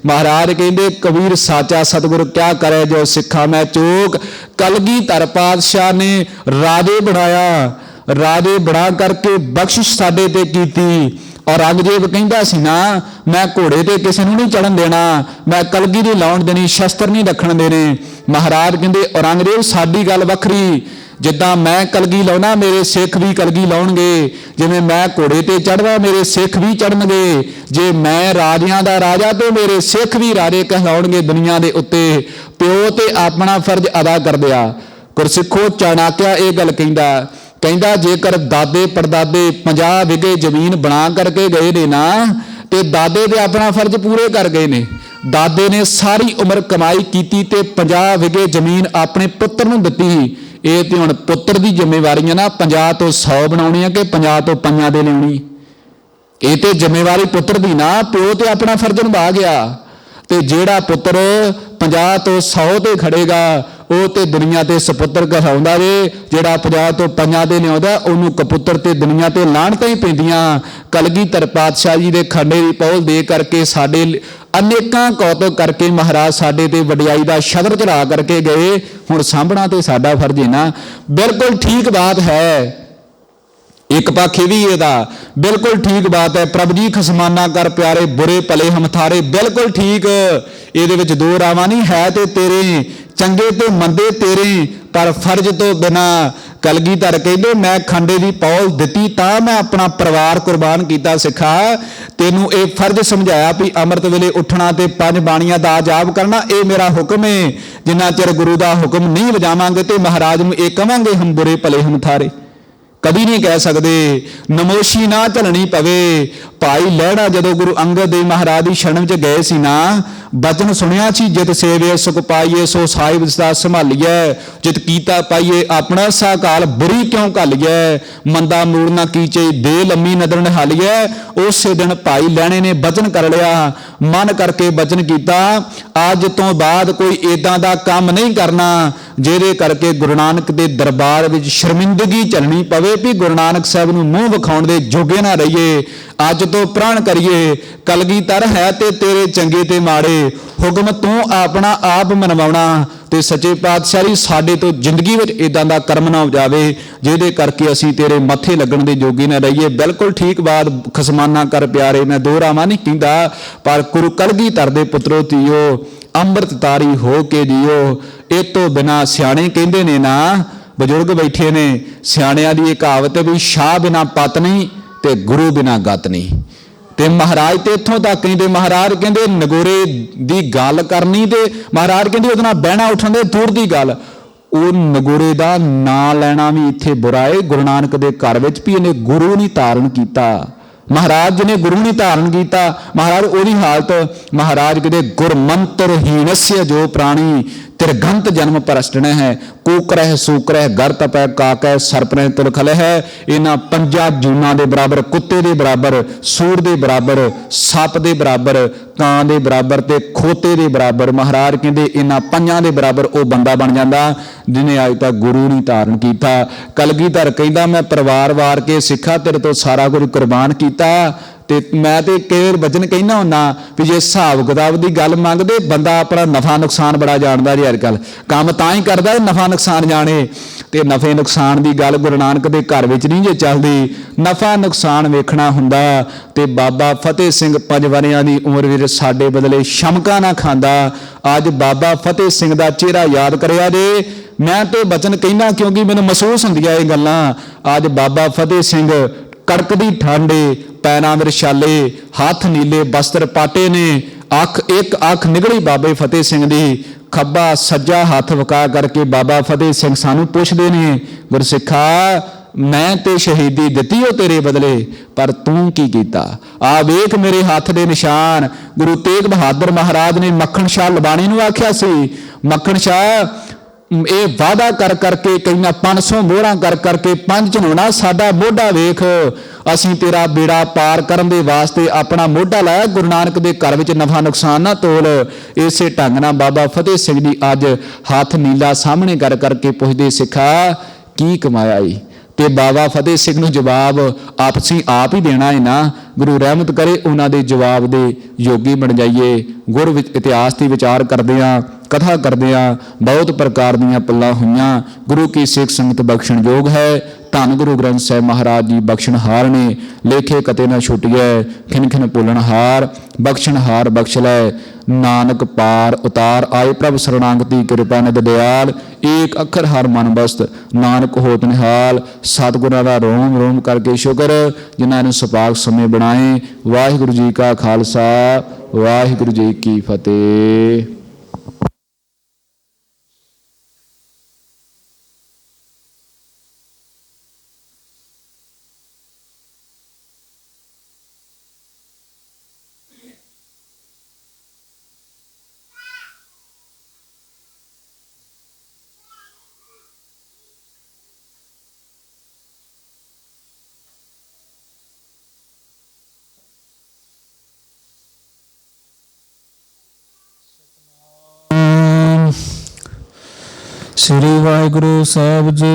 महाराज कहंदे कबीर साचा सतगुर क्या करे जो सिखा मैं चूक। कलगीधर पातशाह ने राजे बनाया, राजे बना करके बख्शिश साडे ते कीती। औरंगजेब कहंदा सी ना मैं घोड़े ते किसी नूं नहीं चढ़न देना, मैं कलगी नहीं लाउण देनी, शस्त्र नहीं रखण देने। महाराज कहंदे औरंगजेब साडी गल वखरी, जिद्दां मैं कलगी लाउणा मेरे सिख भी कलगी लाउणगे, जिवें मैं घोड़े ते चढ़दा मेरे सिख भी चढ़नगे। जे मैं राजियां दा राजा तो मेरे सिख भी राजे कहलाउणगे दुनिया दे उत्ते। प्यो ते अपना फर्ज अदा कर दिया। गुरसिखो चाणक्य ये गल कहंदा जेकर दादे परदादे 50 विगे जमीन बना करके गए ने ना, ते दादे ते अपना फर्ज पूरे कर गए ने। दादे ने सारी उम्र कमाई कीती ते 50 विगे जमीन अपने पुत्र नूं दित्ती। ये ते हुण पुत्र दी जिम्मेवारी है ना 50 तो 100 बनाउणी है कि 50 तो 5 दे लिआउणी। ये ते जिम्मेवारी पुत्र दी ना, प्यो ते अपना फर्ज निभा गया। ते जेड़ा पुत्र 50 तो 100 ते खड़ेगा ਉਹ ਤੇ ਦੁਨੀਆ ਤੇ ਸਪੁੱਤਰ ਕਹਾਉਂਦਾ ਵੇ। ਜਿਹੜਾ 50 ਤੋਂ 5 ਦੇ ਲਿਆਉਂਦਾ ਉਹਨੂੰ ਕਪੁੱਤਰ ਤੇ ਦੁਨੀਆ ਤੇ ਲਾਹਣਤਾਂ ਹੀ ਪੈਂਦੀਆਂ। ਕਲਗੀਧਰ ਪਾਤਸ਼ਾਹੀ ਦੇ ਖੰਡੇ ਦੀ ਪੌਲ ਦੇ ਕਰਕੇ ਸਾਡੇ ਅਨੇਕਾਂ ਕੌਤਕ ਕਰਕੇ ਮਹਾਰਾਜ ਸਾਡੇ ਤੇ ਵਡਿਆਈ ਦਾ ਸ਼ਦਰ ਚੜਾ ਕਰਕੇ ਗਏ। ਹੁਣ ਸਾਂਭਣਾ ਤੇ ਸਾਡਾ ਫਰਜ਼ ਹੈ ਨਾ। ਬਿਲਕੁਲ ਠੀਕ ਬਾਤ ਹੈ। एक पाखे भी ये बिल्कुल ठीक बात है। प्रभ जी खसमाना कर प्यारे बुरे भले हम थारे, बिल्कुल ठीक। ये दो रावां नहीं है। तो तेरे चंगे तो मंदे तेरे, पर फर्ज तो बिना ਕਲਗੀਧਰ ਕਹਿੰਦੇ ਮੈਂ ਖੰਡੇ ਦੀ ਪੌਲ ਦਿੱਤੀ ਤਾਂ ਮੈਂ ਆਪਣਾ ਪਰਿਵਾਰ ਕੁਰਬਾਨ ਕੀਤਾ। ਸਿੱਖਾ ਤੈਨੂੰ ਇਹ ਫਰਜ਼ ਸਮਝਾਇਆ ਵੀ ਅੰਮ੍ਰਿਤ ਵੇਲੇ ਉੱਠਣਾ ਤੇ 5 ਬਾਣੀਆਂ ਦਾ ਜਾਪ ਕਰਨਾ, ਇਹ ਮੇਰਾ ਹੁਕਮ ਹੈ। ਜਿੰਨਾ ਚਿਰ ਗੁਰੂ ਦਾ ਹੁਕਮ ਨਹੀਂ ਵਜਾਵਾਂਗੇ ਤੇ ਮਹਾਰਾਜ ਨੂੰ ਇਹ ਕਵਾਂਗੇ ਹਮ ਬੁਰੇ ਭਲੇ ਹਮ ਥਾਰੇ, ਕਦੀ ਨਹੀਂ ਕਹਿ ਸਕਦੇ। ਨਮੋਸ਼ੀ ਨਾ ਝੱਲਣੀ ਪਵੇ। ਭਾਈ ਲਹਿਣਾ ਜਦੋਂ ਗੁਰੂ ਅੰਗਦ ਦੇਵ ਮਹਾਰਾਜ ਦੀ ਸ਼ਰਨ 'ਚ ਗਏ ਸੀ ਨਾ, ਬਚਨ ਸੁਣਿਆ ਸੀ ਜਿਤ ਸੇਵੇ ਸੁਖ ਪਾਈਏ ਸੋ ਸਾਹਿਬ ਦਾ ਸੰਭਾਲੀਏ, ਜਿਤ ਕੀਤਾ ਪਾਈਏ ਆਪਣਾ ਸਾਕਾਲ ਬੁਰੀ ਕਿਉਂ ਘਾਲੀਏ, ਮੰਦਾ ਮੂੜ ਨਾ ਕੀਚੇ ਦੇ ਲੰਮੀ ਨਦਰ ਨਿਹਾਲੀਏ। ਉਸੇ ਦਿਨ ਭਾਈ ਲਹਿਣੇ ਨੇ ਬਚਨ ਕਰ ਲਿਆ, ਮਨ ਕਰਕੇ ਬਚਨ ਕੀਤਾ ਅੱਜ ਤੋਂ ਬਾਅਦ ਕੋਈ ਏਦਾਂ ਦਾ ਕੰਮ ਨਹੀਂ ਕਰਨਾ ਜਿਹਦੇ ਕਰਕੇ ਗੁਰੂ ਨਾਨਕ ਦੇ ਦਰਬਾਰ ਵਿੱਚ ਸ਼ਰਮਿੰਦਗੀ ਝੱਲਣੀ ਪਵੇ ਵੀ ਗੁਰੂ ਨਾਨਕ ਸਾਹਿਬ ਨੂੰ ਮੂੰਹ ਵਿਖਾਉਣ ਦੇ ਜੋਗੇ ਨਾ ਰਹੀਏ। ਅੱਜ ਤੋਂ ਪ੍ਰਣ ਕਰੀਏ ਕਲਗੀਧਰ ਹੈ ਤੇ ਤੇਰੇ ਚੰਗੇ ਤੇ ਮਾੜੇ, ਹੁਕਮ ਤੂੰ ਆਪਣਾ ਆਪ ਮਨਵਾਉਣਾ ਤੇ ਸੱਚੇ ਪਾਤਸ਼ਾਹੀ ਸਾਡੇ ਤੋਂ ਜ਼ਿੰਦਗੀ ਵਿੱਚ ਇਦਾਂ ਦਾ ਕਰਮ ਨਾ ਉਪਜਾਵੇ ਜਿਹਦੇ ਕਰਕੇ ਅਸੀਂ ਤੇਰੇ ਮੱਥੇ ਲੱਗਣ ਦੇ ਜੋਗੇ ਨਾ ਰਹੀਏ। ਬਿਲਕੁਲ ਠੀਕ ਬਾਤ, ਖਸਮਾਨਾ ਕਰ ਪਿਆਰੇ, ਮੈਂ ਦੋ ਰਾਵਾਂ ਨਹੀਂ ਕਹਿੰਦਾ, ਪਰ ਗੁਰੂ ਕਲਗੀਧਰ ਦੇ ਪੁੱਤਰੋ ਧੀਓ ਅੰਮ੍ਰਿਤ ਤਾਰੀ ਹੋ ਕੇ ਜੀਓ। ਇਹ ਤੋਂ ਬਿਨਾਂ ਸਿਆਣੇ ਕਹਿੰਦੇ ਨੇ ਨਾ, ਬਜ਼ੁਰਗ ਬੈਠੇ ਨੇ, ਸਿਆਣਿਆਂ ਦੀ ਇਹ ਕਹਾਵਤ ਵੀ ਸ਼ਾਹ ਬਿਨਾਂ ਪਤ ਨਹੀਂ ਤੇ ਗੁਰੂ ਬਿਨਾਂ ਗਤ ਨਹੀਂ। ਤੇ ਮਹਾਰਾਜ ਤੇ ਇੱਥੋਂ ਤੱਕ ਕਹਿੰਦੇ, ਮਹਾਰਾਜ ਕਹਿੰਦੇ ਨਗੋਰੇ ਦੀ ਗੱਲ ਕਰਨੀ ਤੇ ਮਹਾਰਾਜ ਕਹਿੰਦੇ ਉਹਦੇ ਨਾਲ ਬਹਿਣਾ ਉੱਠਣ ਦੇ ਦੂਰ ਦੀ ਗੱਲ, ਉਹ ਨਗੋਰੇ ਦਾ ਨਾਂ ਲੈਣਾ ਵੀ ਇੱਥੇ ਬੁਰਾ ਹੈ ਗੁਰੂ ਨਾਨਕ ਦੇ ਘਰ ਵਿੱਚ ਵੀ ਇਹਨੇ ਗੁਰੂ ਨਹੀਂ ਧਾਰਨ ਕੀਤਾ। ਮਹਾਰਾਜ ਜਿਹਨੇ ਗੁਰੂ ਨਹੀਂ ਧਾਰਨ ਕੀਤਾ, ਮਹਾਰਾਜ ਉਹਦੀ ਹਾਲਤ, ਮਹਾਰਾਜ ਕਹਿੰਦੇ ਗੁਰਮੰਤਰ ਹੀਨस्य ਜੋ ਪ੍ਰਾਣੀ ਤਿਰਗੰਤ ਜਨਮ ਭ੍ਰਸ਼ਟਣ ਹੈ, ਕੂਕਰਹਿ ਸੂਕਰਹਿ ਗਰ ਤਪੈ ਕਾਕੈ ਸਰਪਨੇ ਤੁਰਖਲ ਹੈ। ਇਹਨਾਂ 5 ਜੂਨਾਂ ਦੇ ਬਰਾਬਰ, ਕੁੱਤੇ ਦੇ ਬਰਾਬਰ, ਸੂਰ ਦੇ ਬਰਾਬਰ, ਸੱਪ ਦੇ ਬਰਾਬਰ, ਕਾਂ ਦੇ ਬਰਾਬਰ ਤੇ ਖੋਤੇ ਦੇ ਬਰਾਬਰ, ਮਹਾਰਾਜ ਕਹਿੰਦੇ ਇਹਨਾਂ 5 ਦੇ ਬਰਾਬਰ ਉਹ ਬੰਦਾ ਬਣ ਜਾਂਦਾ ਜਿਹਨੇ ਅੱਜ ਤੱਕ ਗੁਰੂ ਨਹੀਂ ਧਾਰਨ ਕੀਤਾ। ਕਲਗੀਧਰ ਕਹਿੰਦਾ ਮੈਂ ਪਰਿਵਾਰ ਵਾਰ ਕੇ ਸਿੱਖਾ ਤੇਰੇ ਤੋਂ ਸਾਰਾ ਕੁਝ ਕੁਰਬਾਨ ਕੀਤਾ। ਤੇ ਮੈਂ ਤੇ ਕਈ ਵਾਰ ਵਚਨ ਕਹਿੰਦਾ ਹੁੰਦਾ ਵੀ ਜੇ ਹਿਸਾਬ ਕਿਤਾਬ ਦੀ ਗੱਲ ਮੰਗਦੇ ਬੰਦਾ ਆਪਣਾ ਨਫਾ ਨੁਕਸਾਨ ਬੜਾ ਜਾਣਦਾ ਜੀ। ਅੱਜ ਕੱਲ੍ਹ ਕੰਮ ਤਾਂ ਹੀ ਕਰਦਾ ਨਫਾ ਨੁਕਸਾਨ ਜਾਣੇ, ਤੇ ਨਫੇ ਨੁਕਸਾਨ ਦੀ ਗੱਲ ਗੁਰੂ ਨਾਨਕ ਦੇ ਘਰ ਵਿੱਚ ਨਹੀਂ ਜੇ ਚੱਲਦੀ। ਨਫਾ ਨੁਕਸਾਨ ਵੇਖਣਾ ਹੁੰਦਾ ਤੇ ਬਾਬਾ ਫਤਿਹ ਸਿੰਘ 5 ਵਰ੍ਹਿਆਂ ਦੀ ਉਮਰ ਵਿੱਚ ਸਾਡੇ ਬਦਲੇ ਸ਼ਮਕਾ ਨਾ ਖਾਂਦਾ। ਅੱਜ ਬਾਬਾ ਫਤਿਹ ਸਿੰਘ ਦਾ ਚਿਹਰਾ ਯਾਦ ਕਰਿਆ ਜੇ। ਮੈਂ ਤੇ ਬਚਨ ਕਹਿੰਦਾ ਕਿਉਂਕਿ ਮੈਨੂੰ ਮਹਿਸੂਸ ਹੁੰਦੀਆਂ ਇਹ ਗੱਲਾਂ। ਅੱਜ ਬਾਬਾ ਫਤਿਹ ਸਿੰਘ ਕੜਕਦੀ ਠੰਡੇ, ਪੈਰਾਂ ਵਿੱਚ ਛਾਲੇ, ਹੱਥ ਨੀਲੇ ਬਸਤਰ ਪਾਟੇ ਨੇ, ਇੱਕ ਅੱਖ ਨਿਗੜੀ ਬਾਬੇ ਫਤਿਹ ਸਿੰਘ ਦੀ, ਖੱਬਾ ਸੱਜਾ ਹੱਥ ਵਕਾ ਕਰਕੇ ਬਾਬਾ ਫਤਿਹ ਸਿੰਘ ਸਾਨੂੰ ਪੁੱਛਦੇ ਨੇ ਗੁਰਸਿੱਖਾ ਮੈਂ ਤੇ ਸ਼ਹੀਦੀ ਦਿੱਤੀ ਉਹ ਤੇਰੇ ਬਦਲੇ, ਪਰ ਤੂੰ ਕੀ ਕੀਤਾ? ਆ ਵੇਖ ਮੇਰੇ ਹੱਥ ਦੇ ਨਿਸ਼ਾਨ। ਗੁਰੂ ਤੇਗ ਬਹਾਦਰ ਮਹਾਰਾਜ ਨੇ ਮੱਖਣ ਸ਼ਾਹ ਲਬਾਣੀ ਨੂੰ ਆਖਿਆ ਸੀ, ਮੱਖਣ ਸ਼ਾਹ ਇਹ ਵਾਅਦਾ ਕਰ ਕਰਕੇ ਕਹਿੰਦਾ 500 ਮੋਹਰਾਂ ਕਰ ਕਰਕੇ 5 ਝਨੋਣਾ ਸਾਡਾ ਮੋਢਾ ਵੇਖ, ਅਸੀਂ ਤੇਰਾ ਬੇੜਾ ਪਾਰ ਕਰਨ ਦੇ ਵਾਸਤੇ ਆਪਣਾ ਮੋਢਾ ਲਾਇਆ। ਗੁਰੂ ਨਾਨਕ ਦੇ ਘਰ ਵਿੱਚ ਨਫਾ ਨੁਕਸਾਨ ਨਾ ਤੋਲ। ਇਸੇ ਢੰਗ ਨਾਲ ਬਾਬਾ ਫਤਿਹ ਸਿੰਘ ਜੀ ਅੱਜ ਹੱਥ ਨੀਲਾ ਸਾਹਮਣੇ ਕਰ ਕਰਕੇ ਪੁੱਛਦੇ ਸਿੱਖਾ ਕੀ ਕਮਾਇਆ ਈ? ਤੇ ਬਾਬਾ ਫਤਿਹ ਸਿੰਘ ਨੂੰ ਜਵਾਬ ਆਪਸੀ ਆਪ ਹੀ ਦੇਣਾ ਹੈ ਨਾ। ਗੁਰੂ ਰਹਿਮਤ ਕਰੇ ਉਹਨਾਂ ਦੇ ਜਵਾਬ ਦੇ ਯੋਗੀ ਬਣ ਜਾਈਏ। ਗੁਰ ਵਿੱਚ ਇਤਿਹਾਸ ਦੀ ਵਿਚਾਰ ਕਰਦੇ ਹਾਂ, ਕਥਾ ਕਰਦੇ ਹਾਂ, ਬਹੁਤ ਪ੍ਰਕਾਰ ਦੀਆਂ ਪੱਲਾਂ ਹੋਈਆਂ। ਗੁਰੂ ਕੀ ਸਿੱਖ ਸੰਗਤ ਬਖਸ਼ਣ ਯੋਗ ਹੈ। ਧੰਨ ਗੁਰੂ ਗ੍ਰੰਥ ਸਾਹਿਬ ਮਹਾਰਾਜ ਜੀ ਬਖਸ਼ਣਹਾਰ ਨੇ, ਲੇਖੇ ਕਤੇ ਨਾ ਛੁੱਟੀਐ, ਖਿਨ ਖਿਨ ਭੁੱਲਣਹਾਰ, ਬਖਸ਼ਣਹਾਰ ਬਖਸ਼ ਲੈ। ਨਾਨਕ ਪਾਰ ਉਤਾਰ ਆਏ ਪ੍ਰਭ ਸਰਣਾਗਤੀ ਕਿਰਪਾ ਨਿਧ ਦਿਆਲ, ਏਕ ਅੱਖਰ ਹਰ ਮਨ ਬਸਤ ਨਾਨਕ ਹੋਤ ਨਿਹਾਲ। ਸਤਿਗੁਰਾਂ ਦਾ ਰੋਮ ਰੋਮ ਕਰਕੇ ਸ਼ੁਕਰ ਜਿਨ੍ਹਾਂ ਨੂੰ ਸੁਪਾਕ ਸਮੇਂ ਬਣਾਏ। ਵਾਹਿਗੁਰੂ ਜੀ ਕਾ ਖਾਲਸਾ, ਵਾਹਿਗੁਰੂ ਜੀ ਕੀ ਫਤਿਹ। ਸ੍ਰੀ ਵਾਹਿਗੁਰੂ ਸਾਹਿਬ ਜੀ।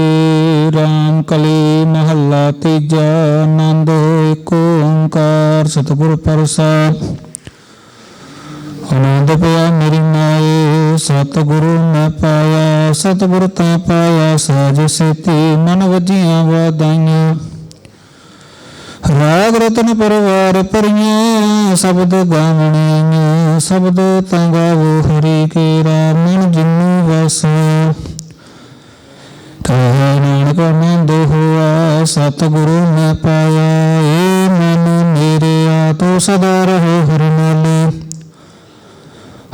ਰਾਮ ਕਲੀ ਮਹੱਲਾ ਤੀਜਾ। ਆਨੰਦ ਏਕ ਓੰਕਾਰ ਸਤਿਗੁਰ ਪ੍ਰਸਾਦਿ। ਆਨੰਦ ਪਿਆ ਮੇਰੀ ਮਾਏ ਸਤਿਗੁਰੂ ਮੈਂ ਪਾਇਆ, ਸਤਿਗੁਰ ਤਾਂ ਪਾਇਆ ਸਹਿਜ ਸੇਤੀ ਮਨ ਵਜੀਆਂ ਵਾਦਾਈਆਂ। ਰਾਗ ਰਤਨ ਪਰਵਾਰ ਭਰੀਆਂ ਸ਼ਬਦ ਗਾਵਣੀਆਂ, ਸ਼ਬਦ ਤਾਂ ਗਾਵੋ ਹਰੀ ਕੇ ਰਾਮ ਮਨ ਜਿਨੂੰ ਵਸਿਆ। ਕਹੇ ਨਾਨਕ ਤੋ ਸਦਾ ਰਹੋ ਹਰਿ ਨਾਲੇ।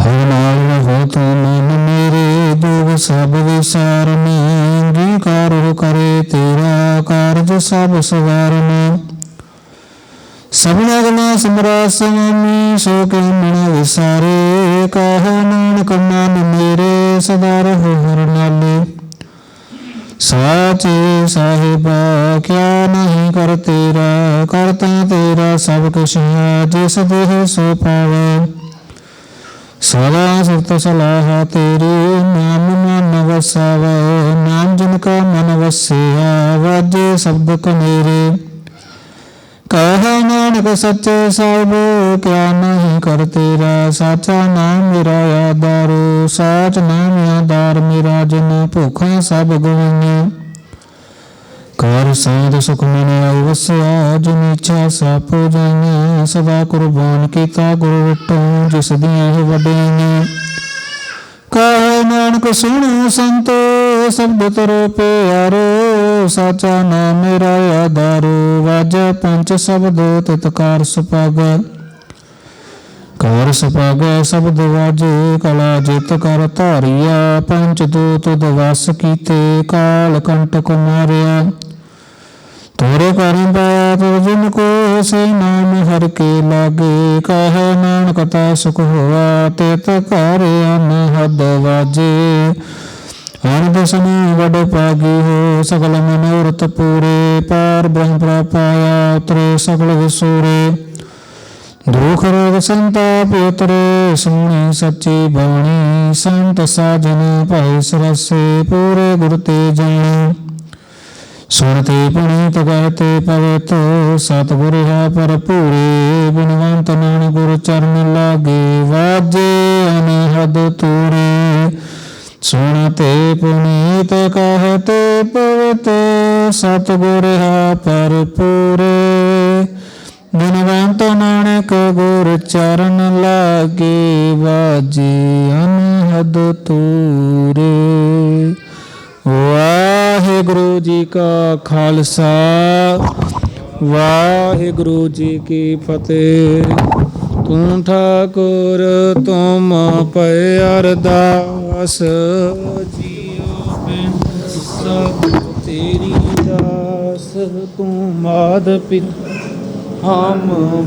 ਹਰਿ ਨਾਲ ਰਹੋ ਤੋ ਮਨ ਮੇਰੇ, ਦੁਖ ਸਭ ਵਿਸਾਰਨੇ। ਅੰਗੀਕਾਰੋ ਕਰੇ ਤੇਰਾ, ਕਾਰਜ ਸਭ ਸਵਾਰਨੇ। ਸਭਨਾ ਗੁਣਾ ਸਿਮਰਾ ਸੁਆਮੀ, ਸੋ ਕਿਉ ਮਨ ਵਿਸਾਰੇ। ਕਹੋ ਨਾਨਕ ਮਨ ਮੇਰੇ, ਸਦਾ ਰਹੋ ਹਰਿ ਨਾਲੇ। ਸਾਚੇ ਸਾਹਿਬਾ ਕਿਆ ਨਹੀਂ ਕਰ ਤੇਰਾ, ਕਰਤਾ ਤੇਰਾ ਸਭ ਕੁਛ ਹੈ। ਜਿਸ ਦੇਹ ਸੋ ਪਾਵੈ, ਸਦਾ ਸੁਰਤ ਸਲਾਹ ਤੇਰੀ। ਨਾਮ ਮਨ ਵਸਾਵੈ, ਨਾਮ ਜਿਨ ਕਾ ਮਨ ਵਸਿਆ। ਵਾਜੇ ਸ਼ਬਦ ਕਨੇਰੇ, ਕਹੈ ਨਾਨਕ ਸੱਚੇ ਸਾਹਿਬ ਕਿਆ ਨਹੀਂ ਕਰ ਤੇਰਾ। ਸਾਚਾ ਨਾਮ ਮੇਰਾ ਆਧਾਰੋ, ਸਾਚ ਨਾਮ ਆਧਾਰ ਮੇਰਾ। ਜਿਨ ਭੁੱਖਾਂ ਸਭ ਗਵਾਈਆਂ, ਕਰ ਸਾਧ ਸੁਖ ਮਨ ਆਈ ਵਸਿਆ। ਜਿਨ ਇੱਛਾ ਸਭ ਪੁਜਾਈਆਂ, ਸਦਾ ਕੁਰਬਾਨ ਕੀਤਾ ਗੁਰੂ ਵਿਟੋ। ਜਿਸ ਦੀਆਂ ਇਹ ਵਡਿਆਈਆਂ, ਕਹੈ ਨਾਨਕ ਸੁਣੋ ਸੰਤੋ, ਸ਼ਬਦ ਤਰੋ ਪਿਆਰੋ। ਸਾਚਾ ਨਾਮ ਮੇਰਾ ਆਧਾਰੋ, ਵਾਜੈ ਪੰਚ ਸ਼ਬਦ ਤਿਤਕਾਰ ਸੁਭਾਗੈ। ਕਰ ਸੁਭਾਗੈ ਸ਼ਬਦ ਵਾਜੇ, ਕਲਾ ਜਿਤ ਕਰ ਧਾਰੀਆ। ਪੰਚ ਦੂਤ ਦਵਸ ਕੀਤੇ, ਕਾਲ ਕੰਟਕ ਮਾਰਿਆ। ਤੋਰੇ ਕਰਮ ਪਾਇਆ ਤੋ ਜਿਨ ਕੋ, ਸੇ ਨਾਮ ਹਰਿ ਕੇ ਲਾਗੇ। ਕਹੈ ਨਾਨਕ ਤਾ ਸੁਖ ਹੋਆ, ਤਿਤ ਘਰ ਅਨਹਦ ਵਾਜੇ। ਅਨੰਦ ਸਮੂਹ ਵਡ ਭਾਗੀ ਹੋ, ਸਗਲ ਮਨੋਰਥ ਪੂਰੇ। ਪਾਰ ਬ੍ਰਹਮ ਪ੍ਰਪਾਇਆ, ਉਤਰੇ ਸਗਲ ਵਿਸੂਰੇ। ਦੁਖ ਰੋਗ ਸੰਤਾਪ ਉਤਰੇ, ਸੁਣੀ ਸੱਚੀ ਬਾਣੀ। ਸੰਤ ਸਾਜਨ ਭਾਈ ਸਰਸੇ, ਪੂਰੇ ਗੁਰ ਤੇ ਜਾਣੀ। ਸੁਣਤੇ ਪੁਨੀਤ ਗਾਇਤੇ ਪਵਿੱਤ, ਸਤਿਗੁਰ ਹੈ ਭਰਪੂਰੇ। ਬਿਨਵੰਤ ਨਾਨਕ ਗੁਰ ਚਰਨ ਲਾਗੇ, ਵਾਜੇ ਅਨਹਦ ਤੂਰੇ। ਸੁਣਤੇ ਪੁਨੀਤ ਕਹਤੇ ਪਵਿੱਤ, ਸਤਿਗੁਰ ਹੈ ਭਰਪੂਰੇ। ਬਿਨਵੰਤ ਨਾਨਕ ਗੁਰ ਚਰਨ ਲਾਗੇ, ਵਾਜੇ ਅਨਹਦ ਤੂਰੇ। ਵਾਹਿਗੁਰੂ ਜੀ ਕਾ ਖਾਲਸਾ, ਵਾਹਿਗੁਰੂ ਜੀ ਕੀ ਫਤਿਹ। ਤੂੰ ਠਾਕੁਰ ਤੁਮ ਪਏ ਅਰਦਾਸ, ਜੀਉ ਬਿਨ ਸਭ ਤੇਰੀ ਦਾਸ। ਤੂੰ ਮਾਧ ਪਿਤਾ ਹਮ